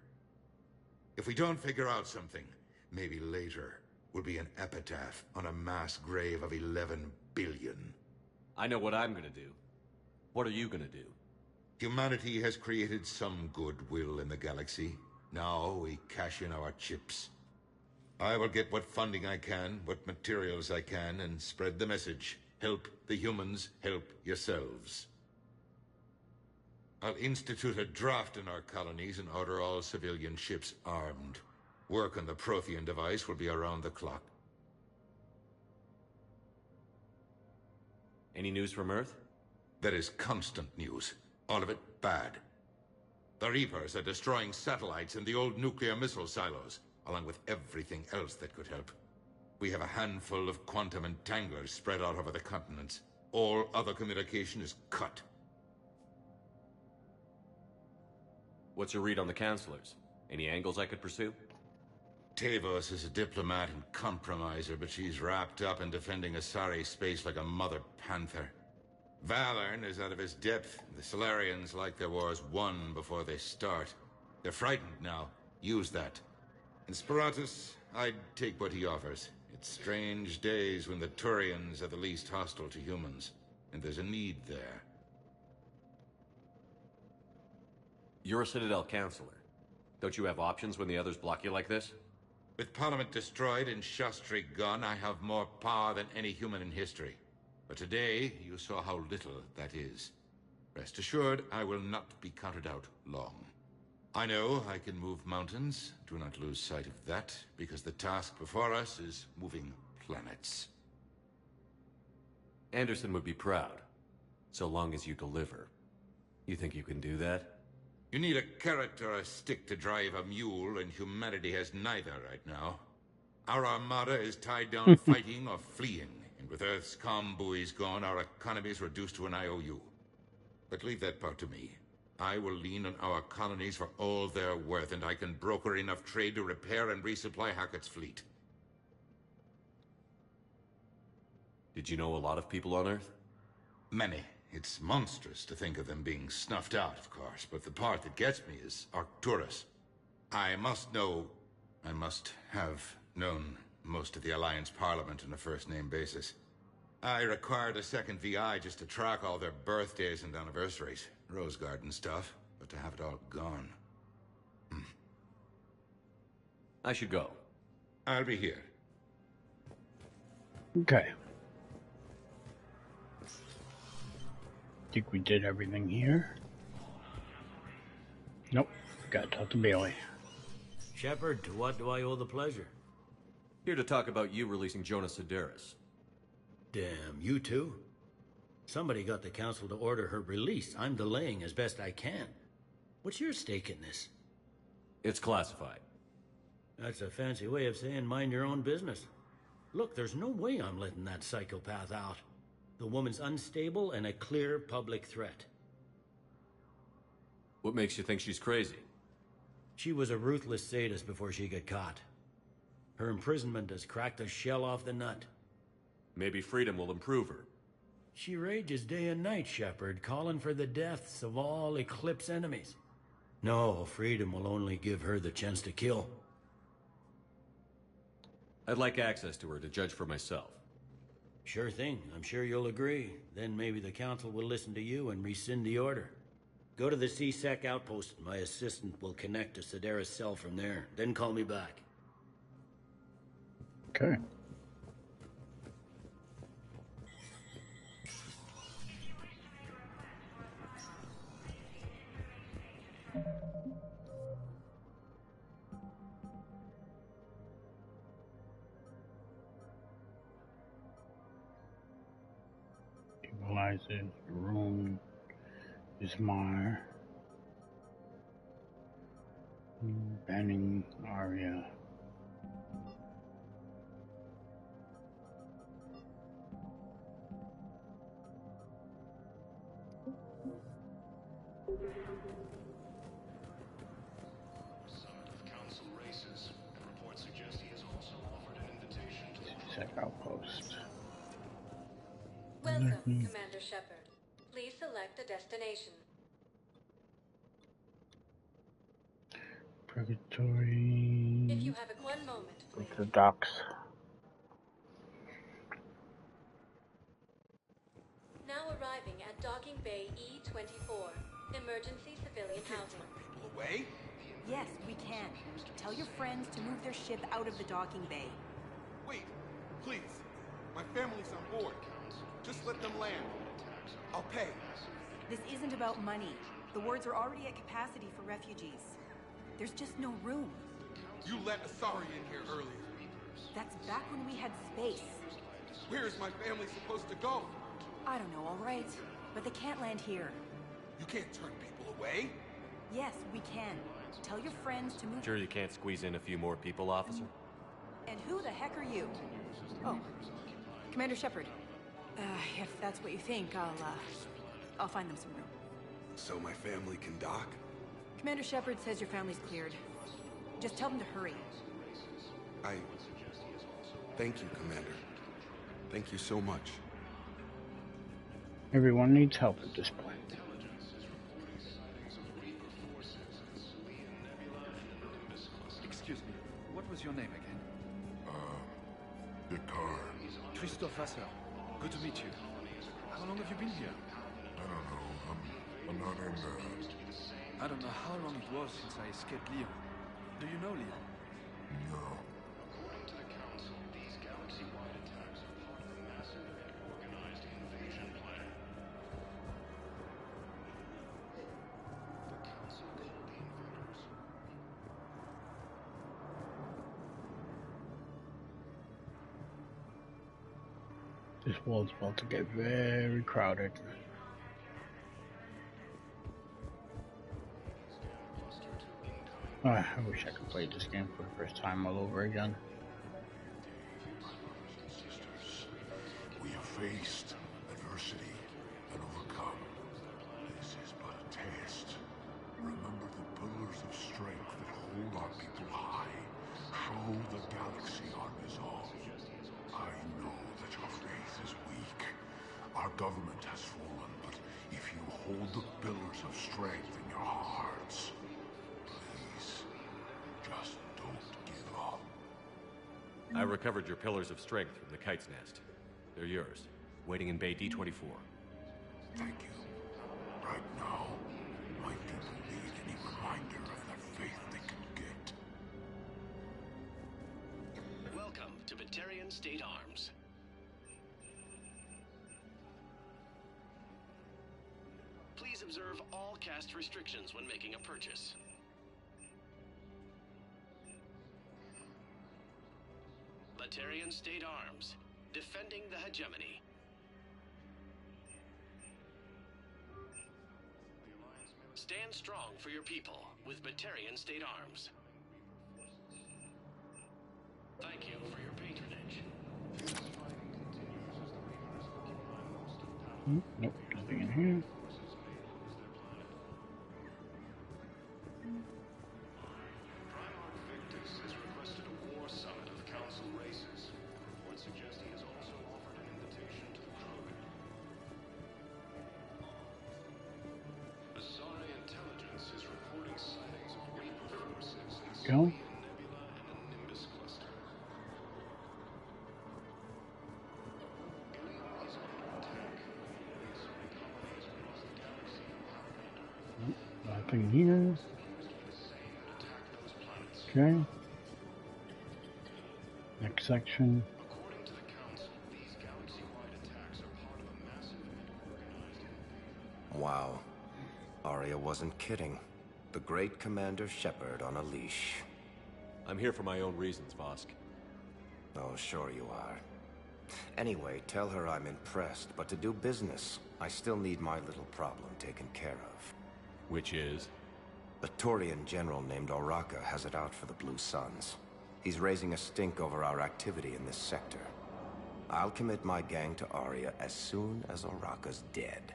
If we don't figure out something, maybe later will be an epitaph on a mass grave of 11 billion.
I know what I'm gonna do. What are you gonna do?
Humanity has created some goodwill in the galaxy. Now we cash in our chips. I will get what funding I can, what materials I can, and spread the message. Help the humans, help yourselves. I'll institute a draft in our colonies and order all civilian ships armed. Work on the Prothean device will be around the clock.
Any news from Earth?
There is constant news. All of it bad. The Reapers are destroying satellites and the old nuclear missile silos, along with everything else that could help. We have a handful of quantum entanglers spread out over the continents. All other communication is cut.
What's your read on the Councilors? Any angles I could pursue?
Tavos is a diplomat and compromiser, but she's wrapped up in defending Asari space like a mother panther. Valern is out of his depth. The Solarians like their wars won before they start. They're frightened now. Use that. In Sparatus, I'd take what he offers. It's strange days when the Turians are the least hostile to humans, and there's a need there.
You're a Citadel Councilor. Don't you have options when the others block you like this?
With Parliament destroyed and Shastri gone, I have more power than any human in history. But today, you saw how little that is. Rest assured, I will not be counted out long. I know I can move mountains. Do not lose sight of that, because the task before us is moving planets.
Anderson would be proud, so long as you deliver. You think you can do that?
You need a carrot or a stick to drive a mule, and humanity has neither right now. Our armada is tied down fighting or fleeing, and with Earth's comm buoys gone, our economy is reduced to an IOU. But leave that part to me. I will lean on our colonies for all they're worth, and I can broker enough trade to repair and resupply Hackett's fleet.
Did you know a lot of people on Earth?
Many. It's monstrous to think of them being snuffed out, of course, but the part that gets me is Arcturus. I must have known most of the Alliance Parliament on a first-name basis.
I required a second VI just to track all their birthdays and anniversaries. Rose Garden stuff, but to have it all gone.
I should go.
I'll be here.
Okay. Think we did everything here. Nope. Gotta talk to Bailey.
Shepard, to what do I owe the pleasure?
Here to talk about you releasing Jonas Sedaris.
Damn, you too? Somebody got the council to order her release. I'm delaying as best I can. What's your stake in this?
It's classified.
That's a fancy way of saying mind your own business. Look, there's no way I'm letting that psychopath out. The woman's unstable and a clear public threat.
What makes you think she's crazy?
She was a ruthless sadist before she got caught. Her imprisonment has cracked the shell off the nut.
Maybe freedom will improve her.
She rages day and night, Shepard, calling for the deaths of all Eclipse enemies. No, freedom will only give her the chance to kill.
I'd like access to her to judge for myself.
Sure thing. I'm sure you'll agree. Then maybe the council will listen to you and rescind the order. Go to the C-Sec outpost. My assistant will connect to Sedaris' cell from there. Then call me back.
Okay. Equalizes, room, Ismar, banning Arya.
Council races, and reports suggest he has also offered an invitation to the
Check outpost.
Welcome, Commander Shepard. Please select a destination.
Purgatory.
If you have 1 moment,
Go
please.
to the docks.
Now arriving at Docking Bay E-24, emergency civilian housing.
Away?
Yes, we can. Tell your friends to move their ship out of the docking bay.
Wait, please. My family's on board. Just let them land. I'll pay.
This isn't about money. The wards are already at capacity for refugees. There's just no room.
You let Asari in here earlier.
That's back when we had space.
Where is my family supposed to go?
I don't know, all right. But they can't land here.
You can't turn people away.
Yes, we can. Tell your friends to move...
Sure you can't squeeze in a few more people, officer?
And who the heck are you? Oh, Commander Shepard. If that's what you think, I'll find them some room.
So my family can dock?
Commander Shepard says your family's cleared. Just tell them to hurry.
Thank you, Commander. Thank you so much.
Everyone needs help at this point.
Excuse me, what was your name again?
Picard.
Christophe Vasseur. Good to meet you. How long have you been here?
I don't know. I'm not in
I don't know how long it was since I escaped Leon. Do you know Leon?
No.
According to the Council, these galaxy-wide attacks are part of a massive and organized invasion plan. The Council called the invaders.
This world's about to get very crowded. I wish I could play this game for the first time all over again.
We have faced adversity and overcome. This is but a test. Remember the pillars of strength that hold our people high. Show the galaxy our resolve. I know that your faith is weak. Our government has fallen, but if you hold the pillars of strength in your hearts, please, just don't give up.
I recovered your pillars of strength from the Kite's Nest. They're yours. waiting in Bay D-24.
Thank you. Right now, my people need any reminder of the faith they can get.
Welcome to Batarian State Arms. Please observe all caste restrictions when making a purchase. Batarian State Arms, defending the hegemony. Stand strong for your people with Batarian State Arms. Thank you for your patronage.
Nope, nothing in here. Go. Nothing here. Okay. Next section.
Wow. Arya wasn't kidding. The great Commander Shepard on a leash.
I'm here for my own reasons, Vosk.
Oh, sure you are. Anyway, tell her I'm impressed, but to do business, I still need my little problem taken care of.
Which is?
A Turian general named Oraka has it out for the Blue Suns. He's raising a stink over our activity in this sector. I'll commit my gang to Arya as soon as Oraka's dead.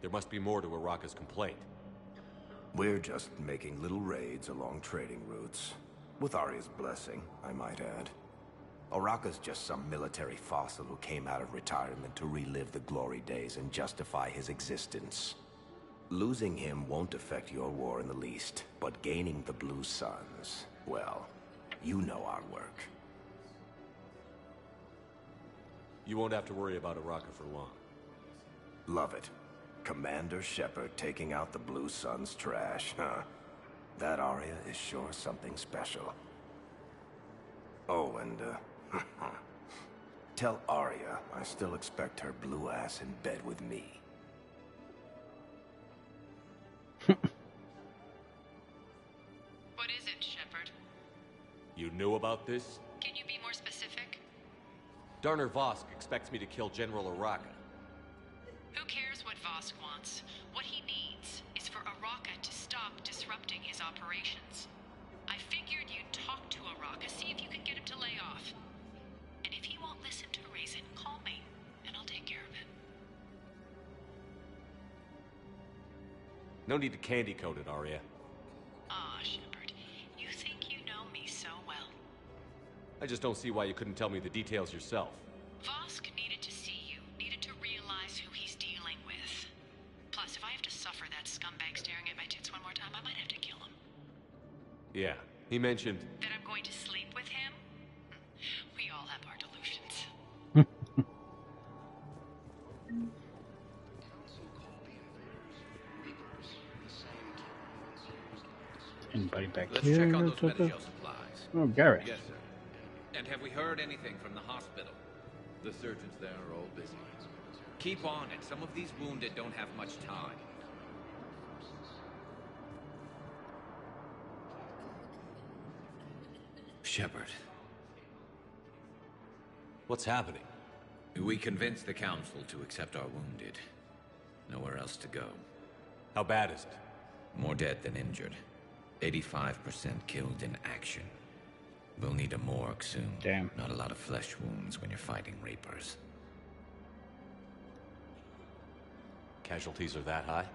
There must be more to Oraka's complaint.
We're just making little raids along trading routes. With Arya's blessing, I might add. Oraka's just some military fossil who came out of retirement to relive the glory days and justify his existence. Losing him won't affect your war in the least, but gaining the Blue Suns, well, you know our work.
You won't have to worry about Oraka for long.
Love it. Commander Shepard taking out the Blue Suns trash, huh? That Arya is sure something special. Oh, and, tell Arya I still expect her blue ass in bed with me.
What is it, Shepard?
You knew about this?
Can you be more specific?
Darner Vosk expects me to kill General Oraka.
Who cares what Vosk wants? What he needs is for Oraka to stop disrupting his operations. I figured you'd talk to Oraka, see if you can get him to lay off. And if he won't listen to reason, call me, and I'll take care of it.
No need to candy coat it, Arya.
Ah, Shepard, you think you know me so well.
I just don't see why you couldn't tell me the details yourself.
Vosk needed to see you, needed to realize who he's dealing with. Plus, if I have to suffer that scumbag staring at my tits one more time, I might have to kill him.
Yeah, he mentioned...
That I'm going to sleep with him? We all have our delusions.
Anybody back
Let's
here?
check on those Medigel supplies.
Oh, Garrett.
Yes, sir. And have we heard anything from the hospital? The surgeons there are all busy. Keep on it. Some of these wounded don't have much time. Shepard.
What's happening?
We convinced the Council to accept our wounded. Nowhere else to go.
How bad is it?
More dead than injured. 85% killed in action. We'll need a morgue soon.
Damn.
Not a lot of flesh wounds when you're fighting Reapers.
Casualties are that high?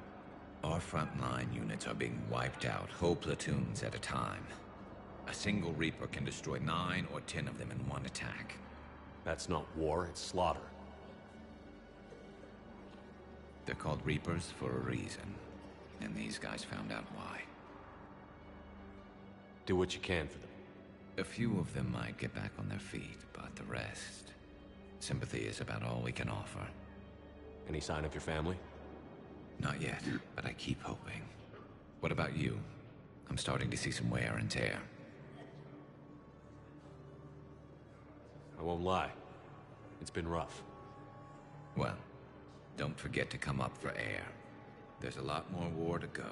Our frontline units are being wiped out, whole platoons at a time. A single Reaper can destroy 9 or 10 of them in one attack.
That's not war, it's slaughter.
They're called Reapers for a reason, and these guys found out why.
Do what you can for them.
A few of them might get back on their feet, but the rest... Sympathy is about all we can offer.
Any sign of your family?
Not yet, but I keep hoping. What about you? I'm starting to see some wear and tear.
I won't lie. It's been rough.
Well, don't forget to come up for air. There's a lot more war to go.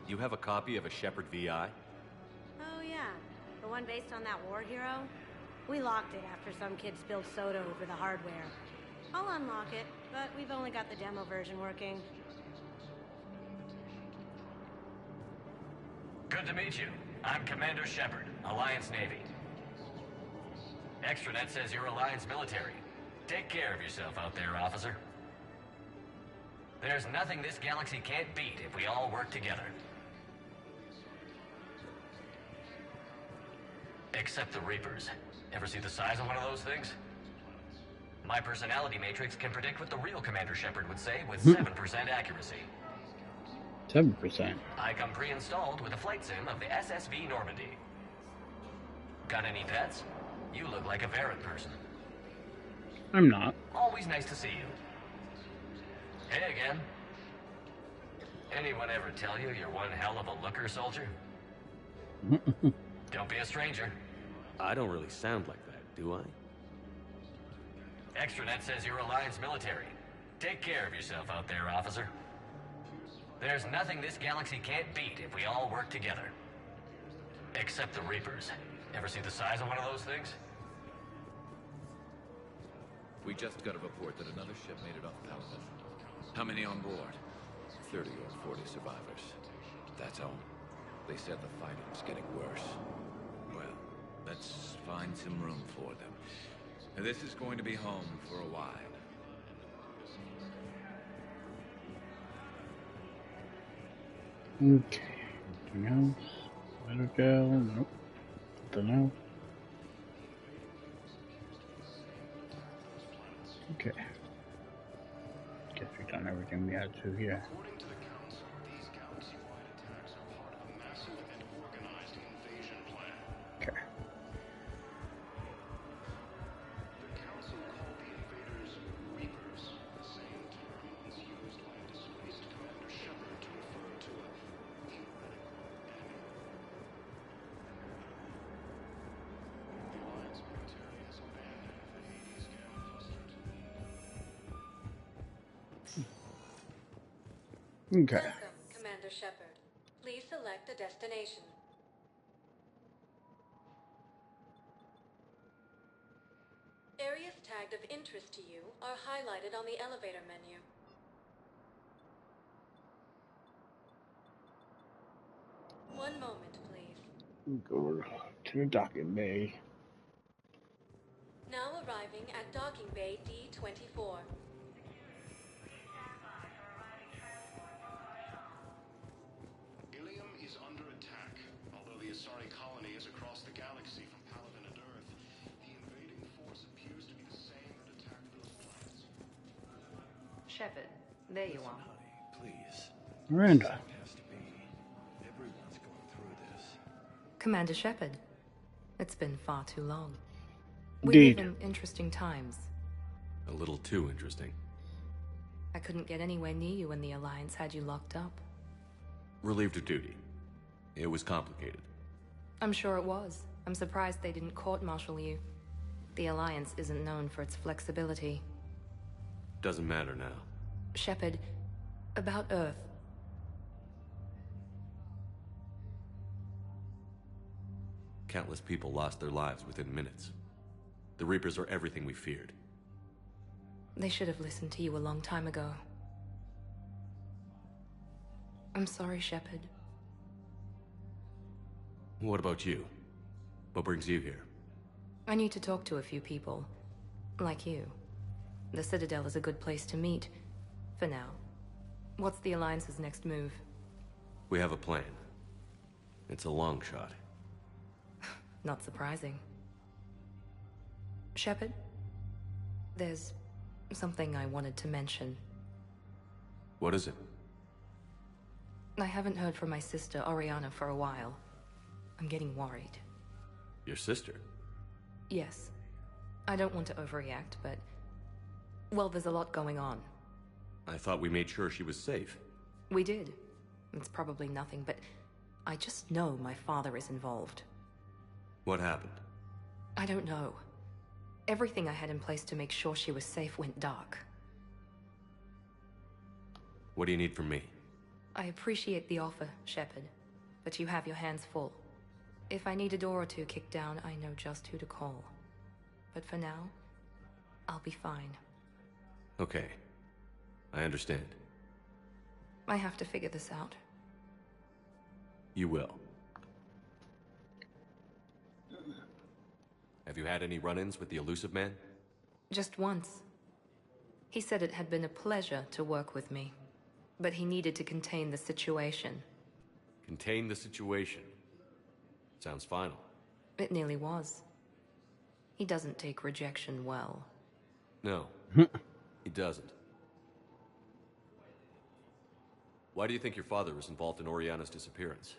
You have a copy of a Shepard VI?
Oh yeah, the one based on that war hero? We locked it after some kid spilled soda over the hardware. I'll unlock it, but we've only got the demo version working.
Good to meet you. I'm Commander Shepard, Alliance Navy. Extranet says you're Alliance military. Take care of yourself out there, officer. There's nothing this galaxy can't beat if we all work together. Except the Reapers. Ever see the size of one of those things? My personality matrix can predict what the real Commander Shepard would say with 7% accuracy.
7%.
I come pre-installed with a flight sim of the SSV Normandy. Got any pets? You look like a Varrant person.
I'm not.
Always nice to see you. Hey again. Anyone ever tell you you're one hell of a looker, soldier? Don't be a stranger.
I don't really sound like that, do I?
Extranet says you're Alliance military. Take care of yourself out there, officer. There's nothing this galaxy can't beat if we all work together. Except the Reapers. Ever see the size of one of those things?
We just got a report that another ship made it off Paladin. How many on board? 30 or 40 survivors. That's all. They said the fighting's getting worse. Well, let's find some room for them. This is going to be home for a while.
Okay. Anything else? Metal gel? Nope. Nothing else. Okay. Guess we've done everything we had to here.
According to the Council, these galaxy-wide attacks are part of a massive and organized invasion plan.
Okay.
The Council called the invaders Reapers, the same term once used by a disgraced Commander Shepard to refer to a theoretical enemy. The Alliance military has abandoned the Hades Gale cluster to
Okay.
Welcome, Commander Shepard. Please select a destination. Areas tagged of interest to you are highlighted on the elevator menu. One moment, please.
Go to the docking bay.
Now arriving at Docking Bay D-24.
Ilium is under attack. Although the Asari colony is across the galaxy from Paladin and Earth, the invading force appears to be the same that attacked those planets.
Shepard, there you are.
Please.
Miranda.
Has to be. Everyone's going through this.
Commander Shepard, it's been far too long. We
Indeed.
live in interesting times.
A little too interesting.
I couldn't get anywhere near you when the Alliance had you locked up.
Relieved of duty. It was complicated.
I'm sure it was. I'm surprised they didn't court-martial you. The Alliance isn't known for its flexibility.
Doesn't matter now.
Shepard, about Earth.
Countless people lost their lives within minutes. The Reapers are everything we feared.
They should have listened to you a long time ago. I'm sorry, Shepard.
What about you? What brings you here?
I need to talk to a few people. Like you. The Citadel is a good place to meet. For now. What's the Alliance's next move?
We have a plan. It's a long shot.
Not surprising. Shepard? There's something I wanted to mention.
What is it?
I haven't heard from my sister, Oriana, for a while. I'm getting worried.
Your sister?
Yes. I don't want to overreact, but... well, there's a lot going on.
I thought we made sure she was safe.
We did. It's probably nothing, but I just know my father is involved.
What happened?
I don't know. Everything I had in place to make sure she was safe went dark.
What do you need from me?
I appreciate the offer, Shepard, but you have your hands full. If I need a door or two kicked down, I know just who to call. But for now, I'll be fine.
Okay. I understand.
I have to figure this out.
You will. Have you had any run-ins with the Elusive Man?
Just once. He said it had been a pleasure to work with me, but he needed to contain the situation.
Contain the situation. Sounds final.
It nearly was. He doesn't take rejection well.
No, he doesn't. Why do you think your father was involved in Oriana's disappearance?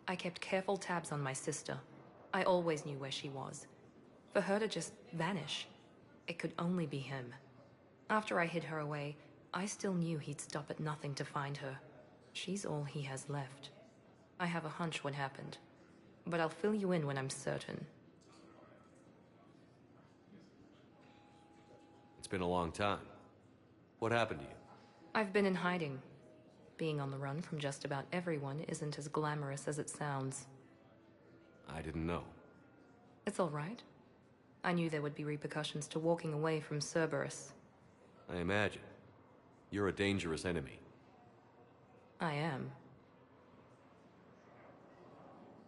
I kept careful tabs on my sister. I always knew where she was. For her to just vanish, it could only be him. After I hid her away, I still knew he'd stop at nothing to find her. She's all he has left. I have a hunch what happened, but I'll fill you in when I'm certain.
It's been a long time. What happened to you?
I've been in hiding. Being on the run from just about everyone isn't as glamorous as it sounds.
I didn't know.
It's all right. I knew there would be repercussions to walking away from Cerberus.
I imagine. You're a dangerous enemy.
I am.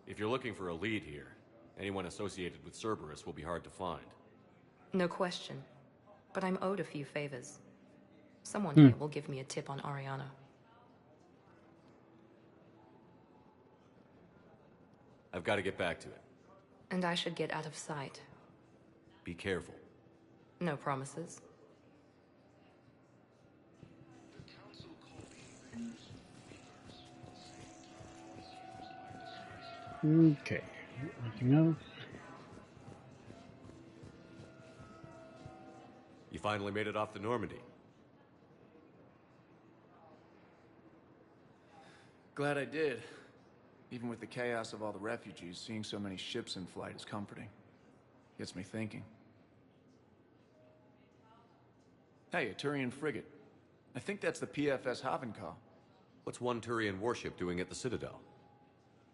If you're looking for a lead here, anyone associated with Cerberus will be hard to find.
No question. But I'm owed a few favors. Someone here will give me a tip on Oriana.
I've got to get back to it.
And I should get out of sight.
Be careful.
No promises.
Okay. Anything else?
You finally made it off to Normandy.
Glad I did. Even with the chaos of all the refugees, seeing so many ships in flight is comforting. Gets me thinking. Hey, a Turian frigate. I think that's the PFS Havenkaw.
What's one Turian warship doing at the Citadel?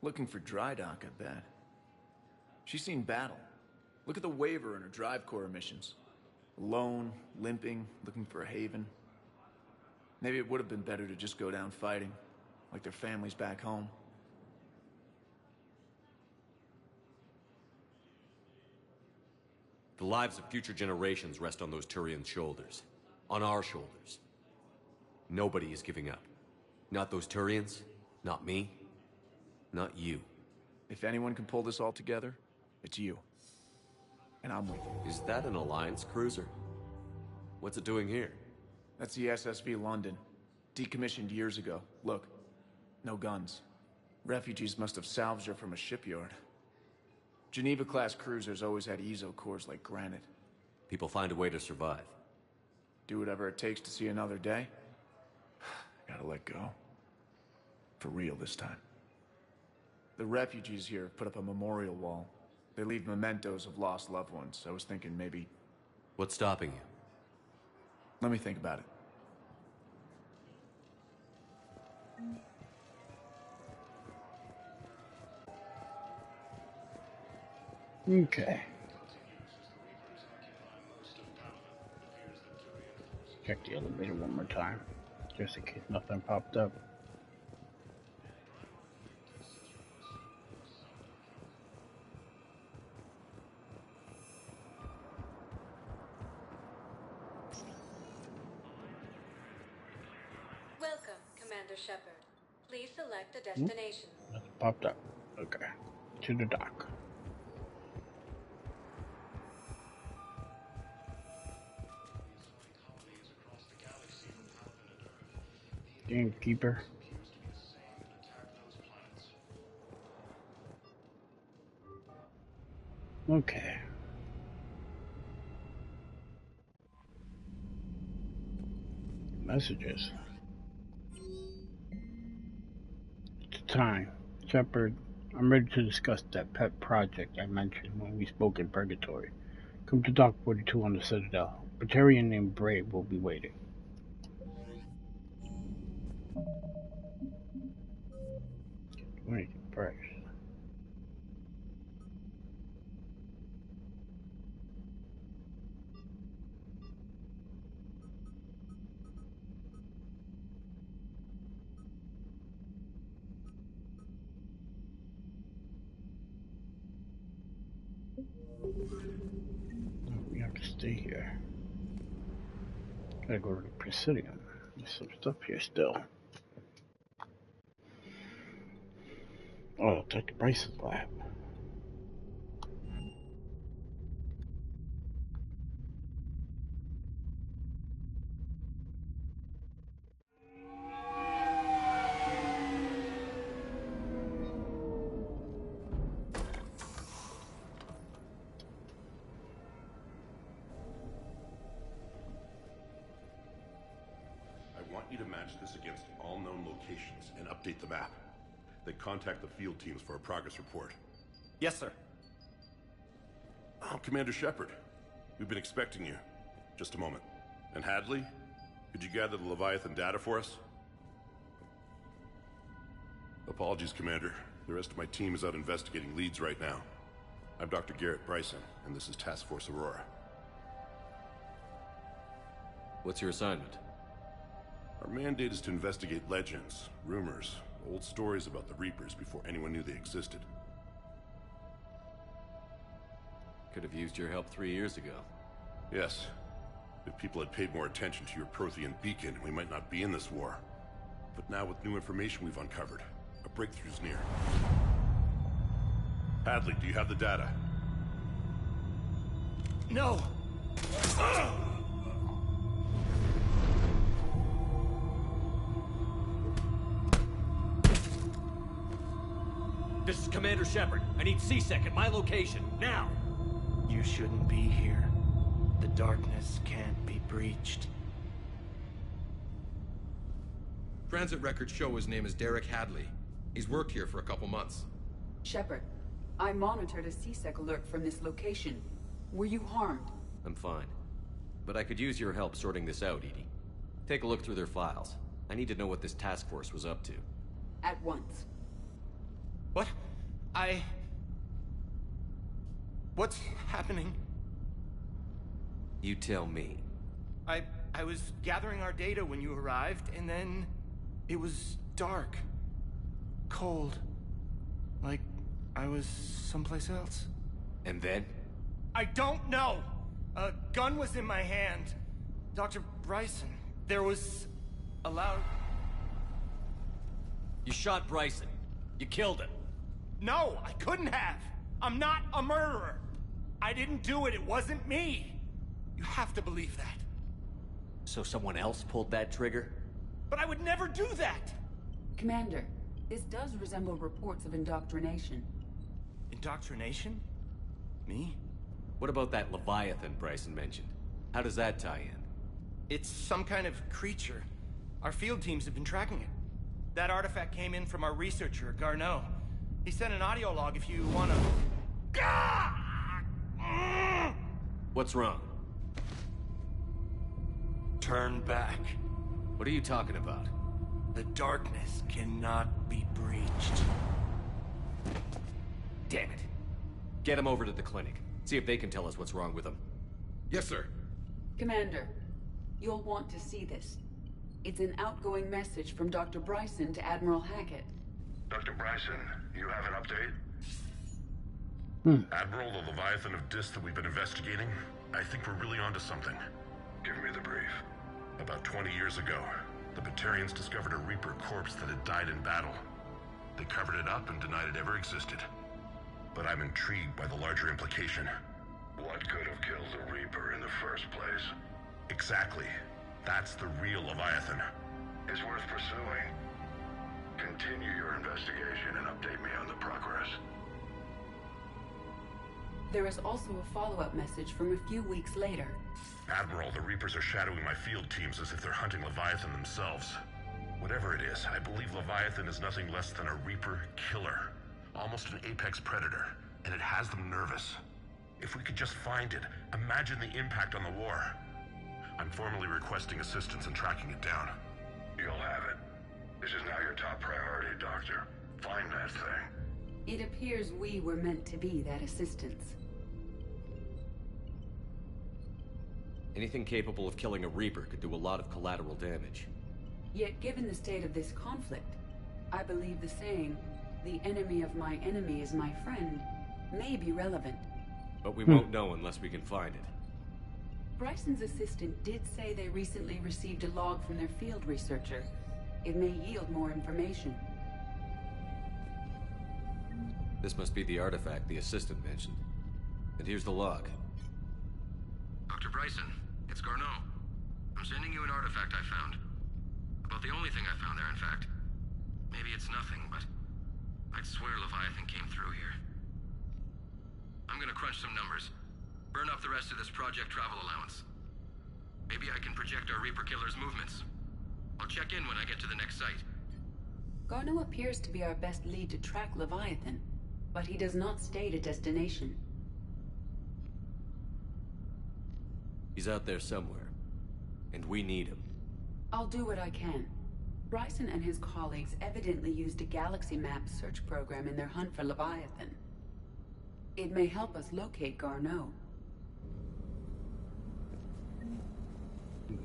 Looking for dry dock, I bet. She's seen battle. Look at the waiver in her drive core emissions. Alone, limping, looking for a haven. Maybe it would have been better to just go down fighting, like their families back home.
The lives of future generations rest on those Turian shoulders. On our shoulders. Nobody is giving up. Not those Turians, not me, not you.
If anyone can pull this all together, it's you. And I'm with you.
Is that an Alliance cruiser? What's it doing here?
That's the SSV London. Decommissioned years ago. Look, no guns. Refugees must have salvaged her from a shipyard. Geneva-class cruisers always had ezo cores like granite.
People find a way to survive.
Do whatever it takes to see another day. Gotta let go. For real this time. The refugees here put up a memorial wall. They leave mementos of lost loved ones. I was thinking maybe...
What's stopping you?
Let me think about it.
Okay. Check the elevator one more time, just in case nothing popped up.
Welcome, Commander Shepard. Please select a destination.
Nothing popped up. Okay. To the dock. Gamekeeper. Okay. Messages. It's time. Shepard, I'm ready to discuss that pet project I mentioned when we spoke in Purgatory. Come to Dock 42 on the Citadel. A Batarian named Brave will be waiting. Wait, Brave. We have to stay here. Gotta go to the Presidium. There's some stuff here still. Oh, Dr. Bryce's lab.
I want you to match this against all known locations and update the map. Then contact the field teams for a progress report.
Yes, sir.
Oh, Commander Shepard. We've been expecting you. Just a moment. And Hadley, could you gather the Leviathan data for us? Apologies, Commander. The rest of my team is out investigating leads right now. I'm Dr. Garrett Bryson, and this is Task Force Aurora.
What's your assignment?
Our mandate is to investigate legends, rumors, old stories about the Reapers before anyone knew they existed.
Could have used your help 3 years ago.
Yes. If people had paid more attention to your Prothean beacon, we might not be in this war. But now with new information we've uncovered, a breakthrough's near. Hadley, do you have the data?
No!
This is Commander Shepard. I need C-Sec at my location, now!
You shouldn't be here. The darkness can't be breached.
Transit records show his name is Derek Hadley. He's worked here for a couple months.
Shepard, I monitored a C-Sec alert from this location. Were you harmed?
I'm fine. But I could use your help sorting this out, EDI. Take a look through their files. I need to know what this task force was up to.
At once.
What? What's happening?
You tell me.
I was gathering our data when you arrived, and then it was dark. Cold. Like I was someplace else.
And then?
I don't know! A gun was in my hand. Dr. Bryson, there was a loud...
You shot Bryson. You killed him.
No, I couldn't have! I'm not a murderer! I didn't do it, it wasn't me! You have to believe that.
So someone else pulled that trigger?
But I would never do that!
Commander, this does resemble reports of indoctrination.
Indoctrination? Me?
What about that Leviathan Bryson mentioned? How does that tie in?
It's some kind of creature. Our field teams have been tracking it. That artifact came in from our researcher, Garneau. He sent an audio log if you wanna...
What's wrong?
Turn back.
What are you talking about?
The darkness cannot be breached.
Damn it. Get him over to the clinic. See if they can tell us what's wrong with him.
Yes, sir.
Commander, you'll want to see this. It's an outgoing message from Dr. Bryson to Admiral Hackett.
Dr. Bryson, you have an update?
Admiral, the Leviathan of Dis that we've been investigating, I think we're really onto something.
Give me the brief.
About 20 years ago, the Batarians discovered a Reaper corpse that had died in battle. They covered it up and denied it ever existed. But I'm intrigued by the larger implication.
What could have killed the Reaper in the first place?
Exactly. That's the real Leviathan.
It's worth pursuing. Continue your investigation and update me on the progress.
There is also a follow-up message from a few weeks later.
Admiral, the Reapers are shadowing my field teams as if they're hunting Leviathan themselves. Whatever it is, I believe Leviathan is nothing less than a Reaper killer. Almost an apex predator, and it has them nervous. If we could just find it, imagine the impact on the war. I'm formally requesting assistance in tracking it down.
You'll have it. This is now your top priority, Doctor. Find that thing.
It appears we were meant to be that assistance.
Anything capable of killing a Reaper could do a lot of collateral damage.
Yet given the state of this conflict, I believe the saying, "The enemy of my enemy is my friend," may be relevant.
But we won't know unless we can find it.
Bryson's assistant did say they recently received a log from their field researcher. It may yield more information.
This must be the artifact the assistant mentioned. And here's the log.
Dr. Bryson, it's Garneau. I'm sending you an artifact I found. About the only thing I found there, in fact. Maybe it's nothing, but I'd swear Leviathan came through here. I'm gonna crunch some numbers. Burn up the rest of this Project Travel allowance. Maybe I can project our Reaper killer's movements. I'll check in when I get to the next site.
Garneau appears to be our best lead to track Leviathan, but he does not state a destination.
He's out there somewhere, and we need him.
I'll do what I can. Bryson and his colleagues evidently used a galaxy map search program in their hunt for Leviathan. It may help us locate Garneau.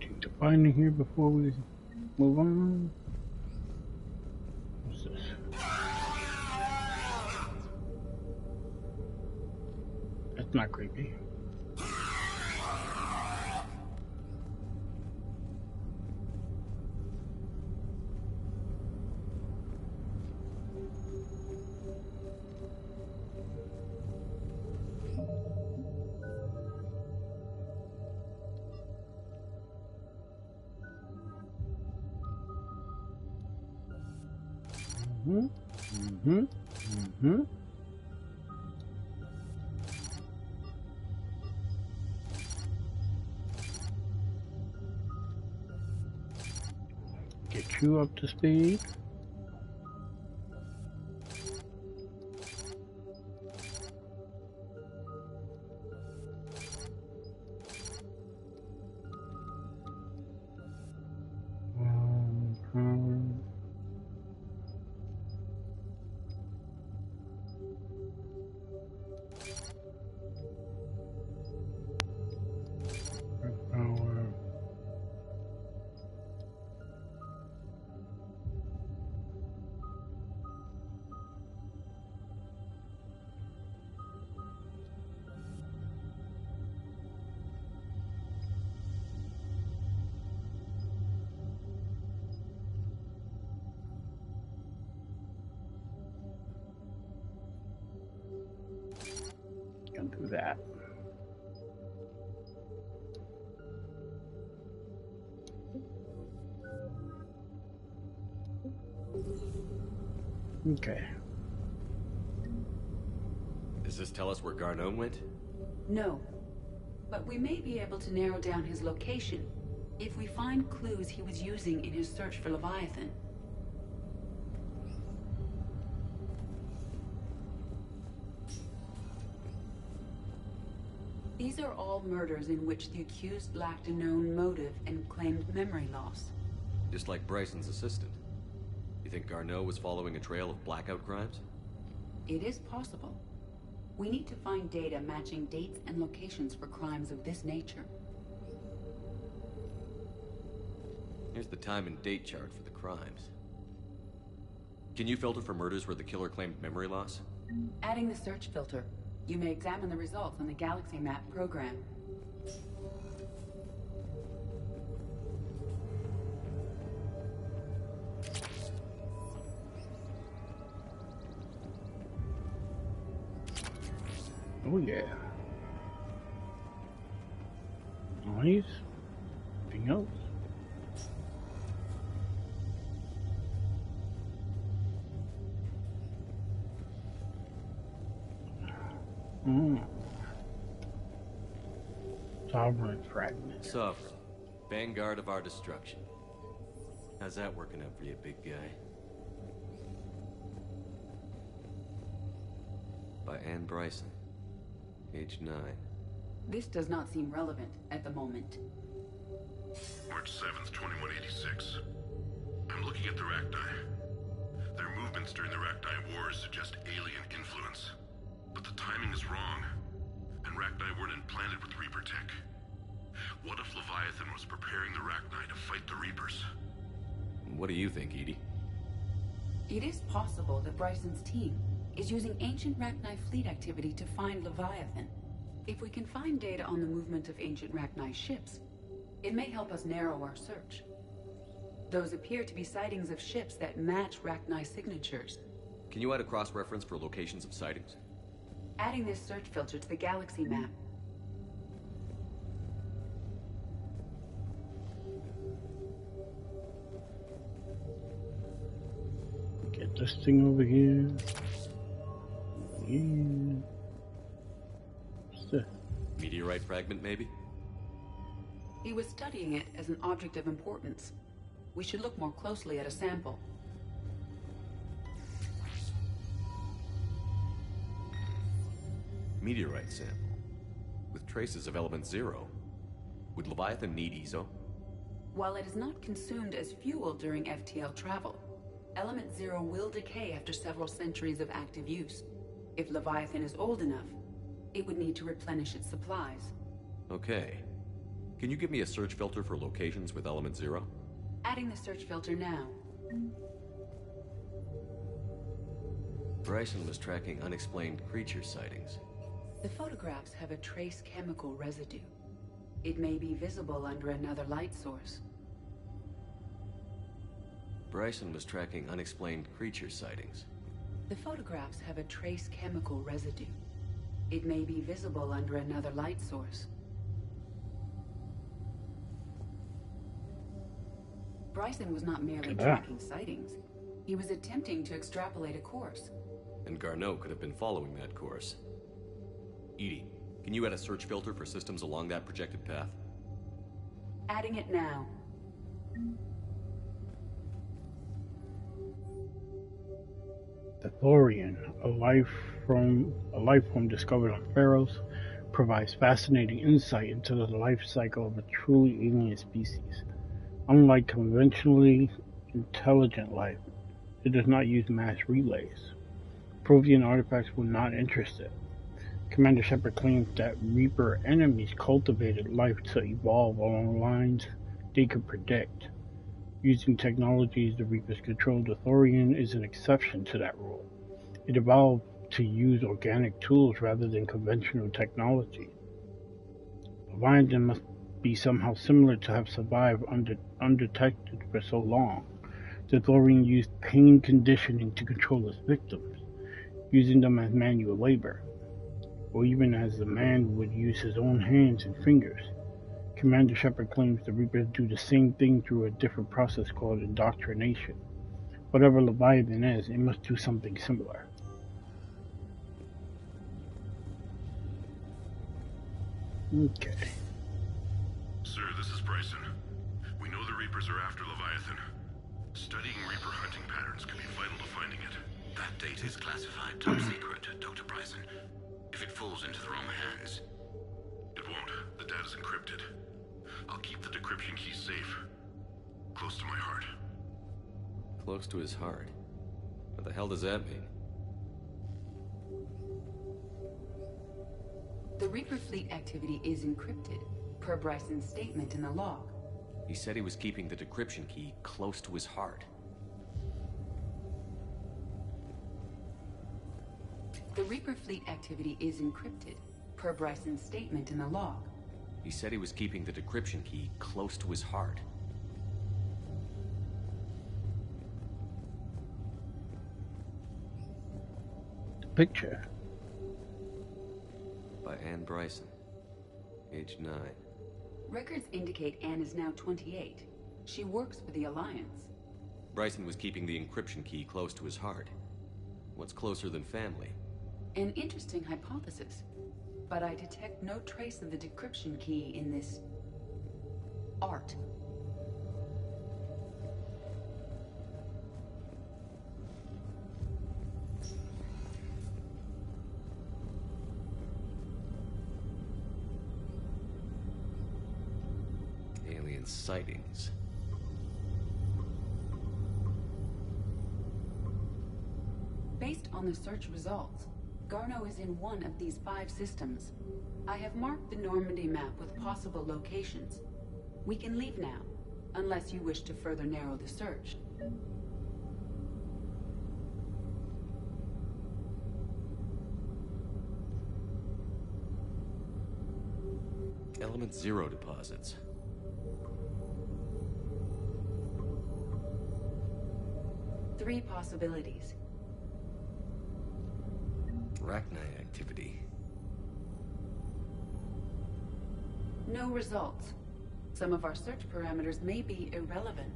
Take the binder here before we move on. What's this? That's not creepy. Get you up to speed. Can do that. Okay.
Does this tell us where Garneau went?
No, but we may be able to narrow down his location if we find clues he was using in his search for Leviathan. These are all murders in which the accused lacked a known motive and claimed memory loss.
Just like Bryson's assistant. You think Garneau was following a trail of blackout crimes?
It is possible. We need to find data matching dates and locations for crimes of this nature.
Here's the time and date chart for the crimes. Can you filter for murders where the killer claimed memory loss?
Adding the search filter. You may examine the results on the Galaxy Map program.
Oh yeah. Nice. Anything else? Sovereign fragment.
Sovereign. Vanguard of our destruction. How's that working out for you, big guy? By Anne Bryson. Age 9.
This does not seem relevant at the moment.
March 7th, 2186. I'm looking at the Rachni. Their movements during the Rachni Wars suggest alien influence. But the timing is wrong, and Rachni weren't implanted with Reaper tech. What if Leviathan was preparing the Rachni to fight the Reapers?
What do you think, Edie?
It is possible that Bryson's team is using ancient Rachni fleet activity to find Leviathan. If we can find data on the movement of ancient Rachni ships, it may help us narrow our search. Those appear to be sightings of ships that match Rachni signatures.
Can you add a cross-reference for locations of sightings?
Adding this search filter to the galaxy map.
Get this thing over here. Yeah. What's this?
Meteorite fragment, maybe?
He was studying it as an object of importance. We should look more closely at a sample.
Meteorite sample. With traces of element 0. Would Leviathan need ESO?
While it is not consumed as fuel during FTL travel, element 0 will decay after several centuries of active use. If Leviathan is old enough, it would need to replenish its supplies.
Okay. Can you give me a search filter for locations with element 0?
Adding the search filter now.
Bryson was tracking unexplained creature sightings.
The photographs have a trace chemical residue. It may be visible under another light source.
Bryson was tracking unexplained creature sightings.
The photographs have a trace chemical residue. It may be visible under another light source. Bryson was not merely tracking sightings. He was attempting to extrapolate a course.
And Garneau could have been following that course. Edie, can you add a search filter for systems along that projected path?
Adding it now.
The Thorian, a life form discovered on Pharos, provides fascinating insight into the life cycle of a truly alien species. Unlike conventionally intelligent life, it does not use mass relays. Prothean artifacts will not interest it. Commander Shepard claims that Reaper enemies cultivated life to evolve along lines they could predict. Using technologies the Reapers control, the Thorian is an exception to that rule. It evolved to use organic tools rather than conventional technology. Leviathan must be somehow similar to have survived undetected for so long. The Thorian used pain conditioning to control its victims, using them as manual labor, or even as the man would use his own hands and fingers. Commander Shepard claims the Reapers do the same thing through a different process called indoctrination. Whatever Leviathan is, it must do something similar. Okay.
Sir, this is Bryson. We know the Reapers are after Leviathan. Studying Reaper hunting patterns could be vital to finding it.
That data is classified top secret, Dr. Bryson. If it falls into the wrong hands...
It won't. The data's encrypted. I'll keep the decryption key safe. Close to my heart.
Close to his heart? What the hell does that mean?
The Reaper fleet activity is encrypted, per Bryson's statement in the log.
He said he was keeping the decryption key close to his heart.
The Reaper fleet activity is encrypted, per Bryson's statement in the log.
He said he was keeping the decryption key close to his heart.
The picture.
By Anne Bryson. Age 9.
Records indicate Anne is now 28. She works for the Alliance.
Bryson was keeping the encryption key close to his heart. What's closer than family?
An interesting hypothesis. but I detect no trace of the decryption key in this art.
Alien sightings.
Based on the search results, Garneau is in one of these 5 systems. I have marked the Normandy map with possible locations. We can leave now, unless you wish to further narrow the search.
Element 0 deposits.
Three possibilities.
Arachnite activity.
No results. Some of our search parameters may be irrelevant.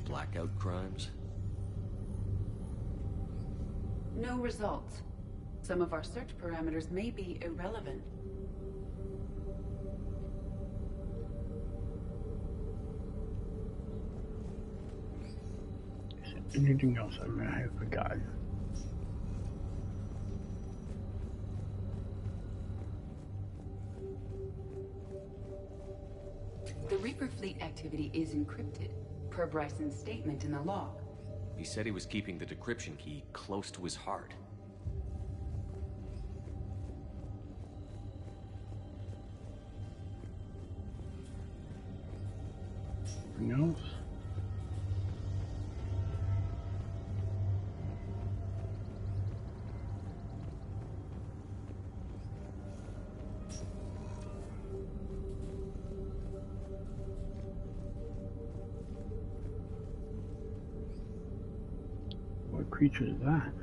Blackout crimes.
No results. Some of our search parameters may be irrelevant.
Anything else I may have forgotten?
The Reaper fleet activity is encrypted, per Bryson's statement in the log.
He said he was keeping the decryption key close to his heart.
Anything else? What creature is that?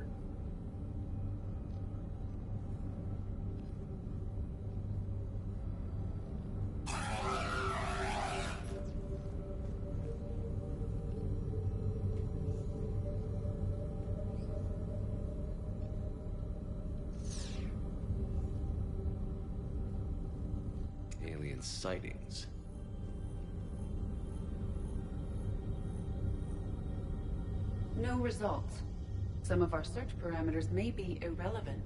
Alien sightings.
No results. Some of our search parameters may be irrelevant.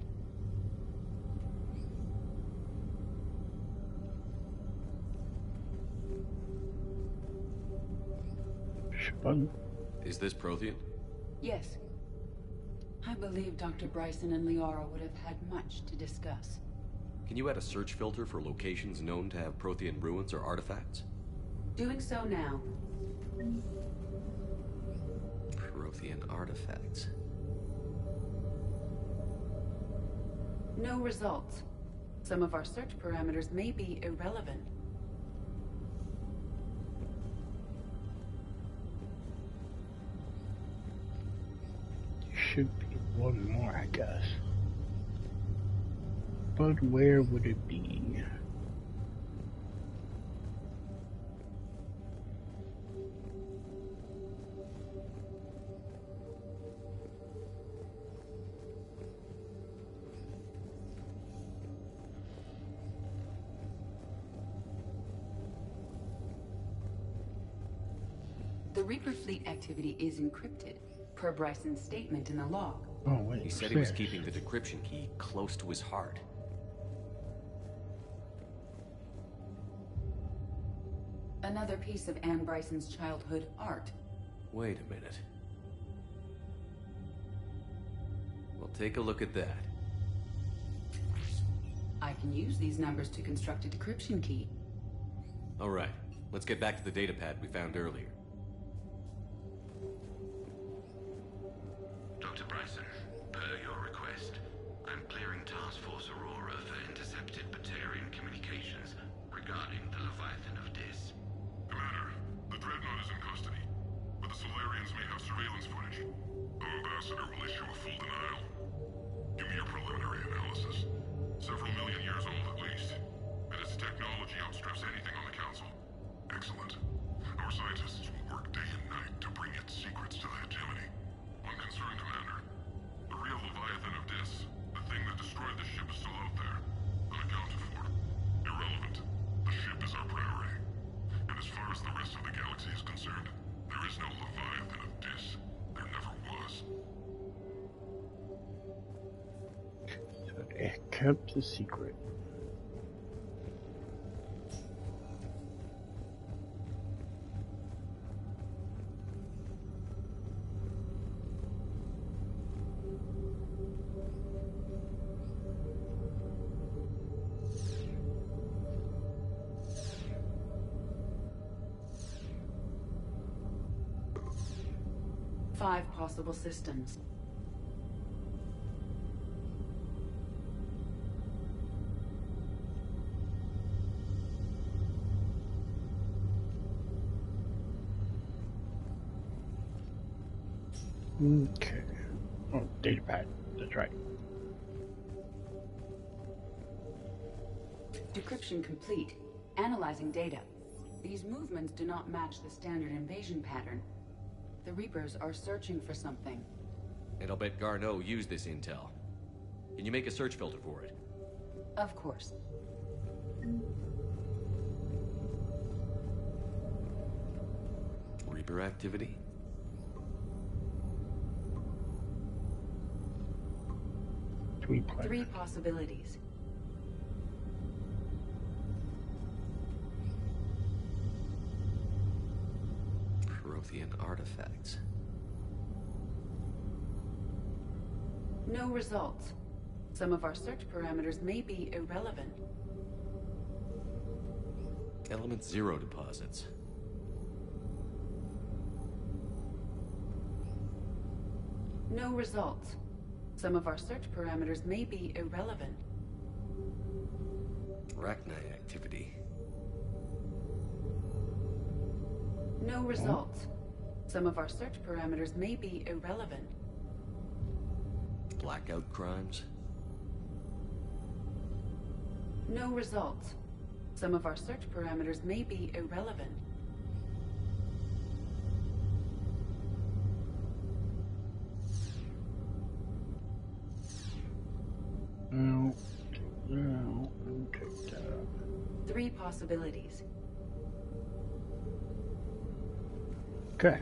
Fun.
Is this Prothean?
Yes. I believe Dr. Bryson and Liara would have had much to discuss.
Can you add a search filter for locations known to have Prothean ruins or artifacts?
Doing so now.
Prothean artifacts.
No results. Some of our search parameters may be irrelevant.
Should be one more, I guess. But where would it be?
The Reaper fleet activity is encrypted, per Bryson's statement in the log.
Oh, wait.
He said he was keeping the decryption key close to his heart.
Another piece of Anne Bryson's childhood art.
Wait a minute. Well, take a look at that.
I can use these numbers to construct a decryption key.
All right, let's get back to the datapad we found earlier.
Dr. Bryson, per your request, I'm clearing Task Force Aurora for intercepted Batarian communications regarding the Leviathan of Dis.
Commander, the Dreadnought is in custody, but the Solarians may have surveillance footage. Our ambassador will issue a full denial. Give me your preliminary analysis. Several million years old at least, and its technology outstrips anything on the Council. Excellent. Our scientists will work day and night to bring its secrets to the hegemony. One concern, Commander. The real Leviathan of Dis, the thing that why the ship is still out there. Unaccounted for. Irrelevant. The ship is our priority. And as far as the rest of the galaxy is concerned, there is no Leviathan of Dis. There never was.
So they kept the secret.
Five possible systems.
Okay. Oh, data pad. That's right.
Decryption complete. Analyzing data. These movements do not match the standard invasion pattern. The Reapers are searching for something.
And I'll bet Garneau used this intel. Can you make a search filter for it?
Of course.
Reaper activity?
Three possibilities.
Prothean artifacts.
No results. Some of our search parameters may be irrelevant.
Element 0 deposits.
No results. Some of our search parameters may be irrelevant.
Arachnite activity.
No results. Some of our search parameters may be irrelevant.
Blackout crimes.
No results. Some of our search parameters may be irrelevant.
No. No. Take that up.
Three possibilities.
Okay.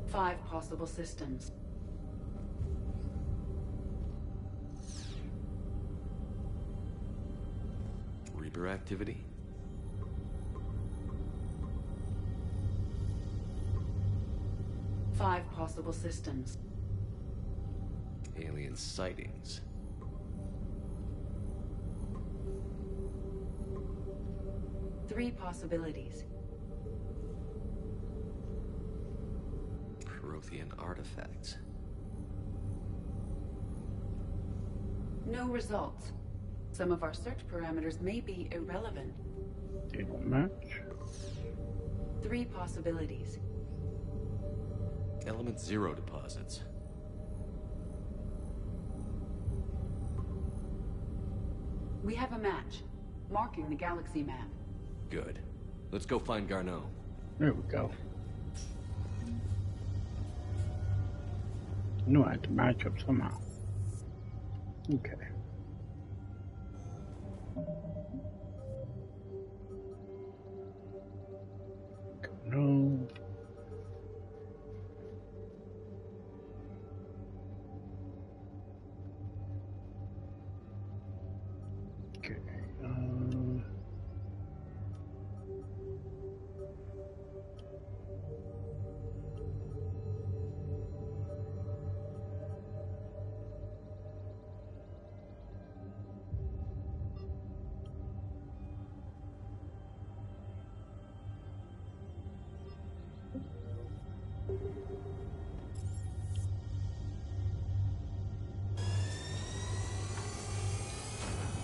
Five possible systems.
Reaper activity.
Five possible systems.
Alien sightings.
Three possibilities.
Prothean artifacts.
No results. Some of our search parameters may be irrelevant.
They don't match.
Three possibilities.
Element 0 deposits.
We have a match, marking the galaxy map.
Good. Let's go find Garneau.
There we go. No, I had to match up somehow. Okay. No. Okay.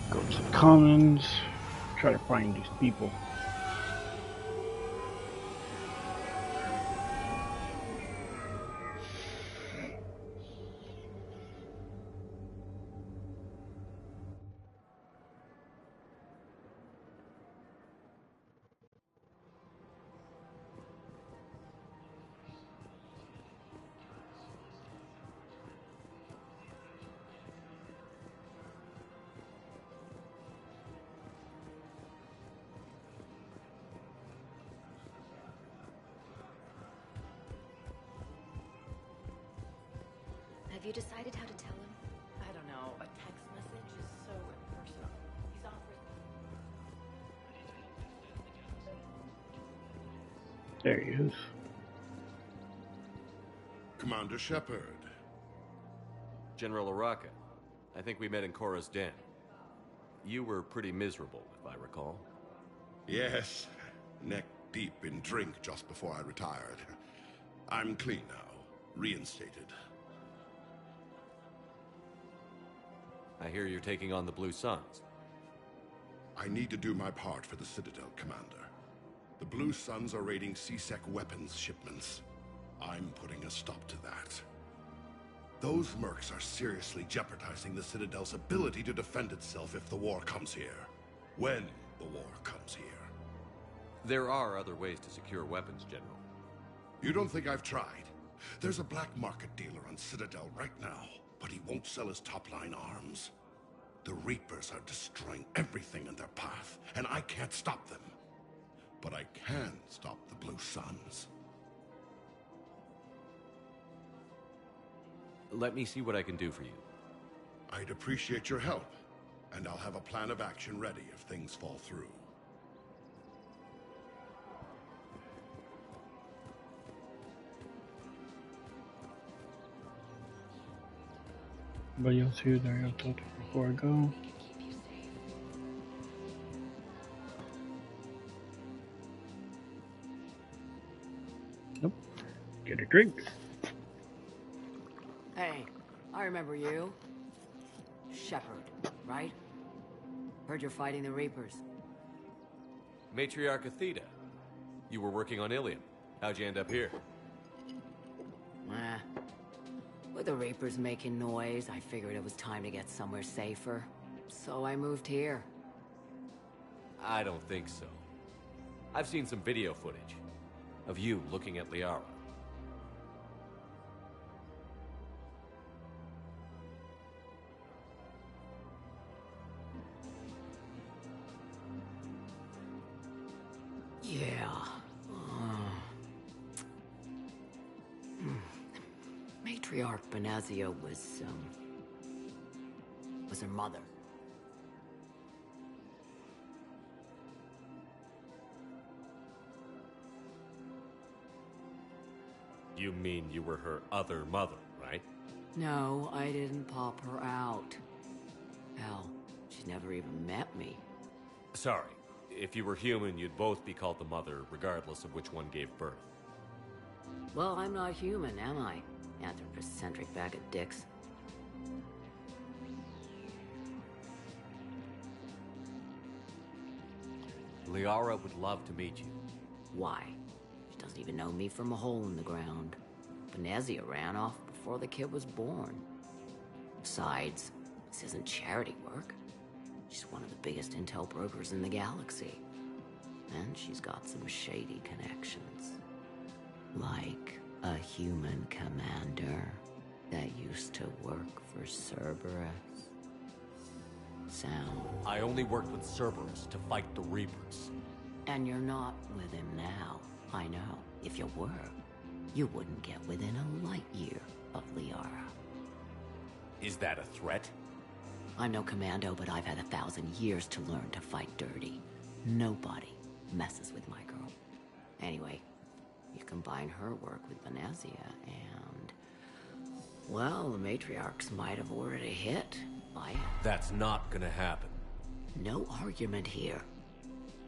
Go to Commons, try to find these people.
Have you decided how to tell him?
I don't know. A text message is so impersonal. He's offering.
There he is.
Commander Shepard.
General Araka. I think we met in Korra's den. You were pretty miserable, if I recall.
Yes, neck deep in drink just before I retired. I'm clean now, reinstated.
I hear you're taking on the Blue Suns.
I need to do my part for the Citadel, Commander. The Blue Suns are raiding C-Sec weapons shipments. I'm putting a stop to that. Those mercs are seriously jeopardizing the Citadel's ability to defend itself if the war comes here. When the war comes here.
There are other ways to secure weapons, General.
You don't think I've tried? There's a black market dealer on Citadel right now, but he won't sell his top-line arms. The Reapers are destroying everything in their path, and I can't stop them. But I can stop the Blue Suns.
Let me see what I can do for you.
I'd appreciate your help, and I'll have a plan of action ready if things fall through.
Anybody else here that I gotta talk to before I go? Nope. Get a drink.
Hey, I remember you. Shepard, right? Heard you're fighting the Reapers.
Matriarch Athena. You were working on Ilium. How'd you end up here?
With the Reapers making noise, I figured it was time to get somewhere safer. So I moved here.
I don't think so. I've seen some video footage of you looking at Liara.
Yeah. Matriarch Benazia was her mother.
You mean you were her other mother, right?
No, I didn't pop her out. Hell, she's never even met me.
Sorry. If you were human, you'd both be called the mother, regardless of which one gave birth.
Well, I'm not human, am I? Anthropocentric bag of dicks.
Liara would love to meet you.
Why? She doesn't even know me from a hole in the ground. Benazia ran off before the kid was born. Besides, this isn't charity work. She's one of the biggest intel brokers in the galaxy. And she's got some shady connections. Like a human commander that used to work for Cerberus. Sound.
I only worked with Cerberus to fight the Reapers.
And you're not with him now. I know. If you were, you wouldn't get within a light year of Liara.
Is that a threat?
I'm no commando, but I've had 1,000 years to learn to fight dirty. Nobody messes with my girl. Anyway, you combine her work with Benazia and... well, the matriarchs might have ordered a hit.
That's not gonna happen.
No argument here.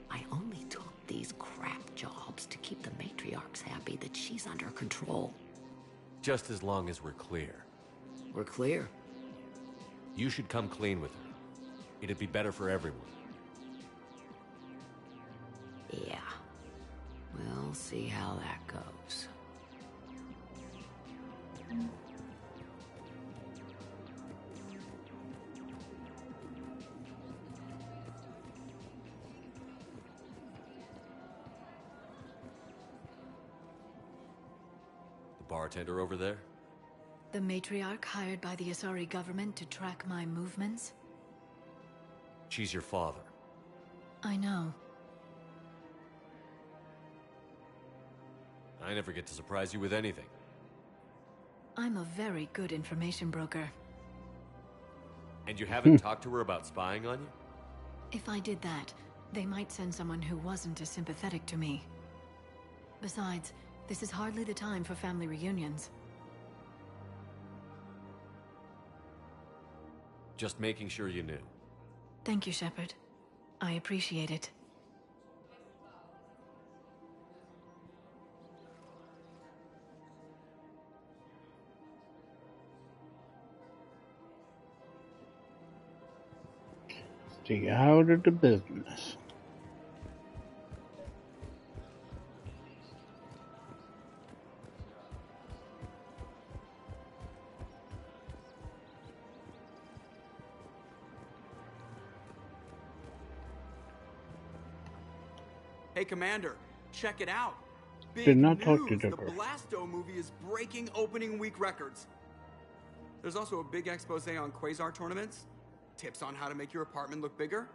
I only took these crap jobs to keep the matriarchs happy that she's under control.
Just as long as we're clear.
We're clear.
You should come clean with her. It'd be better for everyone.
Yeah. We'll see how that goes.
The bartender over there?
The matriarch hired by the Asari government to track my movements?
She's your father.
I know.
I never get to surprise you with anything.
I'm a very good information broker.
And you haven't talked to her about spying on you?
If I did that, they might send someone who wasn't as sympathetic to me. Besides, this is hardly the time for family reunions.
Just making sure you knew.
Thank you, Shepard. I appreciate it.
Stay out of the business.
Hey, Commander, check it out. Big
Did not talk to
news. The
Dipper.
Blasto movie is breaking opening week records. There's also a big expose on Quasar tournaments, tips on how to make your apartment look bigger,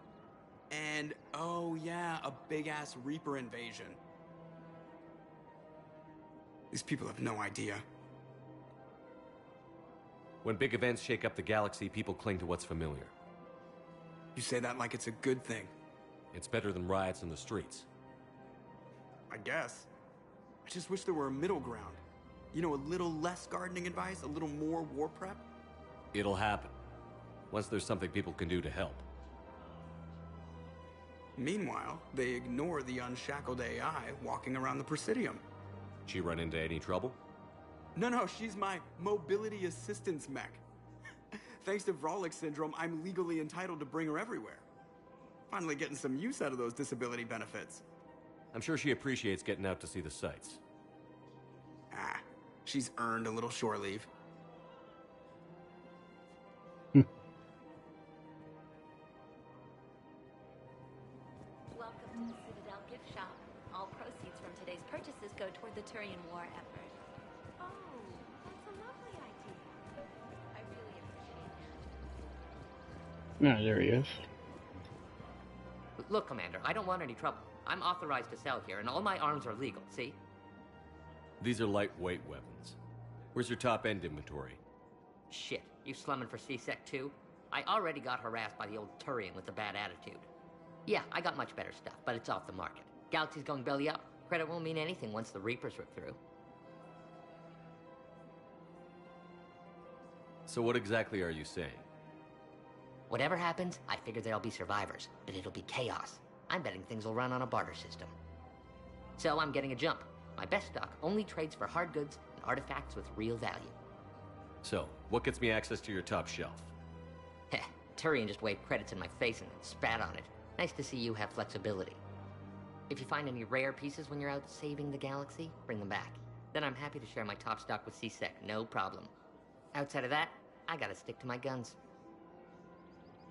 and, oh yeah, a big-ass Reaper invasion. These people have no idea.
When big events shake up the galaxy, people cling to what's familiar.
You say that like it's a good thing.
It's better than riots in the streets.
I guess. I just wish there were a middle ground. You know, a little less gardening advice, a little more war prep.
It'll happen. Once there's something people can do to help.
Meanwhile, they ignore the unshackled AI walking around the Presidium.
She run into any trouble?
No, she's my mobility assistance mech. Thanks to Vralik syndrome, I'm legally entitled to bring her everywhere. Finally getting some use out of those disability benefits.
I'm sure she appreciates getting out to see the sights.
Ah, she's earned a little shore leave.
Welcome to the Citadel gift shop. All proceeds from today's purchases go toward the Turian war effort. Oh, that's a lovely idea. I really appreciate that.
Ah, there he is.
Look, Commander, I don't want any trouble. I'm authorized to sell here, and all my arms are legal, see?
These are lightweight weapons. Where's your top-end inventory?
Shit, you slumming for C-Sec too? I already got harassed by the old Turian with the bad attitude. Yeah, I got much better stuff, but it's off the market. Galaxy's going belly up. Credit won't mean anything once the Reapers rip through.
So what exactly are you saying?
Whatever happens, I figure there'll be survivors, but it'll be chaos. I'm betting things will run on a barter system. So I'm getting a jump. My best stock only trades for hard goods and artifacts with real value.
So, what gets me access to your top shelf?
Heh, Turian just waved credits in my face and spat on it. Nice to see you have flexibility. If you find any rare pieces when you're out saving the galaxy, bring them back. Then I'm happy to share my top stock with C-Sec, no problem. Outside of that, I gotta stick to my guns.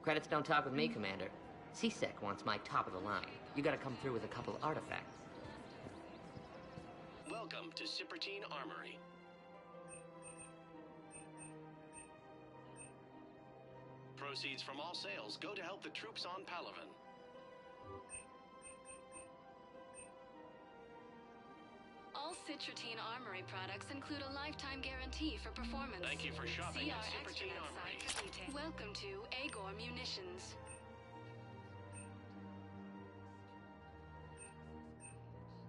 Credits don't talk with me, Commander. C-Sec wants my top of the line. You gotta come through with a couple artifacts.
Welcome to Cipertine Armory. Proceeds from all sales go to help the troops on Palaven.
All Citrotine Armory products include a lifetime guarantee for performance.
Thank you for shopping
See
at
our
Cipertine
extranet
Armory.
site for details. Welcome to Agor Munitions.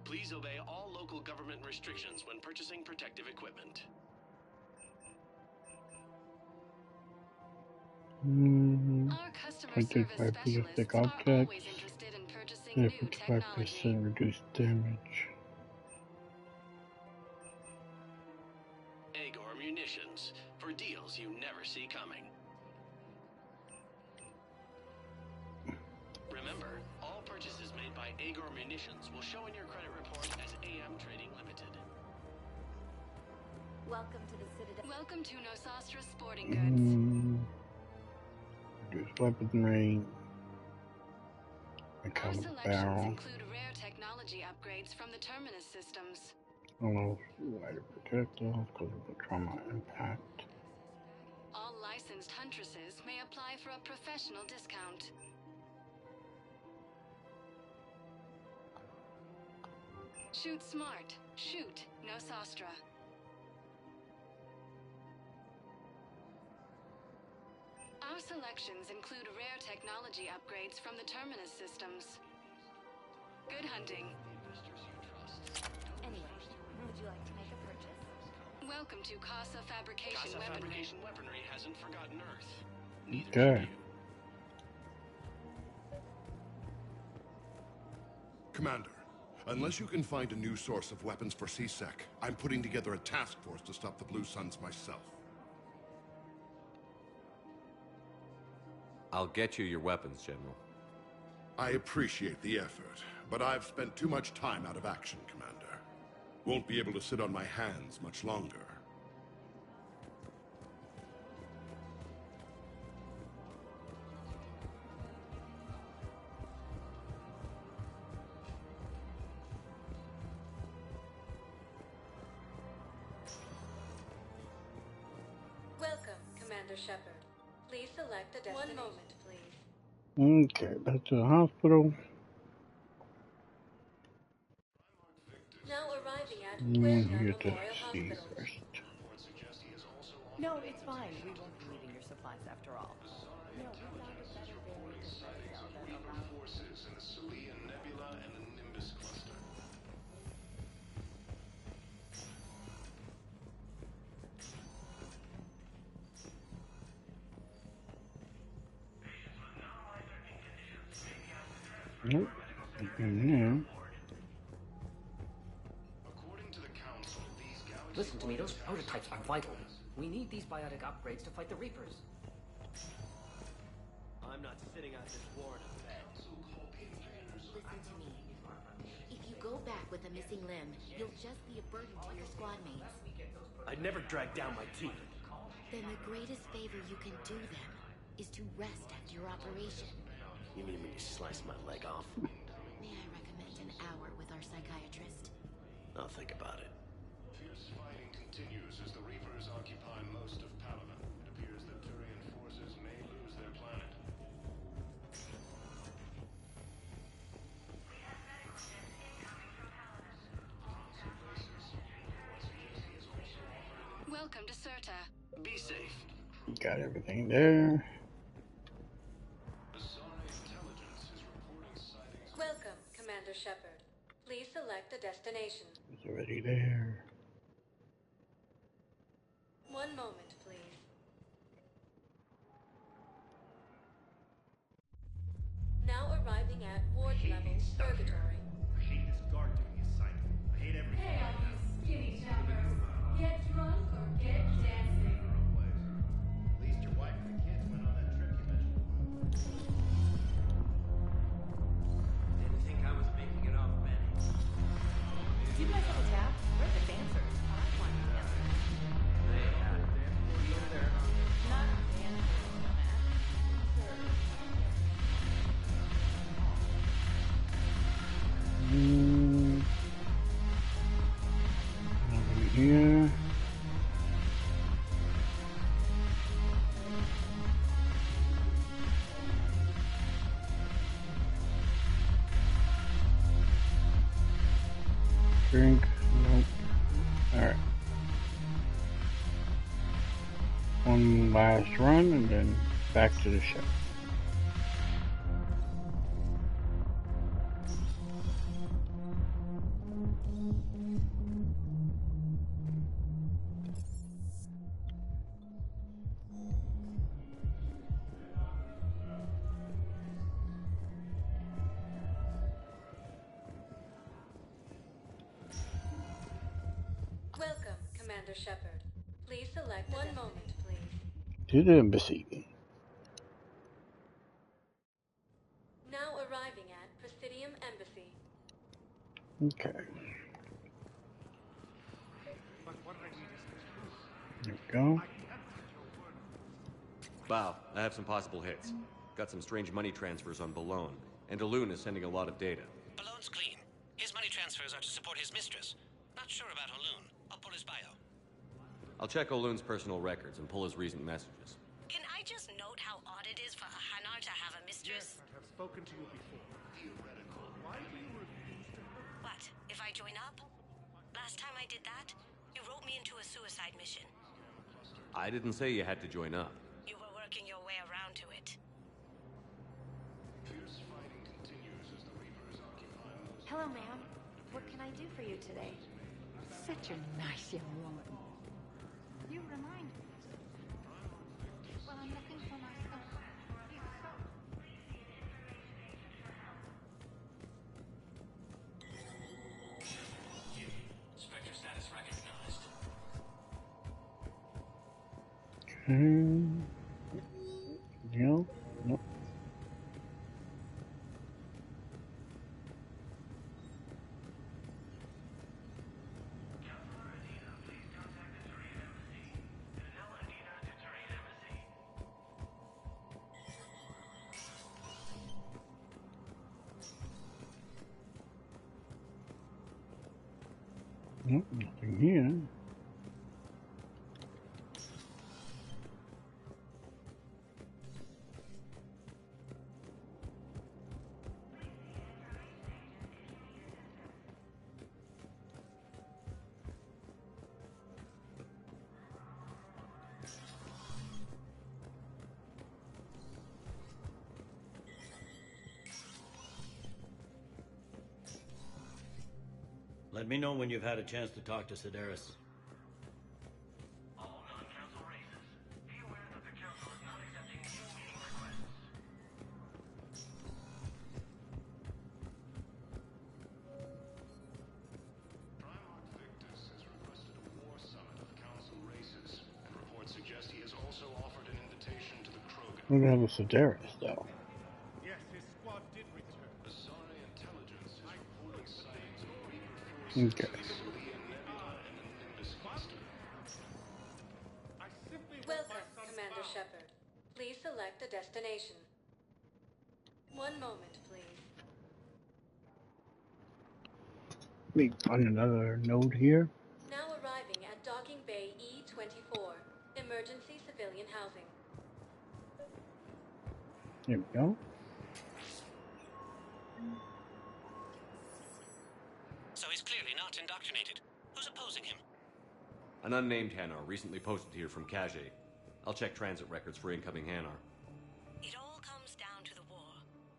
Please obey all local government restrictions when purchasing protective equipment.
Our customer service
25%
specialists
thick
are
objects.
always interested in purchasing new technology.
55% reduced damage.
Agor Munitions, for deals you never see coming. Remember, all purchases made by Agor Munitions will show in your credit report as AM Trading Limited.
Welcome to the Citadel.
Welcome to Nosastra Sporting Goods.
Reduced weapon range. A
Our
caliber
selections
barrel.
include rare technology upgrades from the Terminus systems.
Almost wider projectiles because of the trauma impact.
All licensed huntresses may apply for a professional discount. Shoot smart. Shoot Nosastra. Your selections include rare technology upgrades from the Terminus systems. Good hunting.
Anyway, would you like to make a purchase?
Welcome to Casa Fabrication
Casa
Weaponry.
Fabrication Weaponry hasn't forgotten Earth.
Okay.
Commander, unless you can find a new source of weapons for C-Sec, I'm putting together a task force to stop the Blue Suns myself.
I'll get you your weapons, General.
I appreciate the effort, but I've spent too much time out of action, Commander. Won't be able to sit on my hands much longer.
Welcome, Commander Shepard. Please select a destination. 1 moment, please.
Okay, back to the hospital.
Now arriving at
Here
Western
to
Memorial
see
Hospital.
first.
No, it's fine. We won't be needing your supplies after all. No, we found a better variant of cell that
Reaper
allows...
forces in the Celia Nebula and the Nimbus cluster.
Nope. No.
Listen to me, those prototypes are vital. We need these biotic upgrades to fight the Reapers.
I'm not sitting on this war in a bed.
Listen to me. If you go back with a missing limb, you'll just be a burden to your squad mates.
I'd never drag down my team.
Then the greatest favor you can do them is to rest after your operation.
You mean when you slice my leg off?
May I recommend an hour with our psychiatrist?
I'll think about it.
Fierce fighting continues as the Reapers occupy most of Palaven. It appears that Turian forces may lose their planet.
Welcome to Serta.
Be safe.
Got everything there.
Welcome, Commander Shepard. Please select a destination.
It's already there.
1 moment, please. Now arriving at Ward Level, Purgatory.
I hate this guard duty assignment. I hate everything.
Hey, all you skinny choppers. Get drunk or get dancing.
At least your wife and the kids went on that trip you mentioned.
Didn't think I was making it off, Manny.
Do you guys have a tap? We're the dancers. I want to dance.
They had
Not dancers,
Over here. Drink. Nope. Alright. One last run and then back to the ship.
Welcome, Commander Shepard. Please select 1 moment, please.
To the embassy.
Now arriving at Presidium Embassy.
Okay. There we go.
Bow, I have some possible hits. Got some strange money transfers on Balone, and Elune is sending a lot of data.
Balloon's clean. His money transfers are to support his mistress. Not sure about Haloon. I'll pull his bio.
I'll check Olune's personal records and pull his recent messages.
Can I just note how odd it is for a Hanar to have a mistress?
I have spoken to you before. Theoretical. Why do you refuse to help?
What, if I join up? Last time I did that, you wrote me into a suicide mission.
I didn't say you had to join up.
You were working your way around
Hello, ma'am. What can I do for you today?
Such a nice young woman. You remind me. Well, I'm looking for my son.
Spectre status recognized.
No. Nope. Nope, nothing here.
Let me know when you've had a chance to talk to Sedaris.
All non-council races, be aware that the council is not accepting new meeting requests.
Primarch Victus has requested a war summit of council races, and reports suggest he has also offered an invitation to the Krogan.
We're gonna have a Sedaris, though.
Yes, his squad did return. Asari intelligence is reporting sightings of Reaper forces
Okay.
in the Sylvian Nebula and the Nimbus cluster.
Welcome, Commander Shepard. Please select a destination. One moment, please.
Wait, on another node here.
Now arriving at Docking Bay E-24, emergency civilian housing.
There we go.
So he's clearly not indoctrinated. Who's opposing him?
An unnamed Hanar recently posted here from Kage. I'll check transit records for incoming Hanar.
It all comes down to the war,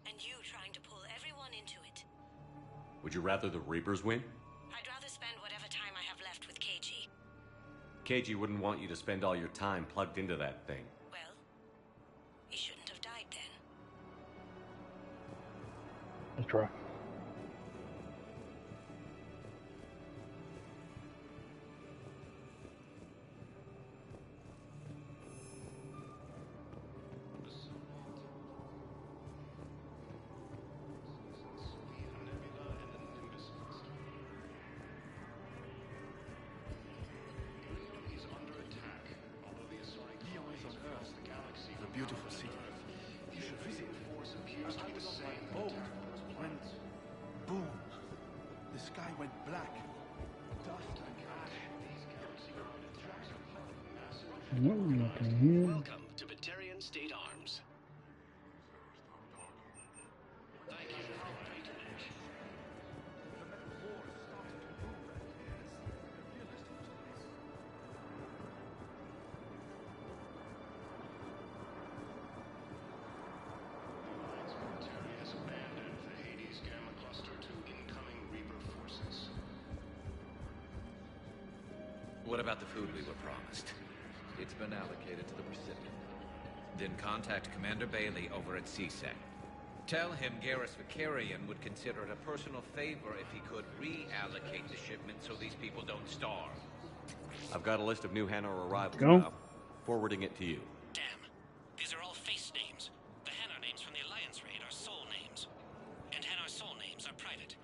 and you trying to pull everyone into it.
Would you rather the Reapers win?
I'd rather spend whatever time I have left with KG.
KG wouldn't want you to spend all your time plugged into that thing.
Well, he shouldn't have died then.
That's right.
A beautiful city. You should visit. And I was on my boat when, boom, the sky went black. Dust and ash.
No, nothing here.
Welcome to Batarian State Arms. Thank you for your patronage.
Military has abandoned the Hades Gamma Cluster to incoming Reaper forces.
What about the food we were promised? It's been allocated to the recipient. Then contact Commander Bailey over at CSEC. Tell him Garrus Vakarian would consider it a personal favor if he could reallocate the shipment so these people don't starve.
I've got a list of new Hanar arrivals
Go.
now. Forwarding it to you.
Damn. These are all face names. The Hanar names from the Alliance raid are soul names. And Hanar soul names are private.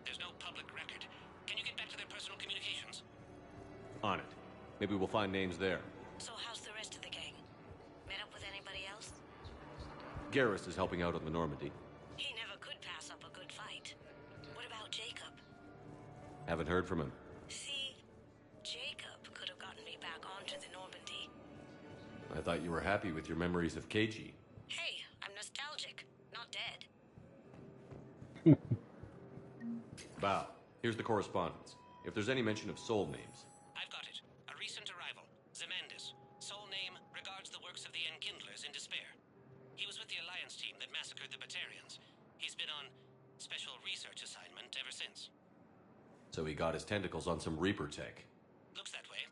There's no public record. Can you get back to their personal communications?
On it. Maybe we'll find names there.
So how's the rest of the gang? Met up with anybody else?
Garrus is helping out on the Normandy.
He never could pass up a good fight. What about Jacob?
Haven't heard from him.
See, Jacob could have gotten me back onto the Normandy.
I thought you were happy with your memories of KG.
Hey, I'm nostalgic, not dead.
Bow. Here's the correspondence. If there's any mention of soul names.
I've got it. A recent arrival. Zemandis. Soul name regards the works of the Enkindlers in despair. He was with the Alliance team that massacred the Batarians. He's been on special research assignment ever since.
So he got his tentacles on some Reaper tech.
Looks that way.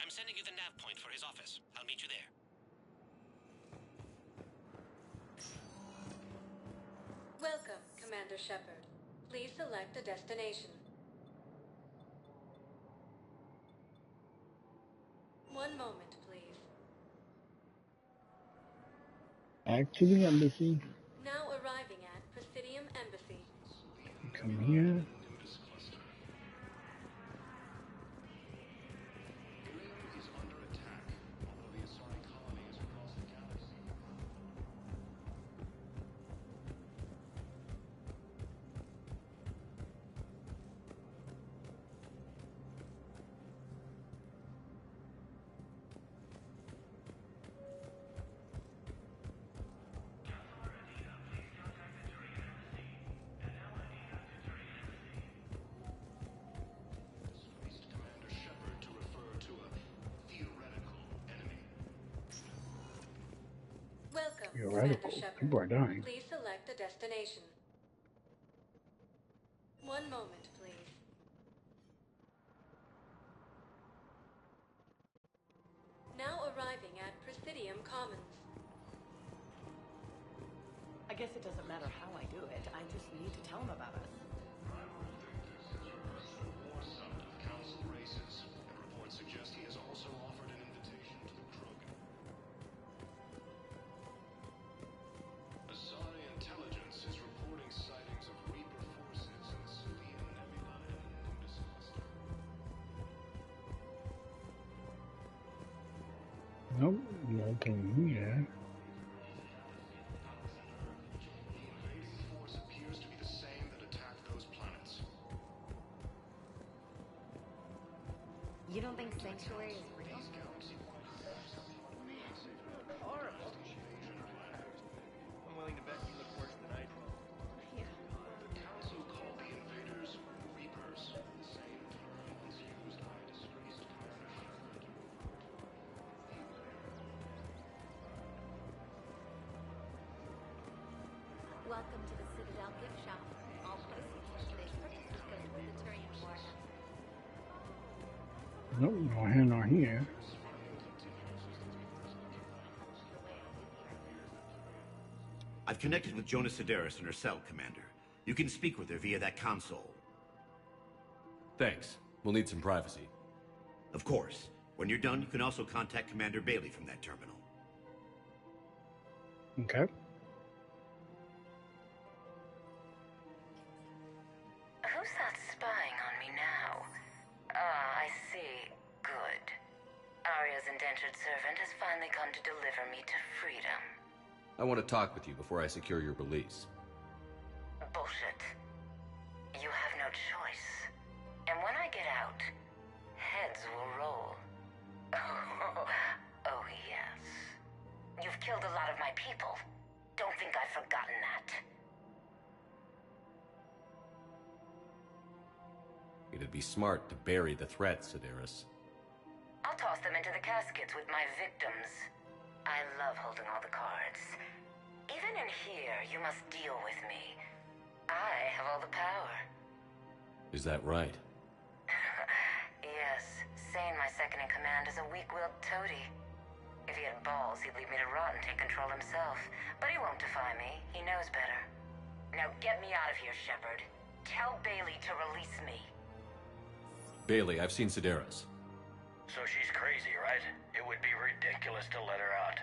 I'm sending you the nav point for his office. I'll meet you there.
Welcome, Commander Shepard. Please select a destination. 1 moment, please.
Back to the embassy.
Now arriving at Presidium Embassy.
Come here.
Welcome,
Theoretical.
Commander Shepard.
People are dying.
Please select a destination. 1 moment, please. Now arriving at Presidium Commons.
I guess it doesn't matter how I do it. I just need to tell him about us.
War summit of Council races, and reports suggest he has also offered an invitation to the Krogan. Asari intelligence is reporting sightings of Reaper forces in the Silian Nebula and Nimbus cluster.
Nope, nothing here.
Force appears to be the same that attacked those planets.
You don't think Sanctuary is real?
Horrible. I'm willing to bet you look worse than I do.
Yeah.
The Council called the invaders Reapers, the same term once used by disgraced Commander Shepard.
Welcome to the Citadel gift shop. All proceeds from today's purchases go toward the Turian War effort.
Nope, no here nor here.
I've connected with Jonah Sedaris in her cell, Commander. You can speak with her via that console.
Thanks. We'll need some privacy.
Of course. When you're done, you can also contact Commander Bailey from that terminal.
Okay.
Who's that spying on me now? Ah, I see. Good. Arya's indentured servant has finally come to deliver me to freedom.
I want to talk with you before I secure your release.
Bullshit. You have no choice. And when I get out, heads will roll. Oh, yes. You've killed a lot of my people. Don't think I've forgotten that.
It'd be smart to bury the threat, Sedaris.
I'll toss them into the caskets with my victims. I love holding all the cards. Even in here, you must deal with me. I have all the power.
Is that right?
Yes, Sane, my second-in-command, is a weak-willed toady. If he had balls, he'd leave me to rot and take control himself. But he won't defy me. He knows better. Now get me out of here, Shepard. Tell Bailey to release me.
Bailey, I've seen Sedaris.
So she's crazy, right? It would be ridiculous to let her out.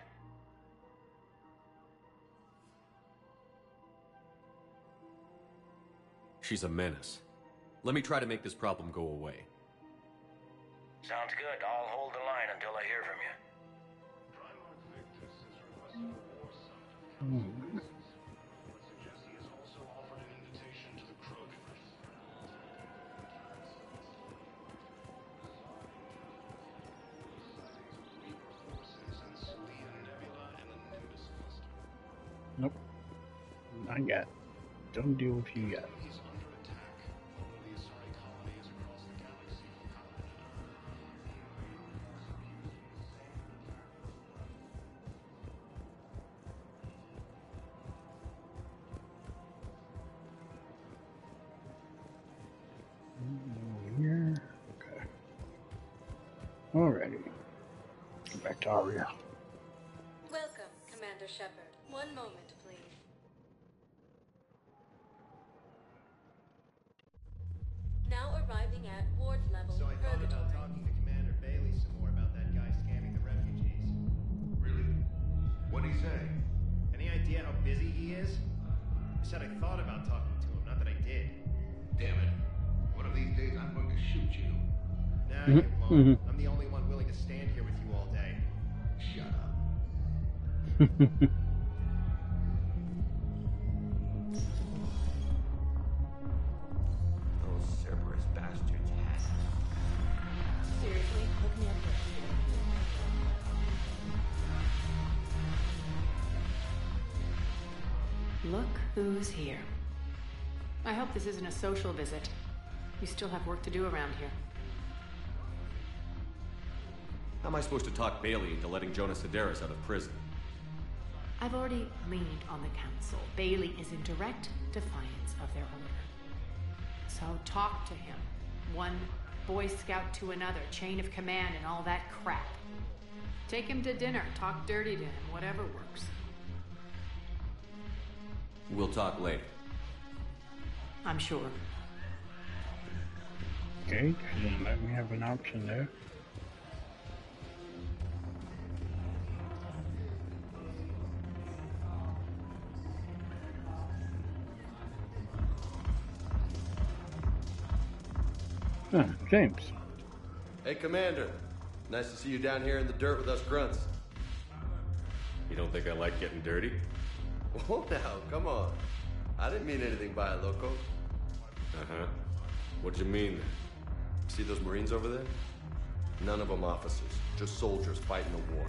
She's a menace. Let me try to make this problem go away.
Sounds good. I'll hold the line until I hear from you.
Suggests he has also offered an invitation to the Krogan. Reaper forces in the Silian Nebula and the Nimbus cluster.
Nope. Not yet. Don't deal with you yet.
He's under attack, although the Asari colonies across the galaxy have pounded it.
Alrighty. Get back to Aria.
Welcome, Commander Shepard. One moment, please. Now arriving at ward level.
So I thought about talking to Commander Bailey some more about that guy scamming the refugees.
Really? What'd he say?
Any idea how busy he is? I said I thought about talking to him, not that I did.
Damn it. One of these days I'm going to shoot you.
Nah, you won't. I'm the only one willing to stand here with you all day.
Shut up.
Those Cerberus bastards had.
Seriously, look me up here. Look who's here. I hope this isn't a social visit. You still have work to do around here.
How am I supposed to talk Bailey into letting Jonas Sedaris out of prison?
I've already leaned on the council. Bailey is in direct defiance of their order. So talk to him. One Boy Scout to another, chain of command and all that crap. Take him to dinner, talk dirty to him, whatever works.
We'll talk later.
I'm sure.
Okay, then let me have an option there. James.
Hey, Commander. Nice to see you down here in the dirt with us grunts.
You don't think I like getting dirty?
Oh, now, come on. I didn't mean anything by it, Loco.
Uh-huh. What'd you mean then?
See those Marines over there? None of them officers, just soldiers fighting a war.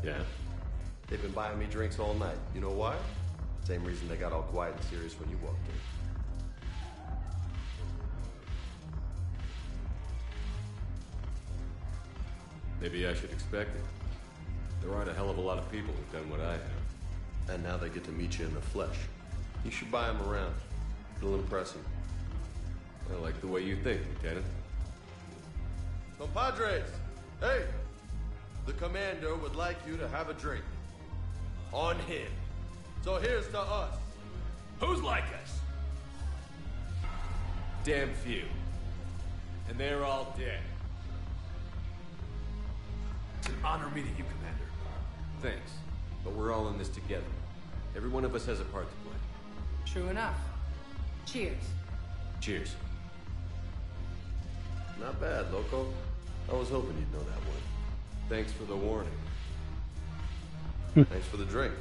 Yeah?
They've been buying me drinks all night. You know why? Same reason they got all quiet and serious when you walked in.
Maybe I should expect it. There aren't a hell of a lot of people who've done what I have.
And now they get to meet you in the flesh. You should buy them around. It'll impress them.
I like the way you think, Lieutenant.
Compadres! Hey! The Commander would like you to have a drink. On him. So here's to us.
Who's like us? Damn few. And they're all dead.
It's an honor meeting you, Commander.
Thanks. But we're all in this together. Every one of us has a part to play.
True enough. Cheers.
Cheers.
Not bad, Loco. I was hoping you'd know that one.
Thanks for the warning.
Thanks for the drink.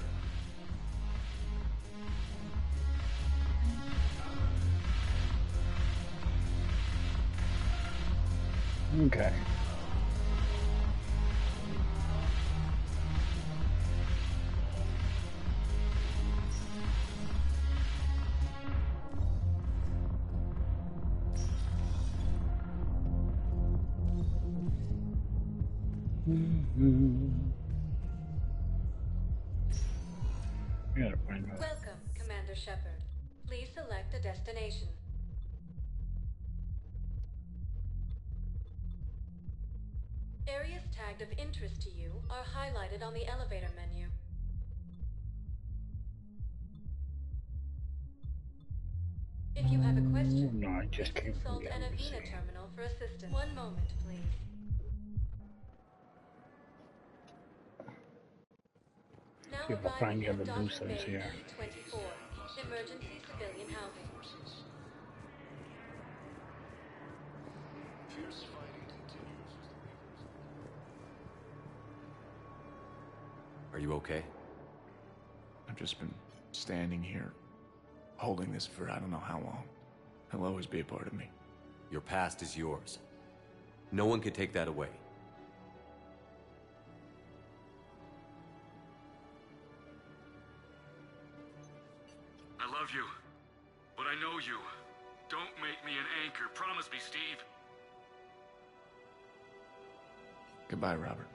Okay.
Welcome, Commander Shepard. Please select a destination. Areas tagged of interest to you are highlighted on the elevator menu. If you have a question,
no, I just came from
consult
the
an
embassy.
Avena terminal for assistance. One moment, please. Now
See if I find the other
arriving
blue
at
cells
Docking
here.
Bay 24, emergency civilian housing.
Fierce fighting continues.
Are you okay?
I've just been standing here, holding this for I don't know how long. He'll always be a part of me.
Your past is yours. No one can take that away.
I love you, but I know you. Don't make me an anchor. Promise me, Steve.
Goodbye, Robert.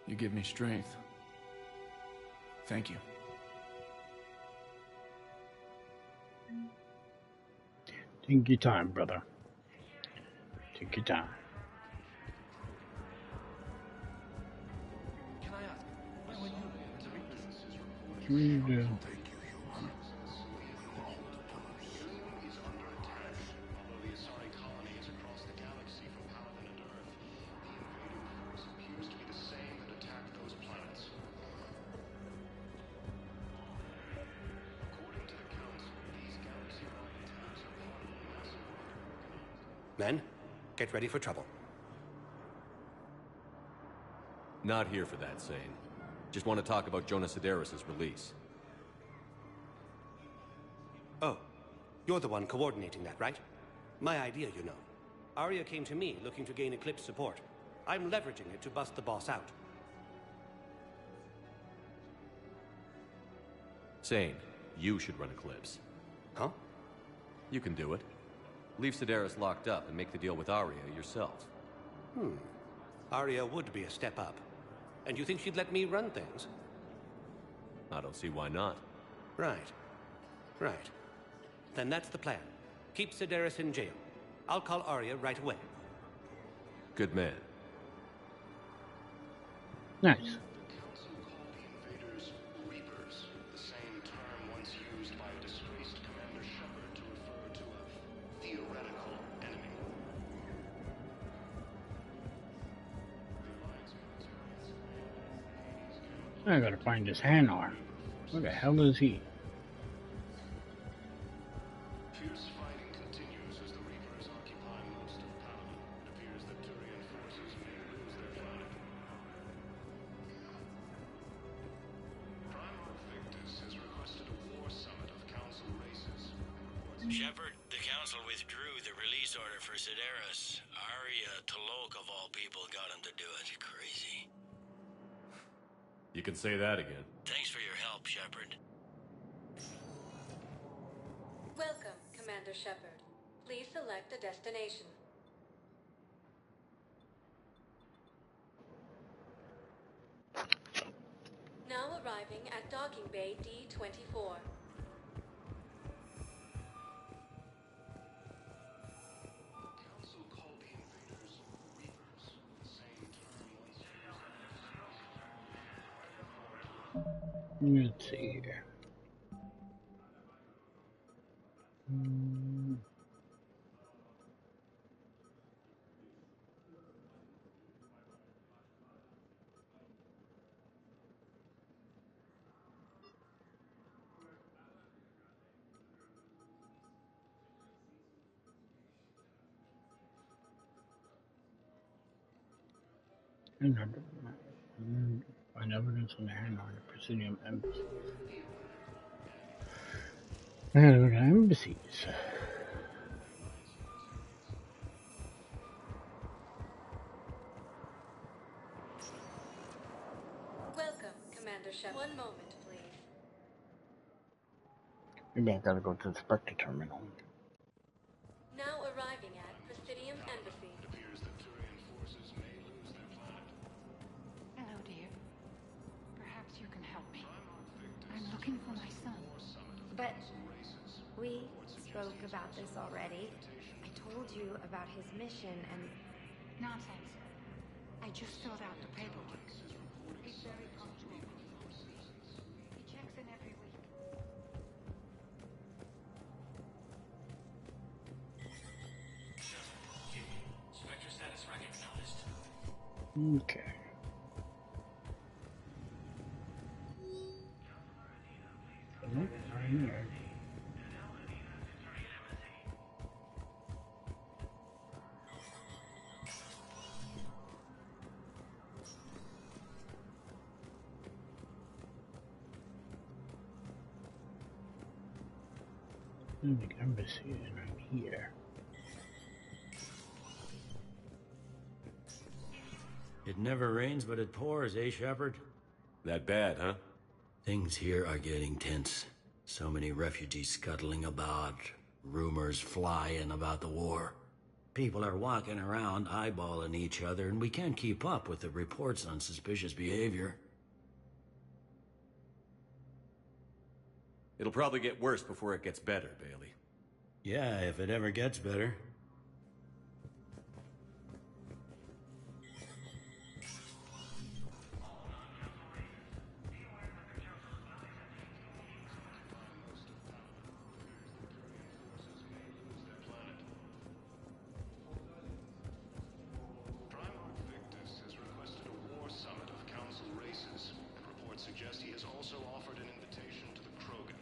You
give me strength. Thank you.
Take your time, brother. Take your time.
Can I ask, where were you when the Reapers?
What do you do?
Men, get ready for trouble.
Not here for that, Sane. Just want to talk about Jonas Sedaris' release.
Oh, you're the one coordinating that, right? My idea, you know. Arya came to me looking to gain Eclipse support. I'm leveraging it to bust the boss out.
Sane, you should run Eclipse.
Huh?
You can do it. Leave Sedaris locked up and make the deal with Arya yourself.
Arya would be a step up. And you think she'd let me run things?
I don't see why not.
Right. Right. Then that's the plan. Keep Sedaris in jail. I'll call Arya right away.
Good man.
Nice. I gotta find this Hanar. Where the hell is he?
Fierce fighting continues as the Reapers occupy most of Palaven. It appears that Turian forces may lose their planet. Primarch Victus has requested a war summit of Council races.
Shepard, the Council withdrew the release order for Sedaris. Arya T'Loak, of all people, got him to do it. Crazy.
You can say that again.
Thanks for your help, Shepard.
Welcome, Commander Shepard. Please select a destination. Now arriving at Docking Bay D-24.
Council called the invaders Reapers, the same term once used.
Let's see here. Find evidence on the Hanar, the Presidium Embassy. Embassies.
Welcome, Commander Shepard. One moment, please.
Maybe I gotta go to the Spectre terminal.
Now arriving at Presidium Embassy.
It appears that Turian forces may lose their planet.
Hello, dear. Perhaps you can help me. I'm looking for my son.
But we spoke about this already. I told you about his mission and...
Nonsense. I just filled out the paperwork. He's very punctual. He checks in every week.
Spectre status recognized.
Okay. Nope, not in there. The embassy is right here.
It never rains, but it pours, eh, Shepard?
That bad, huh?
Things here are getting tense. So many refugees scuttling about, rumors flying about the war. People are walking around eyeballing each other, and we can't keep up with the reports on suspicious behavior.
It'll probably get worse before it gets better, Bailey.
Yeah, if it ever gets better.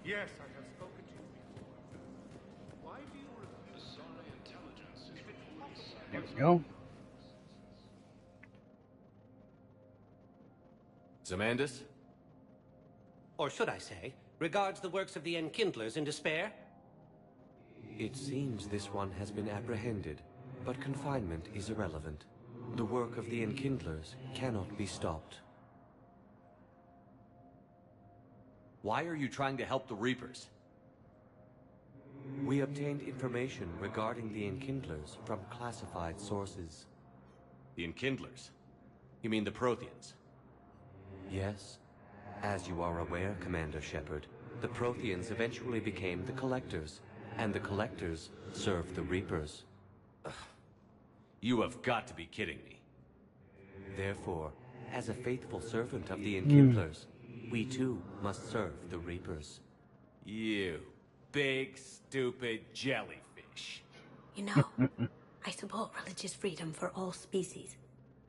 Yes, I have spoken to you before. Why do you refuse Asari intelligence? If it possible,
There we go.
Zamandis?
Or should I say, regards the works of the Enkindlers in despair?
It seems this one has been apprehended, but confinement is irrelevant. The work of the Enkindlers cannot be stopped.
Why are you trying to help the Reapers?
We obtained information regarding the Enkindlers from classified sources.
The Enkindlers? You mean the Protheans?
Yes. As you are aware, Commander Shepard, the Protheans eventually became the Collectors, and the Collectors served the Reapers.
You have got to be kidding me.
Therefore, as a faithful servant of the Enkindlers, we too must serve the Reapers.
You big, stupid jellyfish.
You know, I support religious freedom for all species,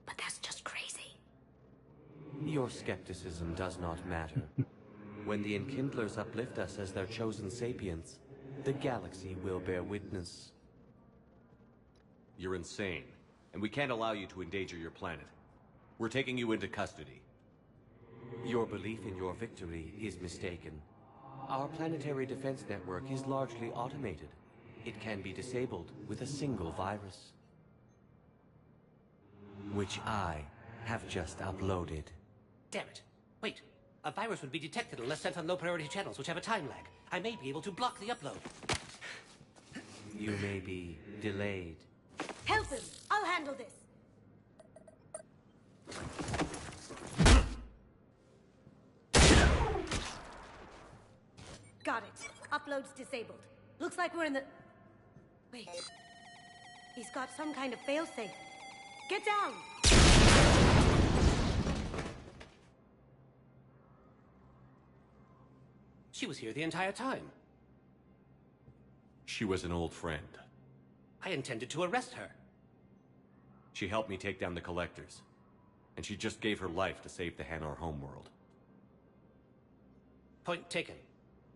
but that's just crazy.
Your skepticism does not matter. When the Enkindlers uplift us as their chosen sapients, the galaxy will bear witness.
You're insane, and we can't allow you to endanger your planet. We're taking you into custody.
Your belief in your victory is mistaken. Our planetary defense network is largely automated. It can be disabled with a single virus, which I have just uploaded.
Damn it. Wait. A virus would be detected unless sent on low-priority channels, which have a time lag. I may be able to block the upload.
You may be delayed.
Help him! I'll handle this! Got it. Upload's disabled. Looks like we're in the... Wait. He's got some kind of failsafe. Get down!
She was here the entire time.
She was an old friend.
I intended to arrest her.
She helped me take down the Collectors. And she just gave her life to save the Hanar homeworld.
Point taken.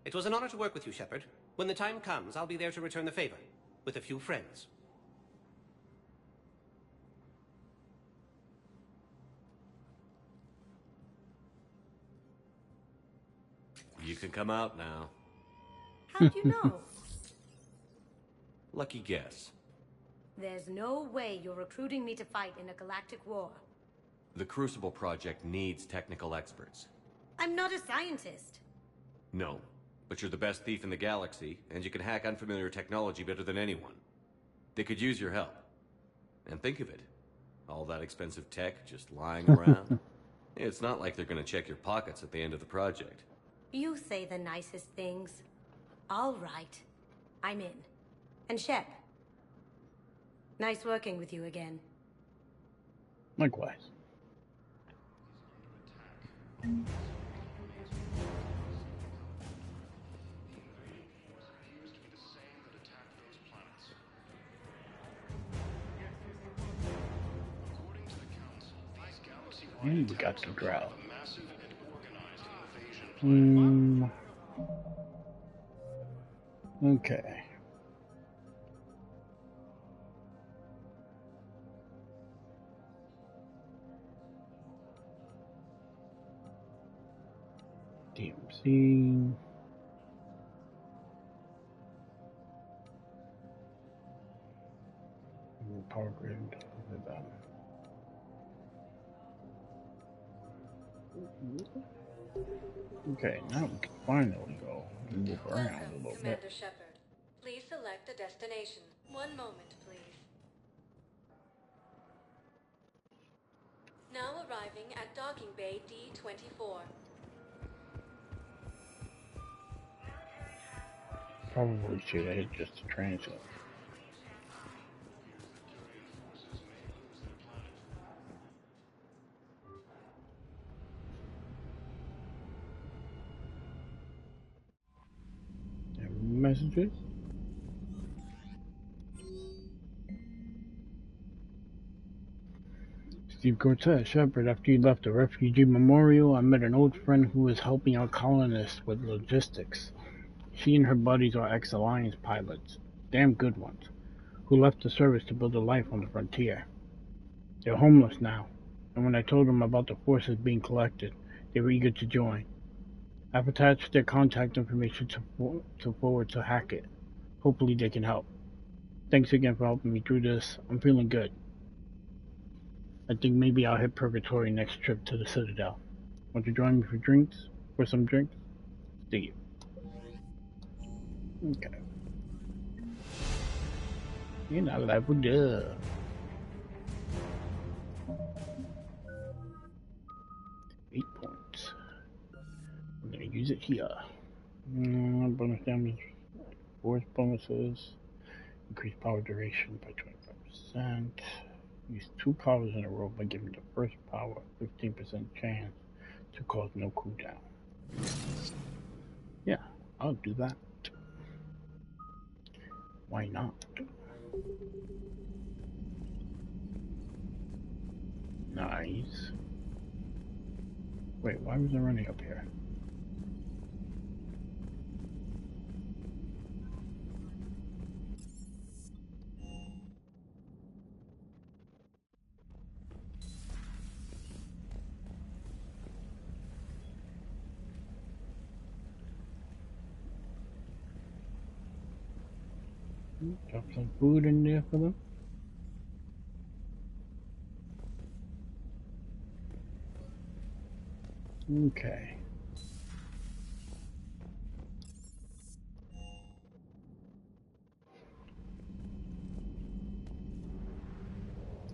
It was an honor to work with you, Shepard. When the time comes, I'll be there to return the favor. With a few friends.
You can come out now.
How'd you know?
Lucky guess.
There's no way you're recruiting me to fight in a galactic war.
The Crucible Project needs technical experts.
I'm not a scientist.
No, but you're the best thief in the galaxy, and you can hack unfamiliar technology better than anyone. They could use your help. And think of it. All that expensive tech just lying around. It's not like they're gonna check your pockets at the end of the project.
You say the nicest things. All right. I'm in. And Shep. Nice working with you again.
Likewise. And we got the drought. Okay. DMC. Power grid. Okay, now we can finally go and move around a little bit.
Commander Shepard. Please select a destination. One moment, please. Now arriving at docking bay D-24.
Probably should have hit just the transit. Messages? Steve Cortez, Shepard, after you left the refugee memorial, I met an old friend who was helping our colonists with logistics. She and her buddies are ex-Alliance pilots, damn good ones, who left the service to build a life on the frontier. They're homeless now, and when I told them about the forces being collected, they were eager to join. I've attached their contact information to forward to Hackett. Hopefully they can help. Thanks again for helping me through this. I'm feeling good. I think maybe I'll hit Purgatory next trip to the Citadel. Want to join me for drinks? For some drinks? See you. Okay. And I leveled up. I'm gonna use it here. Bonus damage, force bonuses, increase power duration by 25%. Use 2 powers in a row by giving the first power 15% chance to cause no cooldown. Yeah, I'll do that. Why not? Nice. Wait, why was I running up here? Drop some food in there for them. Okay.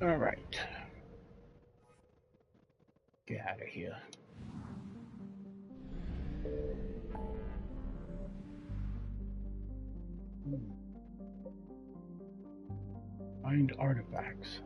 All right. Get out of here. Find artifacts.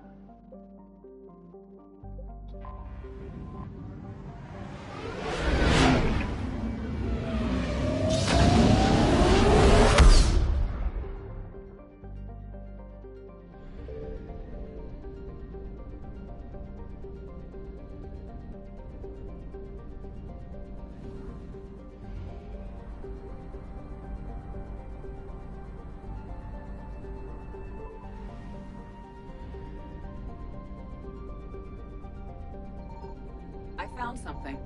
I found something.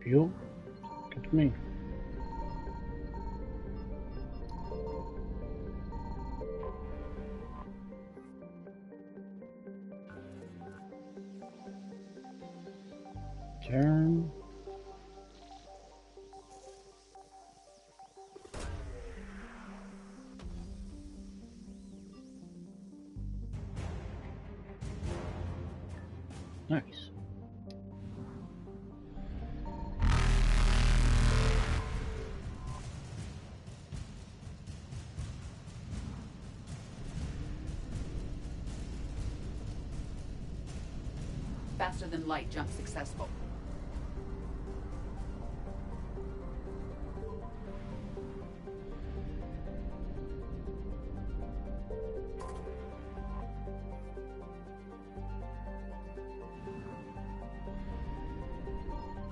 Fuel? Good to me. Turn. Nice.
Faster than light jump successful.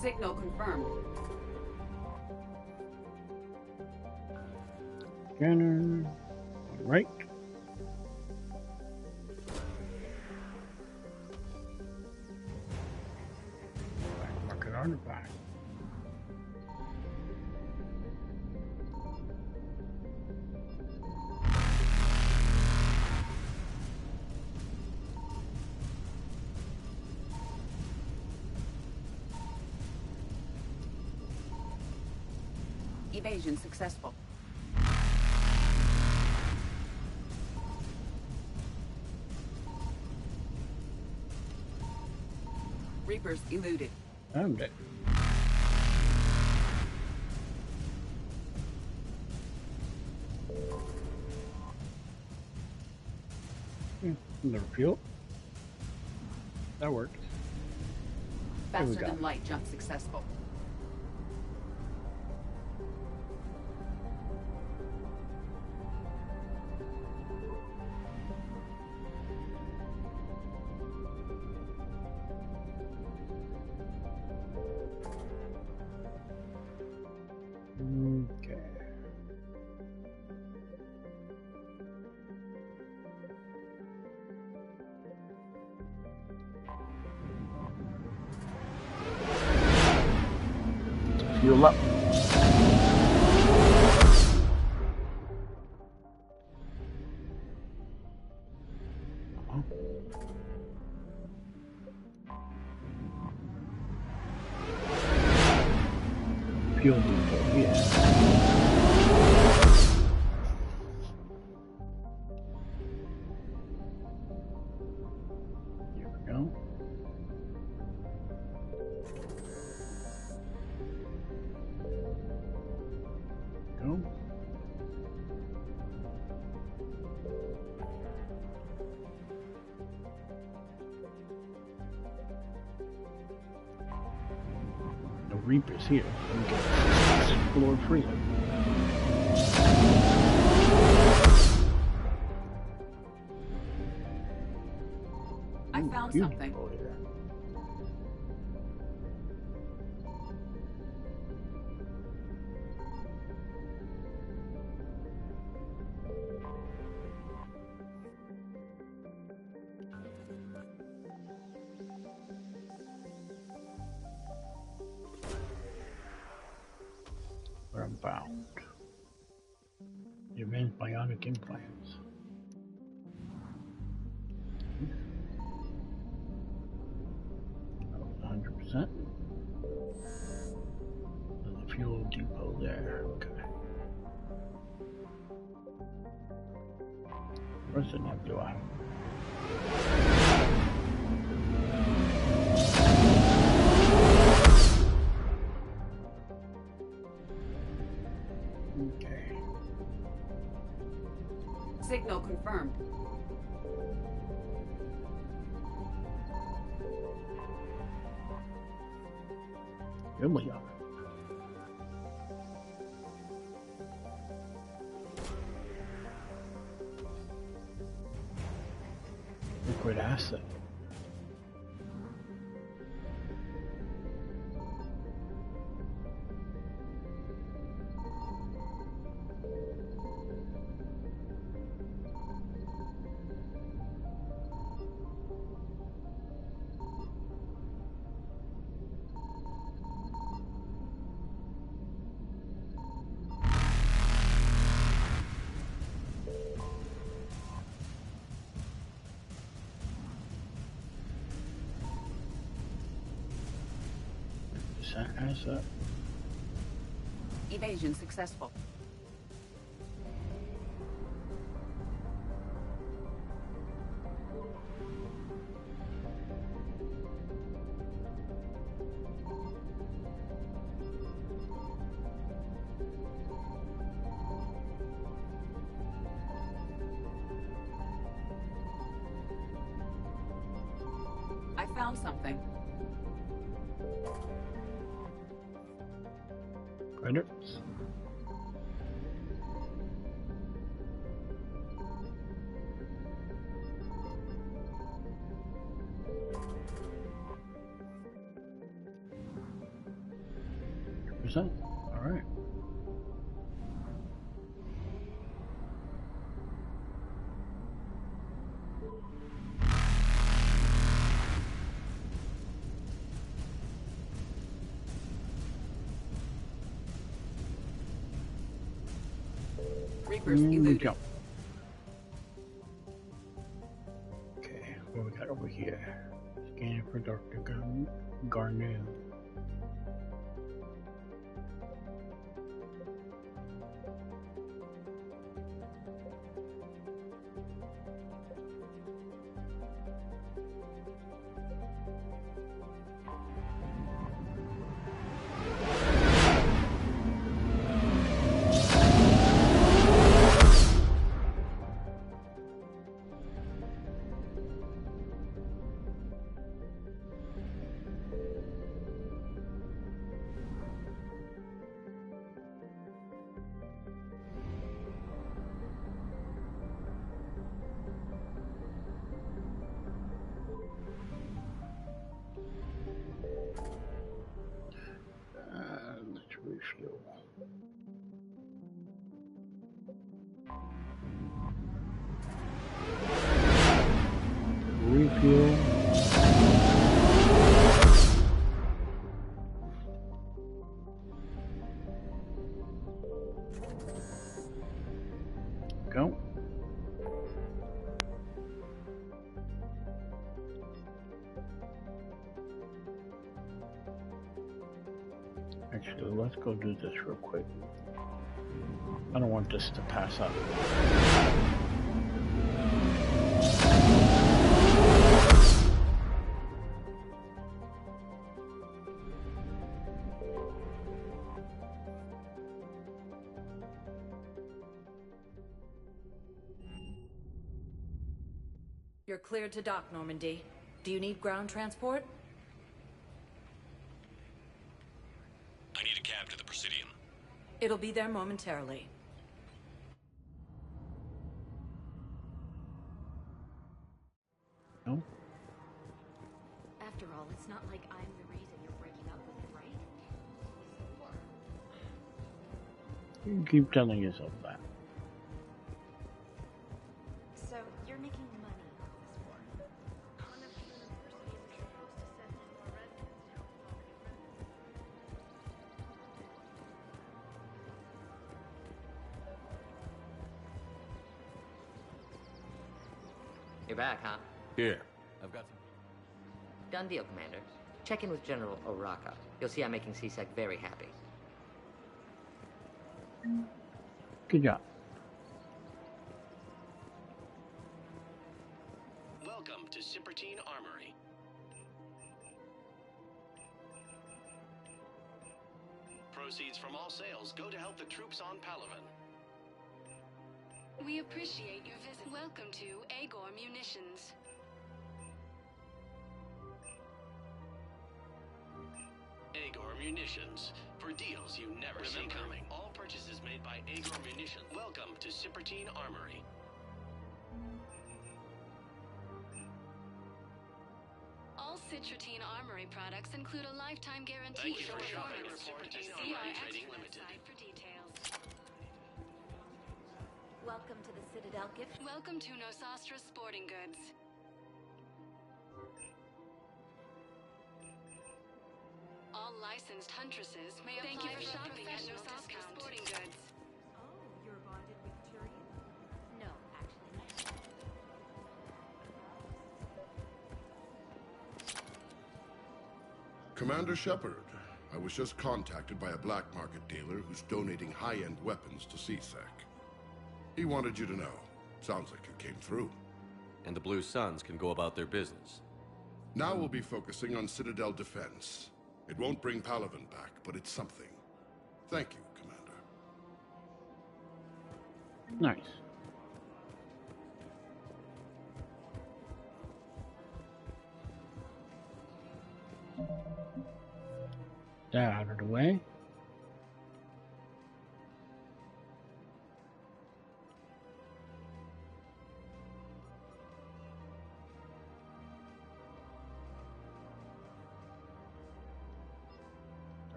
Signal confirmed.
Scanner. All right. Market artifact.
Evasion successful. Reapers eluded.
I'm dead. Another fuel. That worked.
Faster than light jump successful.
Okay. Fuel up. Fuel depot, yeah. Here we go. Go. The Reaper's here. We can explore freely.
I found something.
Where I'm bound. The advanced bionic implants. 100%. There's a fuel depot there. Okay. Where's the nebula? Okay.
Signal confirmed.
Here we are. Liquid acid. Asset.
Evasion successful. I found something.
Credits. %. All right.
Reapers eluded.
Jump. Okay, what we got over here? Scanning for Dr. Garneau. refuel. Go. Actually, let's go do this real quick. I don't want this to pass up.
You're cleared to dock, Normandy. Do you need ground transport?
I need a cab to the Presidium.
It'll be there momentarily.
No?
After all, it's not like I'm the reason you're breaking up with him, right?
You keep telling yourself that.
So, you're making money off this war. One of the university insurers to send in more residents to help
You're back, huh?
Here. I've got some...
Done deal, Commander. Check in with General Oraka. You'll see I'm making C-Sec very happy.
Good job.
Welcome to Sippertine Armory. Proceeds from all sales go to help the troops on Palaven.
We appreciate your visit. Welcome to Agor Munitions.
Agor Munitions. For deals you never see coming. All purchases made by Agor Munitions. Welcome to Sippertine Armory.
All Citratine Armory products include a lifetime guarantee.
Thank you for shopping at Sippertine
See our
Armory
extra
Trading Limited.
website for details.
Welcome to the Citadel gift.
Welcome to Nosastra Sporting Goods. All licensed huntresses may
Thank
apply
you for
for
shopping at
Nosastra Sporting Goods.
Oh, you're bonded with Tyrion? No, actually not.
Commander Shepard, I was just contacted by a black market dealer who's donating high-end weapons to C-Sec. He wanted you to know. Sounds like it came through.
And the Blue Suns can go about their business.
Now we'll be focusing on Citadel defense. It won't bring Palaven back, but it's something. Thank you, Commander.
Nice. That out of the way.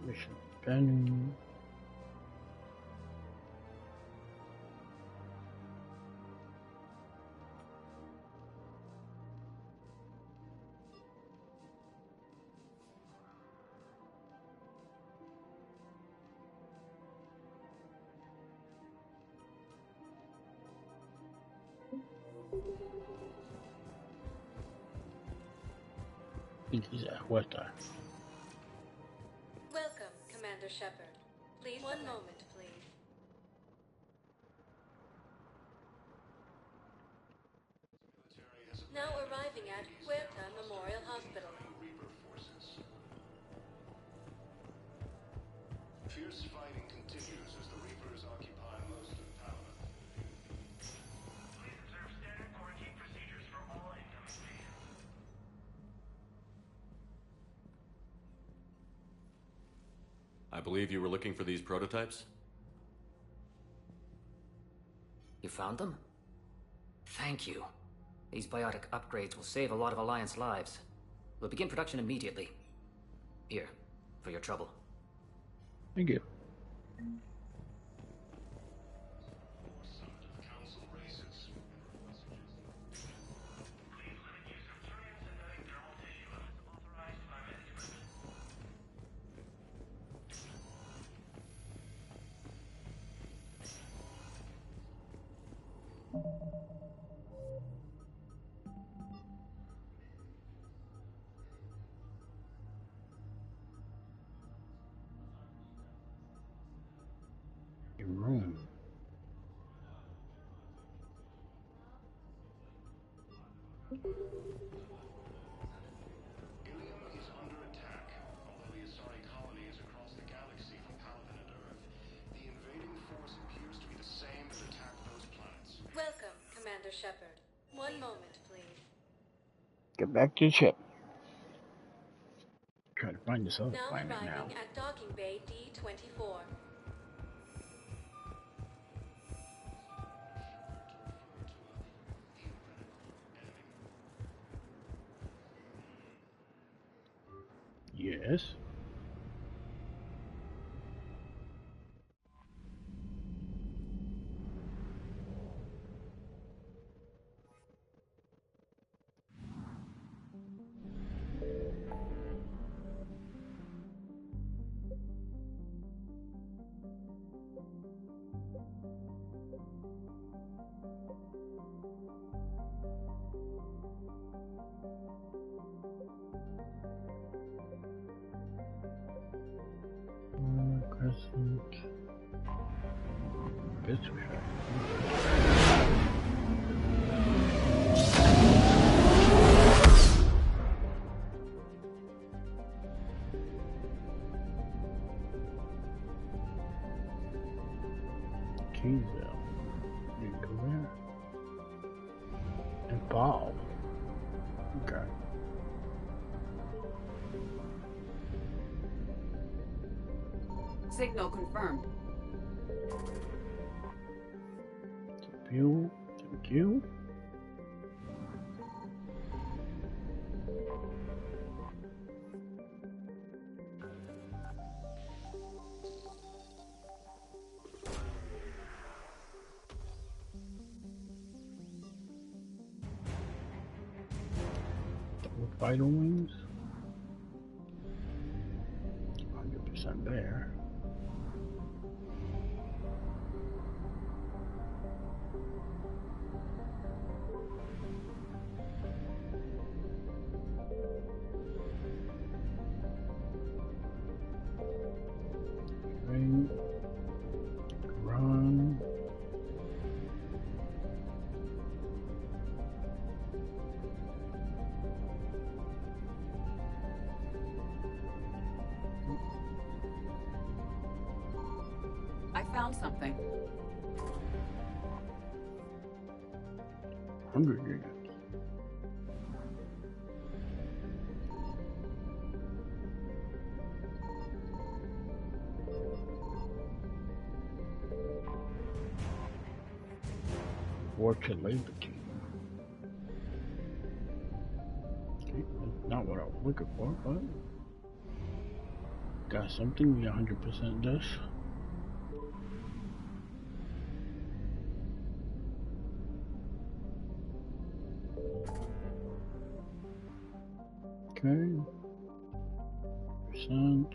Mission done. What the?
Welcome, Commander Shepard. Please, one moment, please. Now arriving at Huerta Memorial Hospital.
Fierce fighting continues as the Reapers occupy most of Palaven. Please observe standard quarantine procedures for all incoming patients.
I believe you were looking for these prototypes?
You found them? Thank you. These biotic upgrades will save a lot of Alliance lives. We'll begin production immediately. Here, for your trouble.
Thank you.
Ilium is under attack. Although the Asari colony is across the galaxy from Paladin and Earth, the invading force appears to be the same that attacked those planets.
Welcome, Commander Shepard. One moment, please.
Get back to the ship. Try to find this other
Now
planet now.
arriving at docking bay D-24.
Yes. Crescent. Pistol shot. Keysville. You go there. And Ball. Okay.
Signal confirmed.
Fuel. Thank you. Double vital wings. 100% there. Run.
I found something.
100 units. Fortune labor team. Okay, that's not what I was looking for, but got something we 100% does. Okay. Percent.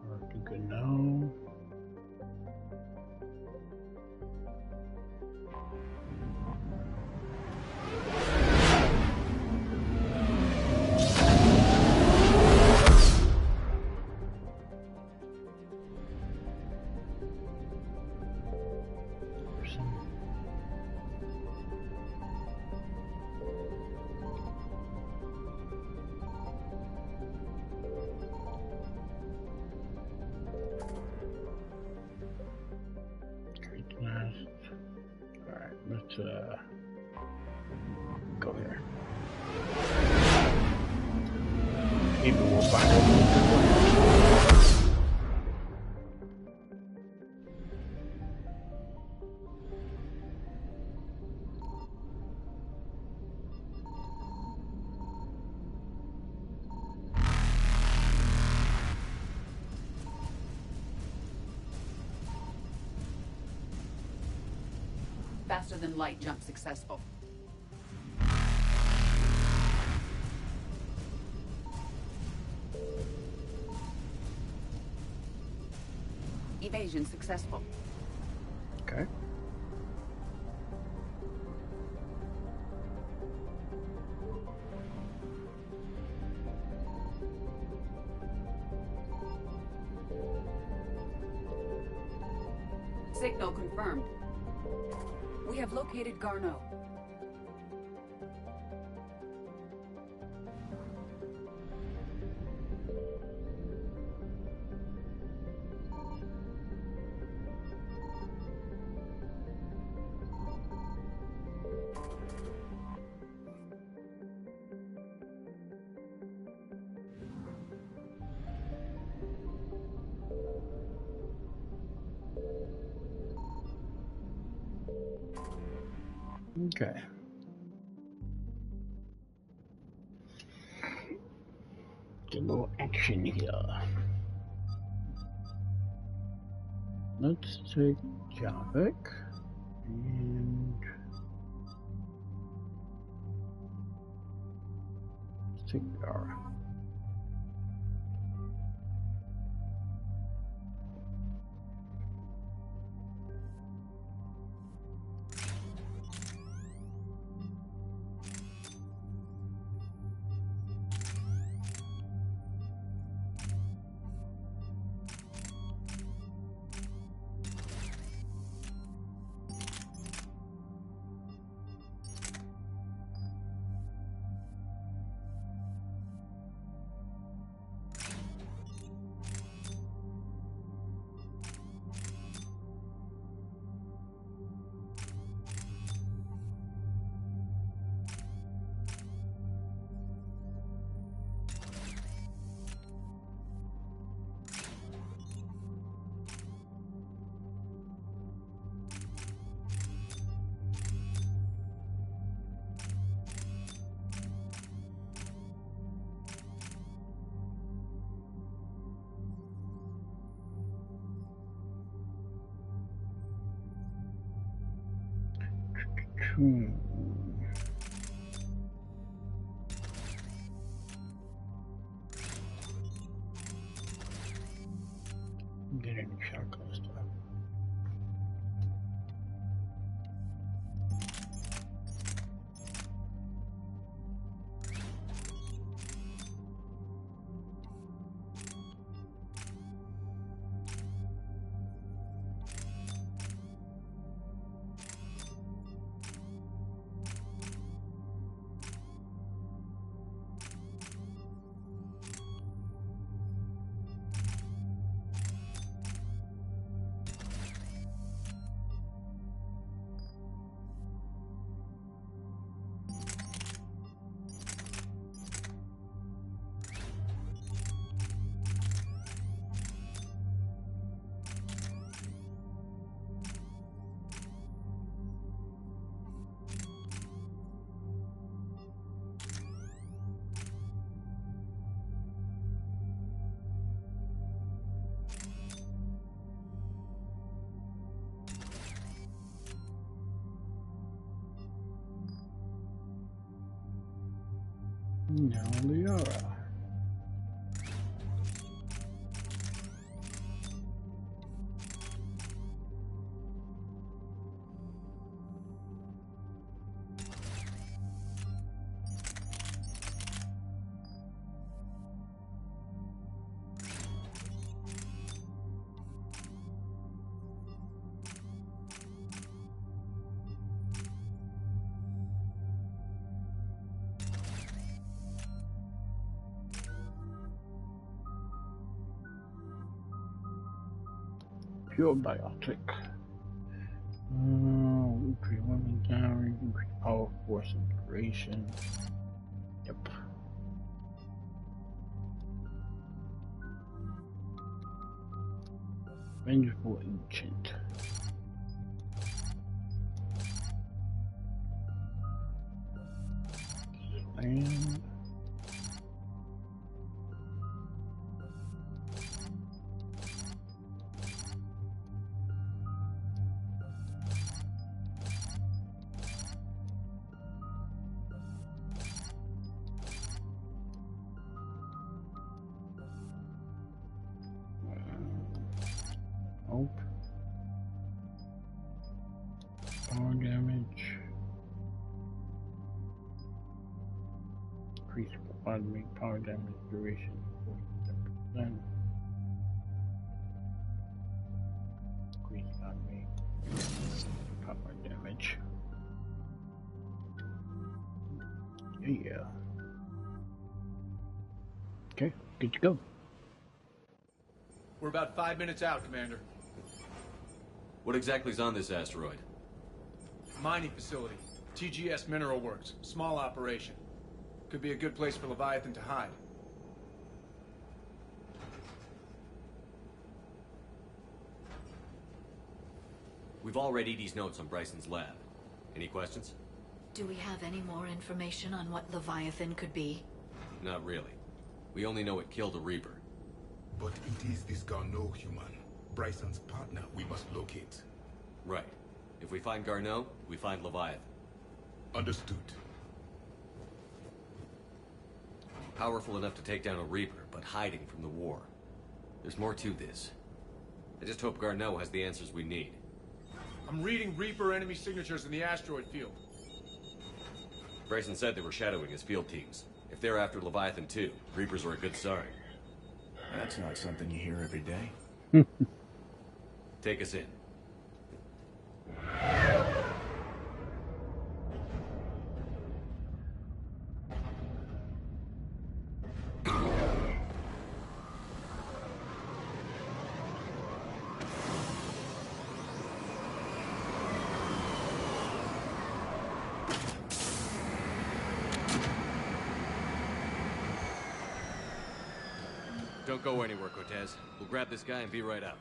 Or do good now. Alright, let's go here. Maybe we'll find what we're looking for.
Faster than light jump successful. Evasion successful.
Okay.
Signal confirmed. We have located Garneau.
Okay. Get a little action here. Let's take Javik and let's take Yara. Get any shotgun stuff. Now Liara. Pure biotic. Increase women down, increase power, force, and duration. Yep. Vengeful Ancient. And power damage. Increase power damage duration 47%. Increase power damage. Yeah. Okay, good to go.
We're about 5 minutes out, Commander.
What exactly is on this asteroid?
Mining facility. TGS Mineral Works. Small operation. Could be a good place for Leviathan to hide.
We've all read Edie's notes on Bryson's lab. Any questions?
Do we have any more information on what Leviathan could be?
Not really. We only know it killed a Reaper.
But it is this Garneau human, Bryson's partner, we must locate.
Right. If we find Garneau, we find Leviathan.
Understood.
Powerful enough to take down a Reaper, but hiding from the war. There's more to this. I just hope Garneau has the answers we need.
I'm reading Reaper enemy signatures in the asteroid field.
Bryson said they were shadowing his field teams. If they're after Leviathan too, Reapers are a good sign.
That's not something you hear every day.
Take us in. Don't go anywhere, Cortez. We'll grab this guy and be right out.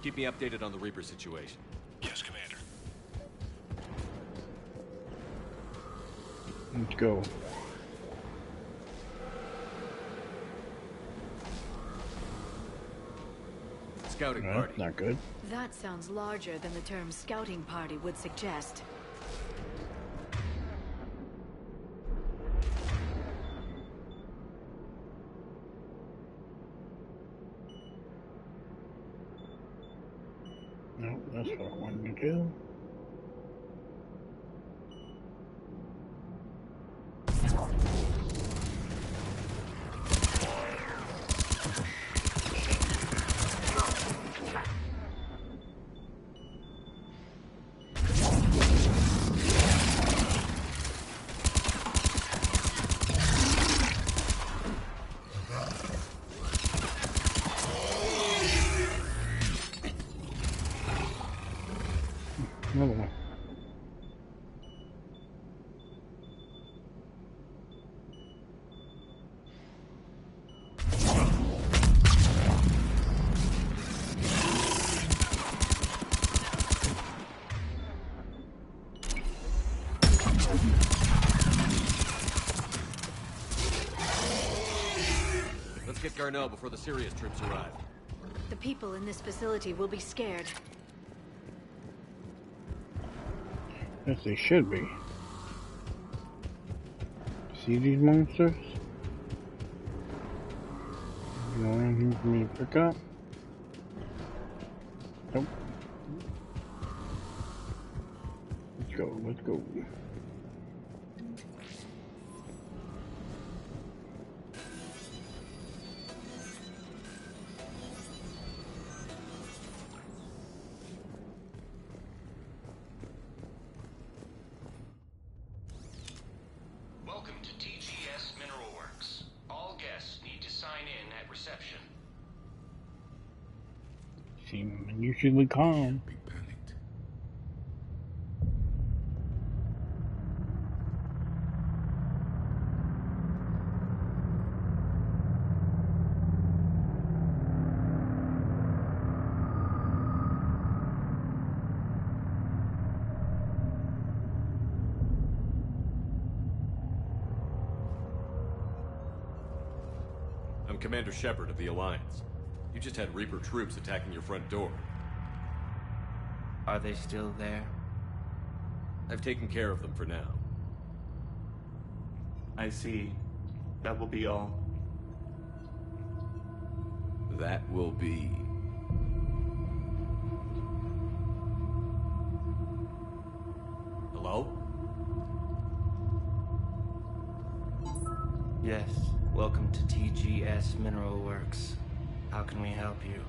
Keep me updated on the Reaper situation.
Yes, Commander.
Let's go.
Scouting
No,
party.
that's not good.
That sounds larger than the term scouting party would suggest.
No, that's what I wanted to do. Another one.
Let's get Garneau before the Sirius troops arrive.
The people in this facility will be scared.
Yes, they should be. See these monsters? You know anything for me to pick up? Nope. Let's go, let's go.
Welcome to TGS Mineral Works. All guests need to sign in at reception.
Seem unusually calm.
I'm Commander Shepard of the Alliance. You just had Reaper troops attacking your front door.
Are they still there?
I've taken care of them for now.
I see. That will be all.
That will be... Hello?
Yes. Welcome to TGS Mineral Works. How can we help you?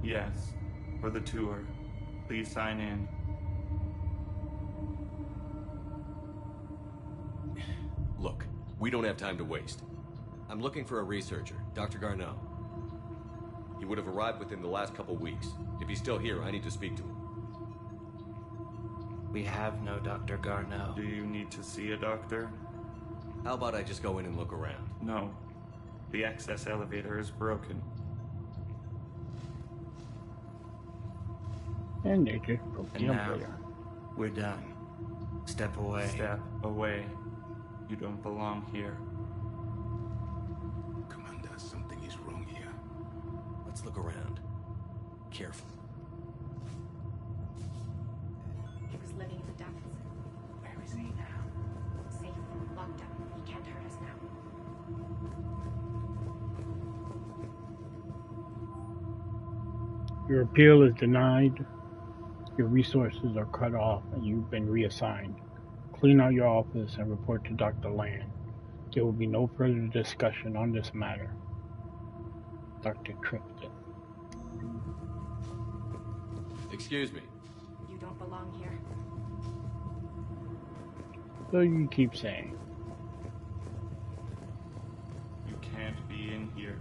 Yes. For the tour. Please sign in.
Look, we don't have time to waste. I'm looking for a researcher, Dr. Garneau. He would have arrived within the last couple weeks. If he's still here, I need to speak to him.
We have no Dr. Garneau. Do you need to see a doctor?
How about I just go in and look around?
No. The access elevator is broken.
And they just broke
And
the
now,
elevator.
we're done.
Step away.
Step away. You don't belong here.
Commander, something is wrong here.
Let's look around. Careful.
He was living in the depths.
Where is he now?
Safe, locked up. He can't hurt us now.
Your appeal is denied. Your resources are cut off and you've been reassigned. Clean out your office and report to Dr. Land. There will be no further discussion on this matter. Dr. Tripton.
Excuse me.
You don't belong here.
So you keep saying.
You can't be in here.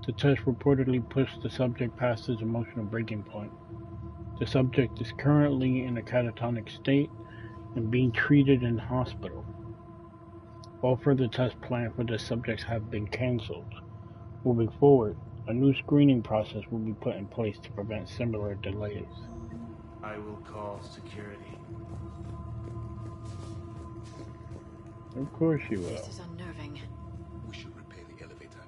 The test reportedly pushed the subject past his emotional breaking point. The subject is currently in a catatonic state and being treated in hospital. All further tests planned for the subjects have been cancelled. Moving forward, a new screening process will be put in place to prevent similar delays.
I will call security.
Of course you will.
This is unnerving.
We should repair the elevator.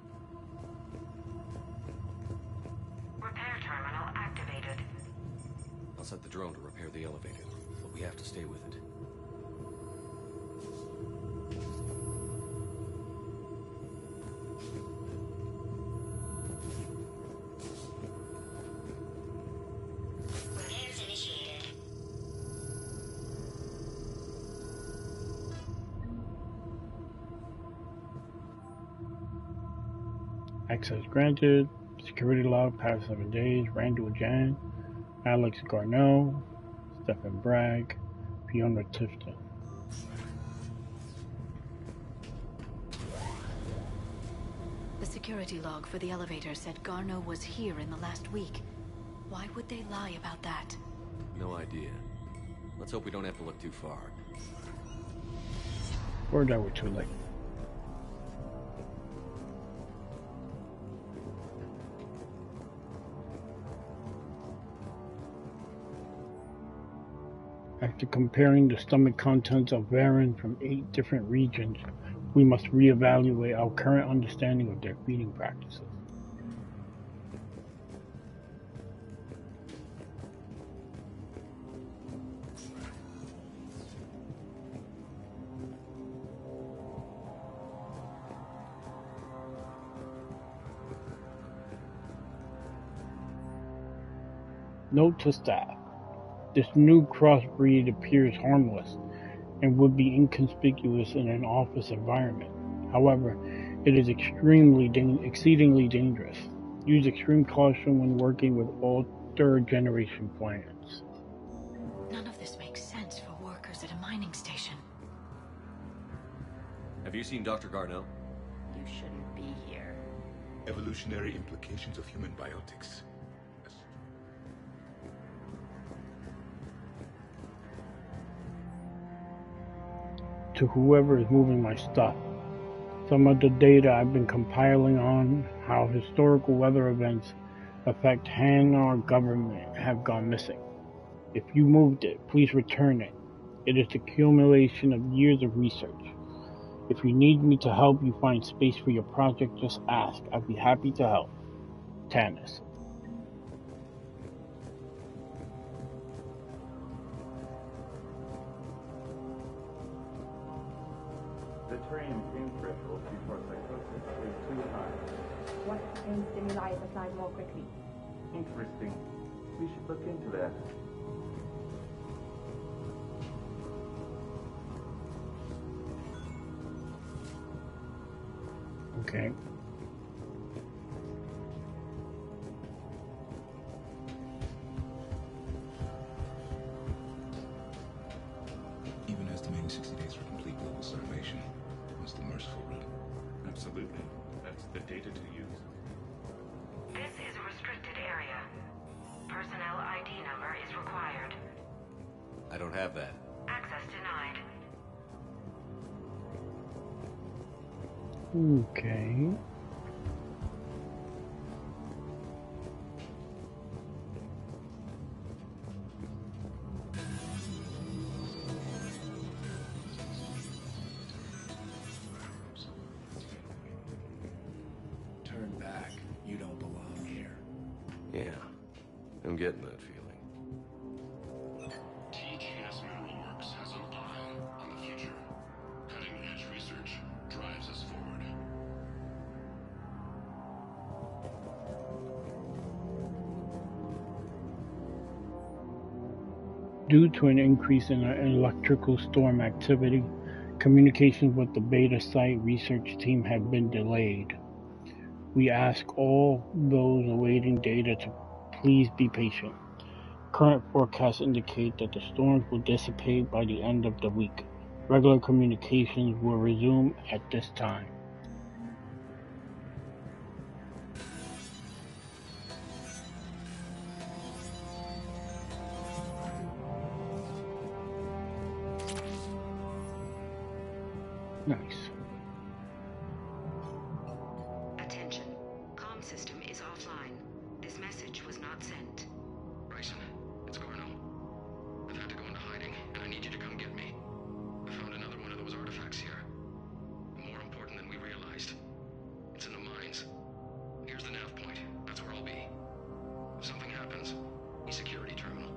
Repair terminal activated.
I'll set the drone to repair the elevator, but we have to stay with it.
Repairs initiated.
Access granted. Security log past 7 days. Randall Jan, Alex Garnell, Stephen Bragg, Fiona Tifton.
The security log for the elevator said Garno was here in the last week. Why would they lie about that?
No idea. Let's hope we don't have to look too far.
Or that we're too late. After comparing the stomach contents of Varen from 8 different regions, we must reevaluate our current understanding of their feeding practices. Note to staff. This new crossbreed appears harmless and would be inconspicuous in an office environment. However, it is exceedingly dangerous. Use extreme caution when working with all third-generation plants.
None of this makes sense for workers at a mining station.
Have you seen Dr. Garneau?
You shouldn't be here.
Evolutionary implications of human biotics.
To whoever is moving my stuff. Some of the data I've been compiling on how historical weather events affect Hanar government have gone missing. If you moved it, please return it. It is the accumulation of years of research. If you need me to help you find space for your project, just ask. I'd be happy to help. Tannis.
The Turian pain threshold before psychosis is too high.
What pain stimuli is applied more quickly?
Interesting. We should look into that.
Okay.
Even estimating 60 days for complete global starvation was the merciful route.
Absolutely. That's the data to use.
This is a restricted area. Personnel ID number is required.
I don't have that.
Access denied.
Okay.
I'm getting that feeling.
TKS Mineral Works has an eye on the future. Cutting-edge research drives us forward.
Due to an increase in electrical storm activity, communications with the Beta Site research team have been delayed. We ask all those awaiting data to please be patient. Current forecasts indicate that the storms will dissipate by the end of the week. Regular communications will resume at this time. Nice.
Attention. Comm system is offline. This message was not sent.
Bryson, it's Garno. I've had to go into hiding, and I need you to come get me. I found another one of those artifacts here. More important than we realized. It's in the mines. Here's the nav point. That's where I'll be. If something happens, the security terminal.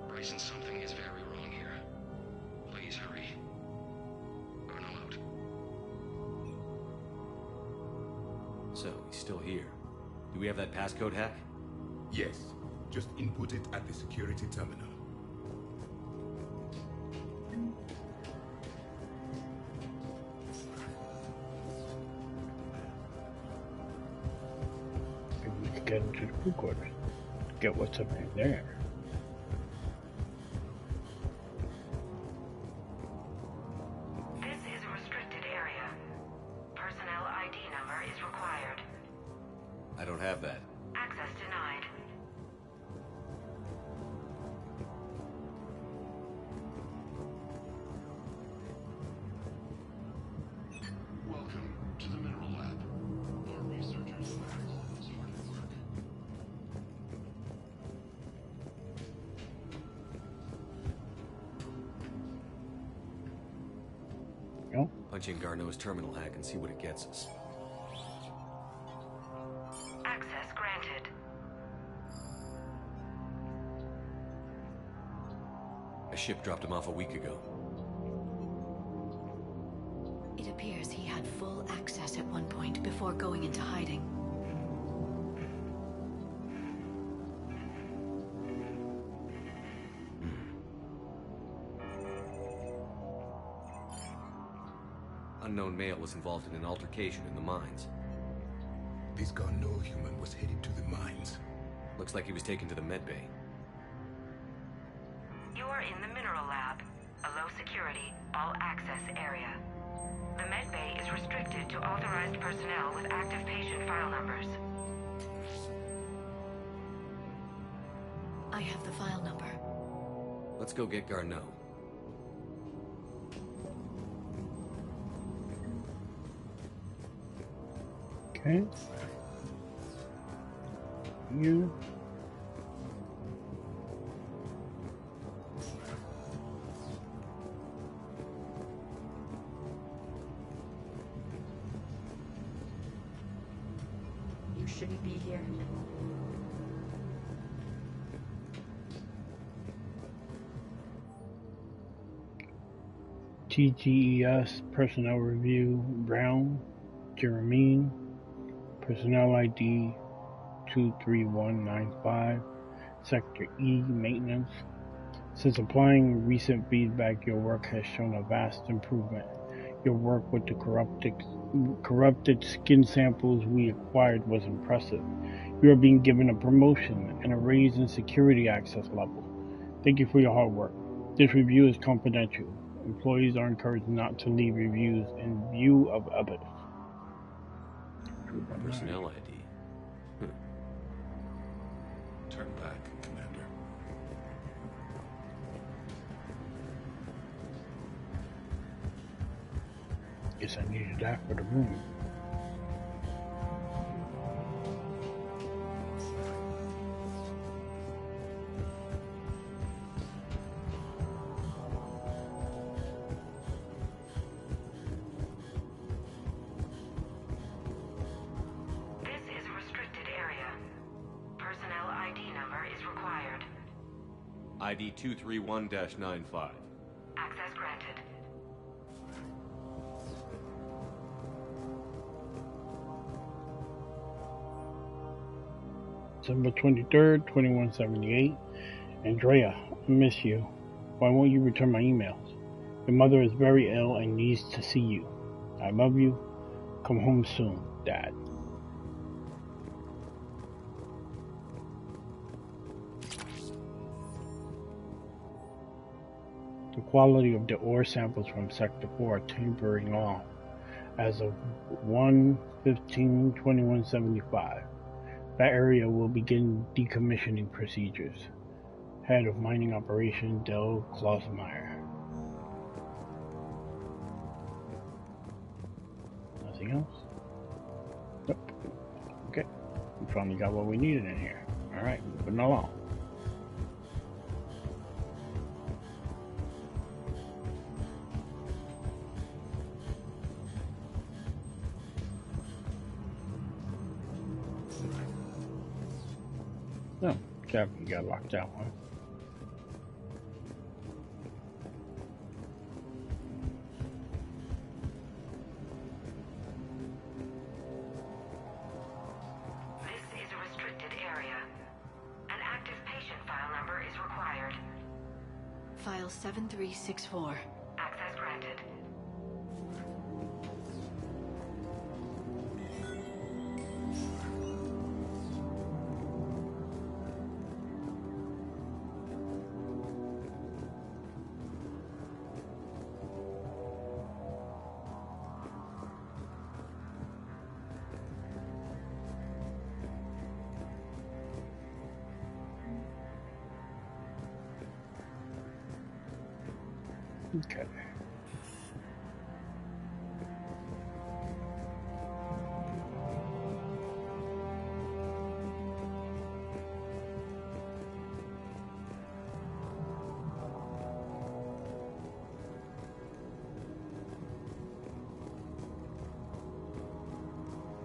Bryson, something is very wrong here. Please hurry. Garno out.
So, he's still here. Do we have that passcode hack?
Yes. Just input it at the security terminal.
Maybe we could get into the crew quarters. Get what's up in there.
This is a restricted area. Personnel ID number is required.
I don't have that.
Access denied.
Welcome to the Mineral Lab. Our researchers are always hard at work.
No?
Punch in Garneau's terminal hack and see what it gets us.
Access granted.
A ship dropped him off a week ago.
It appears he had full access at one point before going into hiding.
Unknown male was involved in an altercation in the mines.
This Garneau human was headed to the mines.
Looks like he was taken to the medbay.
You are in the Mineral Lab, a low security, all access area. The medbay is restricted to authorized personnel with active patient file numbers.
I have the file number.
Let's go get Garneau.
Okay. You.
You shouldn't be here.
TGES Personnel Review Brown, Jeremine, Personnel ID 23195, Sector E Maintenance. Since applying recent feedback, your work has shown a vast improvement. Your work with the corrupted skin samples we acquired was impressive. You are being given a promotion and a raise in security access level. Thank you for your hard work. This review is confidential. Employees are encouraged not to leave reviews in view of others.
Personnel ID.
Turn back, Commander.
Guess I needed that for the room.
This is a restricted area. Personnel ID number
ID 231-95.
Access granted.
December 23rd, 2178. Andrea, I miss you. Why won't you return my emails? Your mother is very ill and needs to see you. I love you. Come home soon, Dad. The quality of the ore samples from Sector 4 are tapering off as of 1/15/2175. That area will begin decommissioning procedures. Head of Mining Operation, Del Klausmeier. Nothing else? Nope. Okay. We finally got what we needed in here. Alright, moving along. No, Captain got locked out, huh?
This is a restricted area. An active patient file number is required.
File 7364.
Access granted.
Okay.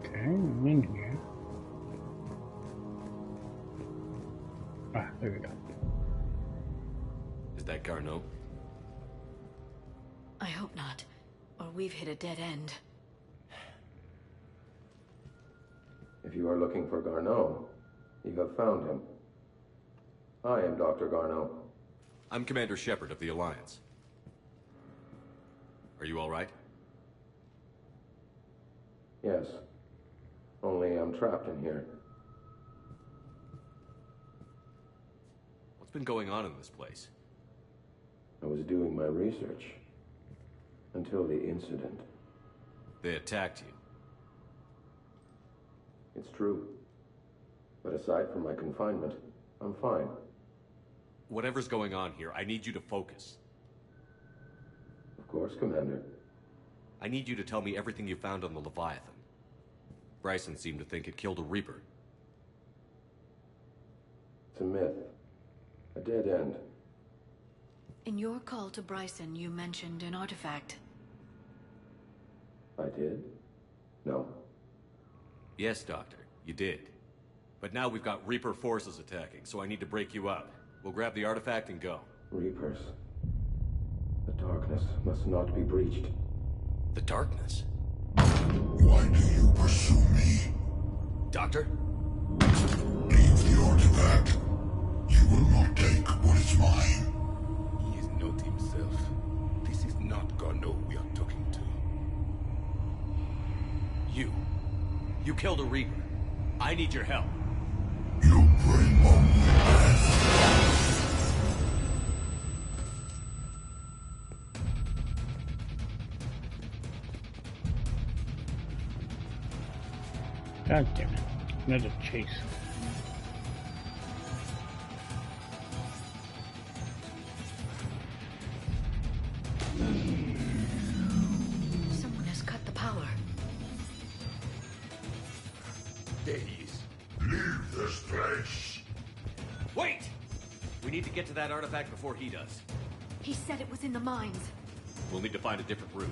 Okay, I'm in here. Ah, there we go.
Is that Garneau?
I hope not, or we've hit a dead end.
If you are looking for Garneau, you have found him. I am Dr. Garneau.
I'm Commander Shepard of the Alliance. Are you all right?
Yes. Only I'm trapped in here.
What's been going on in this place?
I was doing my research. Until the incident.
They attacked you.
It's true. But aside from my confinement, I'm fine.
Whatever's going on here, I need you to focus.
Of course, Commander.
I need you to tell me everything you found on the Leviathan. Bryson seemed to think it killed a Reaper.
It's a myth. A dead end.
In your call to Bryson, you mentioned an artifact.
I did? No.
Yes, Doctor, you did. But now we've got Reaper forces attacking, so I need to break you up. We'll grab the artifact and go.
Reapers. The darkness must not be breached.
The darkness?
Why do you pursue me?
Doctor?
Leave the artifact. You will not take what is mine. He is not himself. This is not Garneau we are talking to.
You killed a Reaper. I need your help.
You bring only death.
God damn it. Another chase.
Someone has cut the power.
There he is. Leave this place.
Wait! We need to get to that artifact before he does.
He said it was in the mines.
We'll need to find a different route.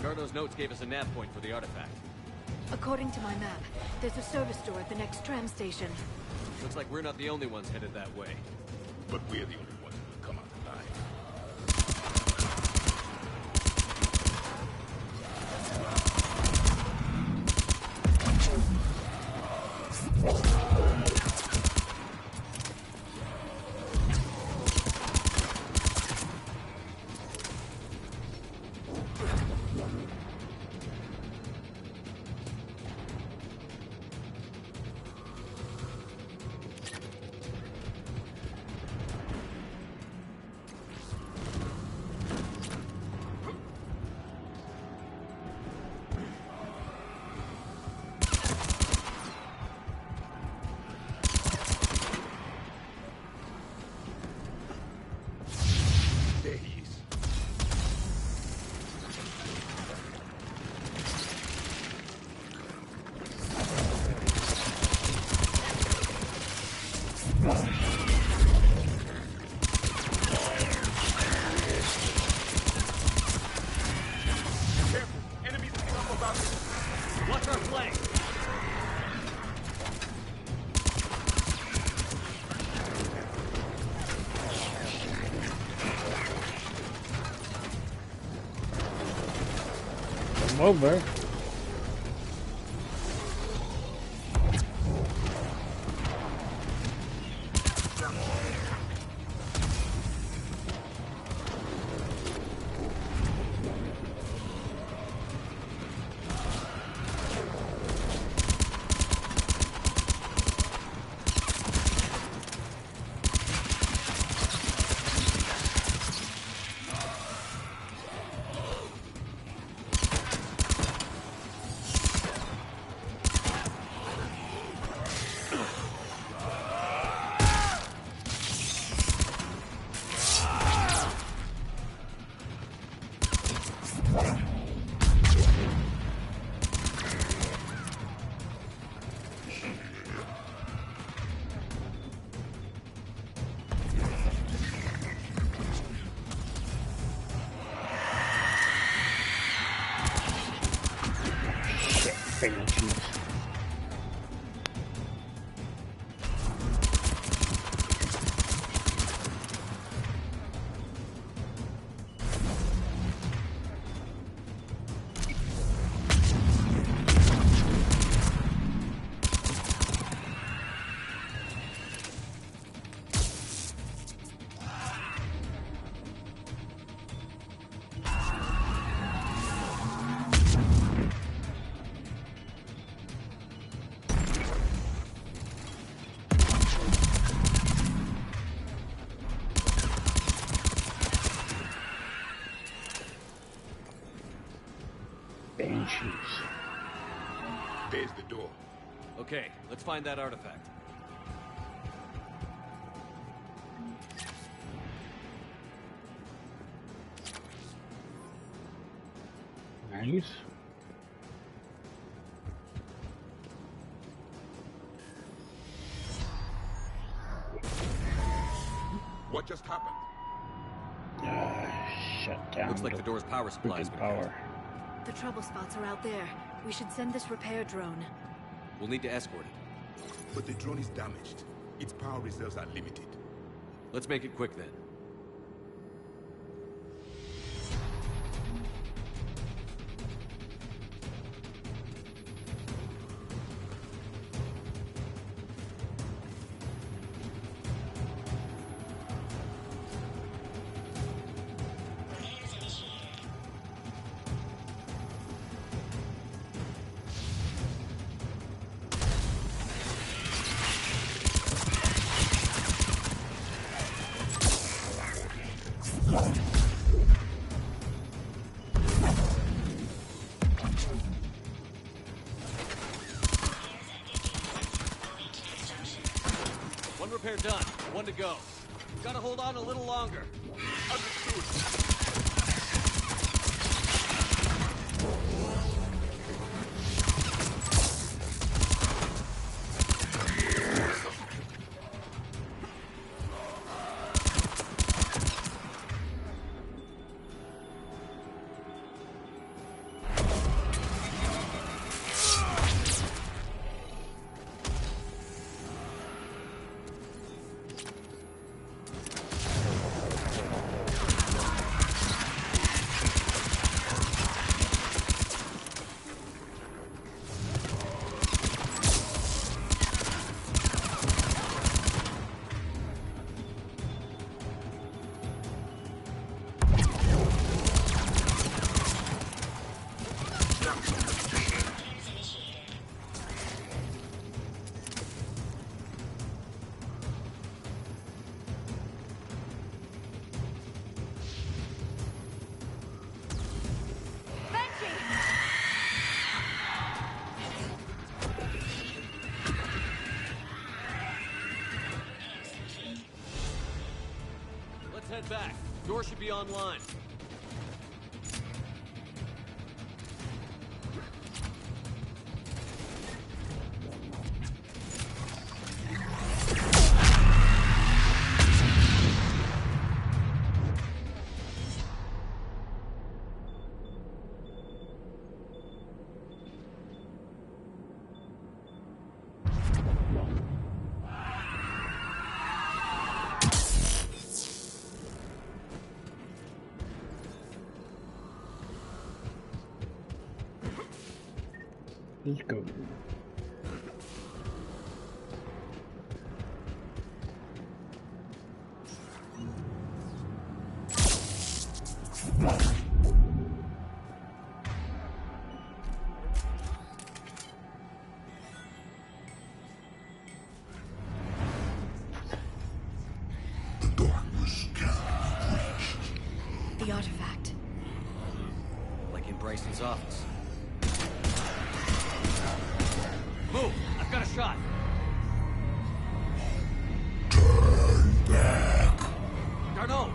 Garneau's notes gave us a nav point for the artifact.
According to my map, there's a service door at the next tram station.
Looks like we're not the only ones headed that way.
But we're the only ones who will come out alive.
Over.
There's the door.
Okay, let's find that artifact.
Nice.
What just happened?
Shut down.
Looks like the door's power supply's been
power.
The trouble spots are out there. We should send this repair drone.
We'll need to escort it.
But the drone is damaged. Its power reserves are limited.
Let's make it quick then. One repair done. One to go. Gotta hold on a little longer. let's head back. Door should be online.
Let's go.
The artifact.
Like in Bryson's office.
Move! I've got a shot!
Turn back.
Garneau!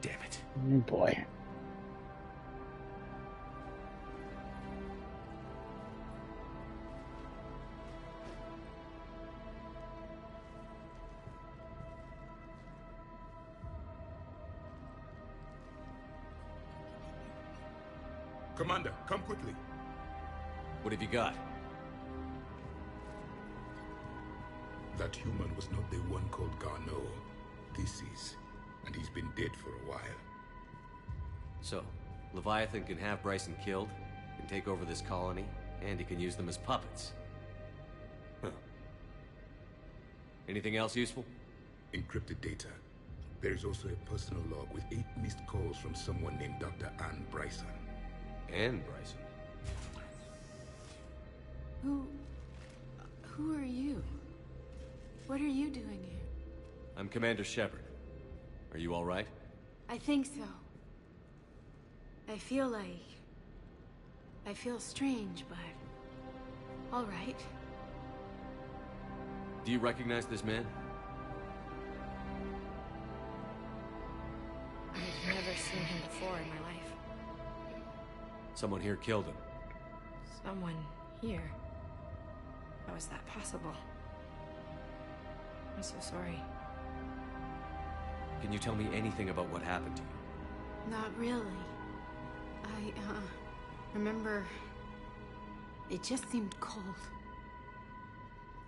Damn it.
Oh boy.
Commander, come quickly.
What have you got?
That human was not the one called Garneau. This is. And he's been dead for a while.
So, Leviathan can have Bryson killed, can take over this colony, and he can use them as puppets. Huh. Anything else useful?
Encrypted data. There is also a personal log with 8 missed calls from someone named Dr. Anne Bryson.
Anne Bryson?
Who are you? What are you doing here?
I'm Commander Shepard. Are you all right?
I think so. I feel strange, but all right.
Do you recognize this man?
I've never seen him before in my life.
Someone here killed him.
Someone here? How is that possible? I'm so sorry.
Can you tell me anything about what happened to you?
Not really. I, remember... It just seemed cold.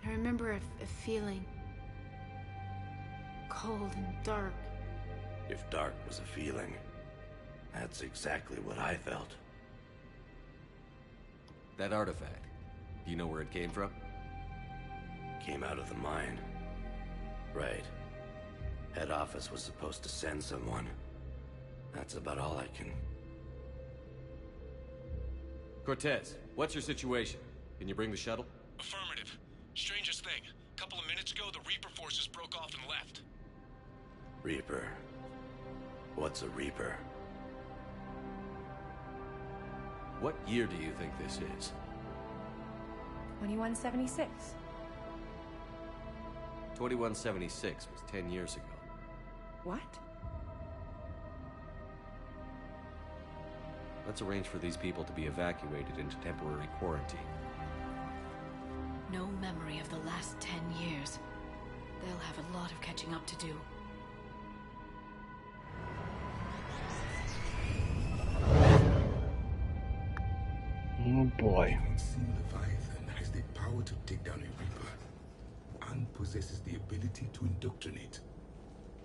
I remember a feeling... cold and dark.
If dark was a feeling, that's exactly what I felt.
That artifact, do you know where it came from?
Came out of the mine. Right. Head office was supposed to send someone. That's about all I can...
Cortez, what's your situation? Can you bring the shuttle?
Affirmative. Strangest thing. A couple of minutes ago, the Reaper forces broke off and left.
Reaper. What's a Reaper?
What year do you think this is?
2176.
2176 was 10 years ago.
What?
Let's arrange for these people to be evacuated into temporary quarantine.
No memory of the last 10 years. They'll have a lot of catching up to do.
Oh boy.
The unseen Leviathan has the power to take down a Reaper, and possesses the ability to indoctrinate.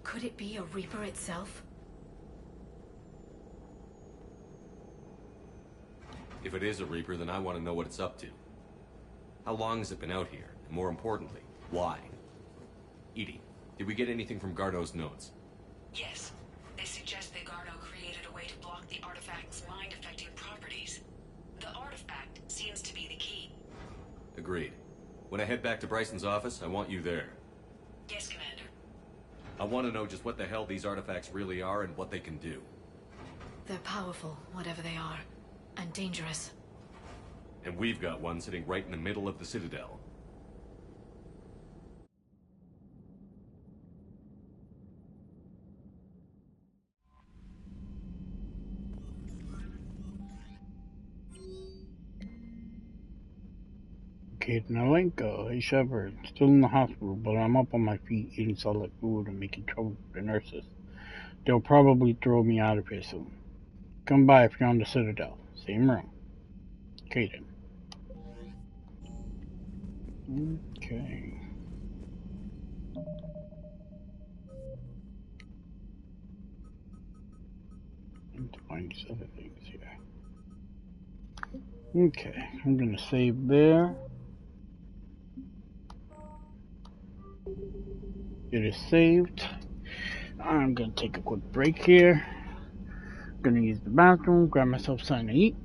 Could it be a Reaper itself?
If it is a Reaper, then I want to know what it's up to. How long has it been out here? And more importantly, why? Edie, did we get anything from Garneau's notes?
Yes. They suggest that Garneau created a way to block the artifact's mind-affecting properties. The artifact seems to be the key.
Agreed. When I head back to Bryson's office, I want you there.
Yes, Commander.
I want to know just what the hell these artifacts really are and what they can do.
They're powerful, whatever they are. and dangerous.
And we've got one sitting right in the middle of the Citadel.
Kate Nalenko, hey Shepard, still in the hospital, but I'm up on my feet eating solid food and making trouble with the nurses. They'll probably throw me out of here soon. Come by if you're on the Citadel. Same room. Kaden. Okay. Need to find these other things here. Okay, I'm gonna save there. It is saved. I'm gonna take a quick break here. Gonna use the bathroom, grab myself something to eat.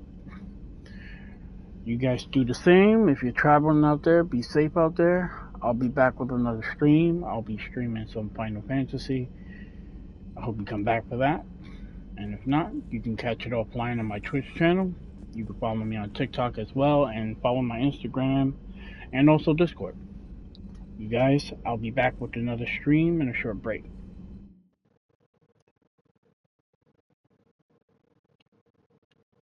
You guys do the same. If you're traveling out there, be safe out there. I'll be back with another stream. I'll be streaming some Final Fantasy. I hope you come back for that. And if not, you can catch it offline on my Twitch channel. You can follow me on TikTok as well, and follow my Instagram and also Discord. You guys, I'll be back with another stream and a short break.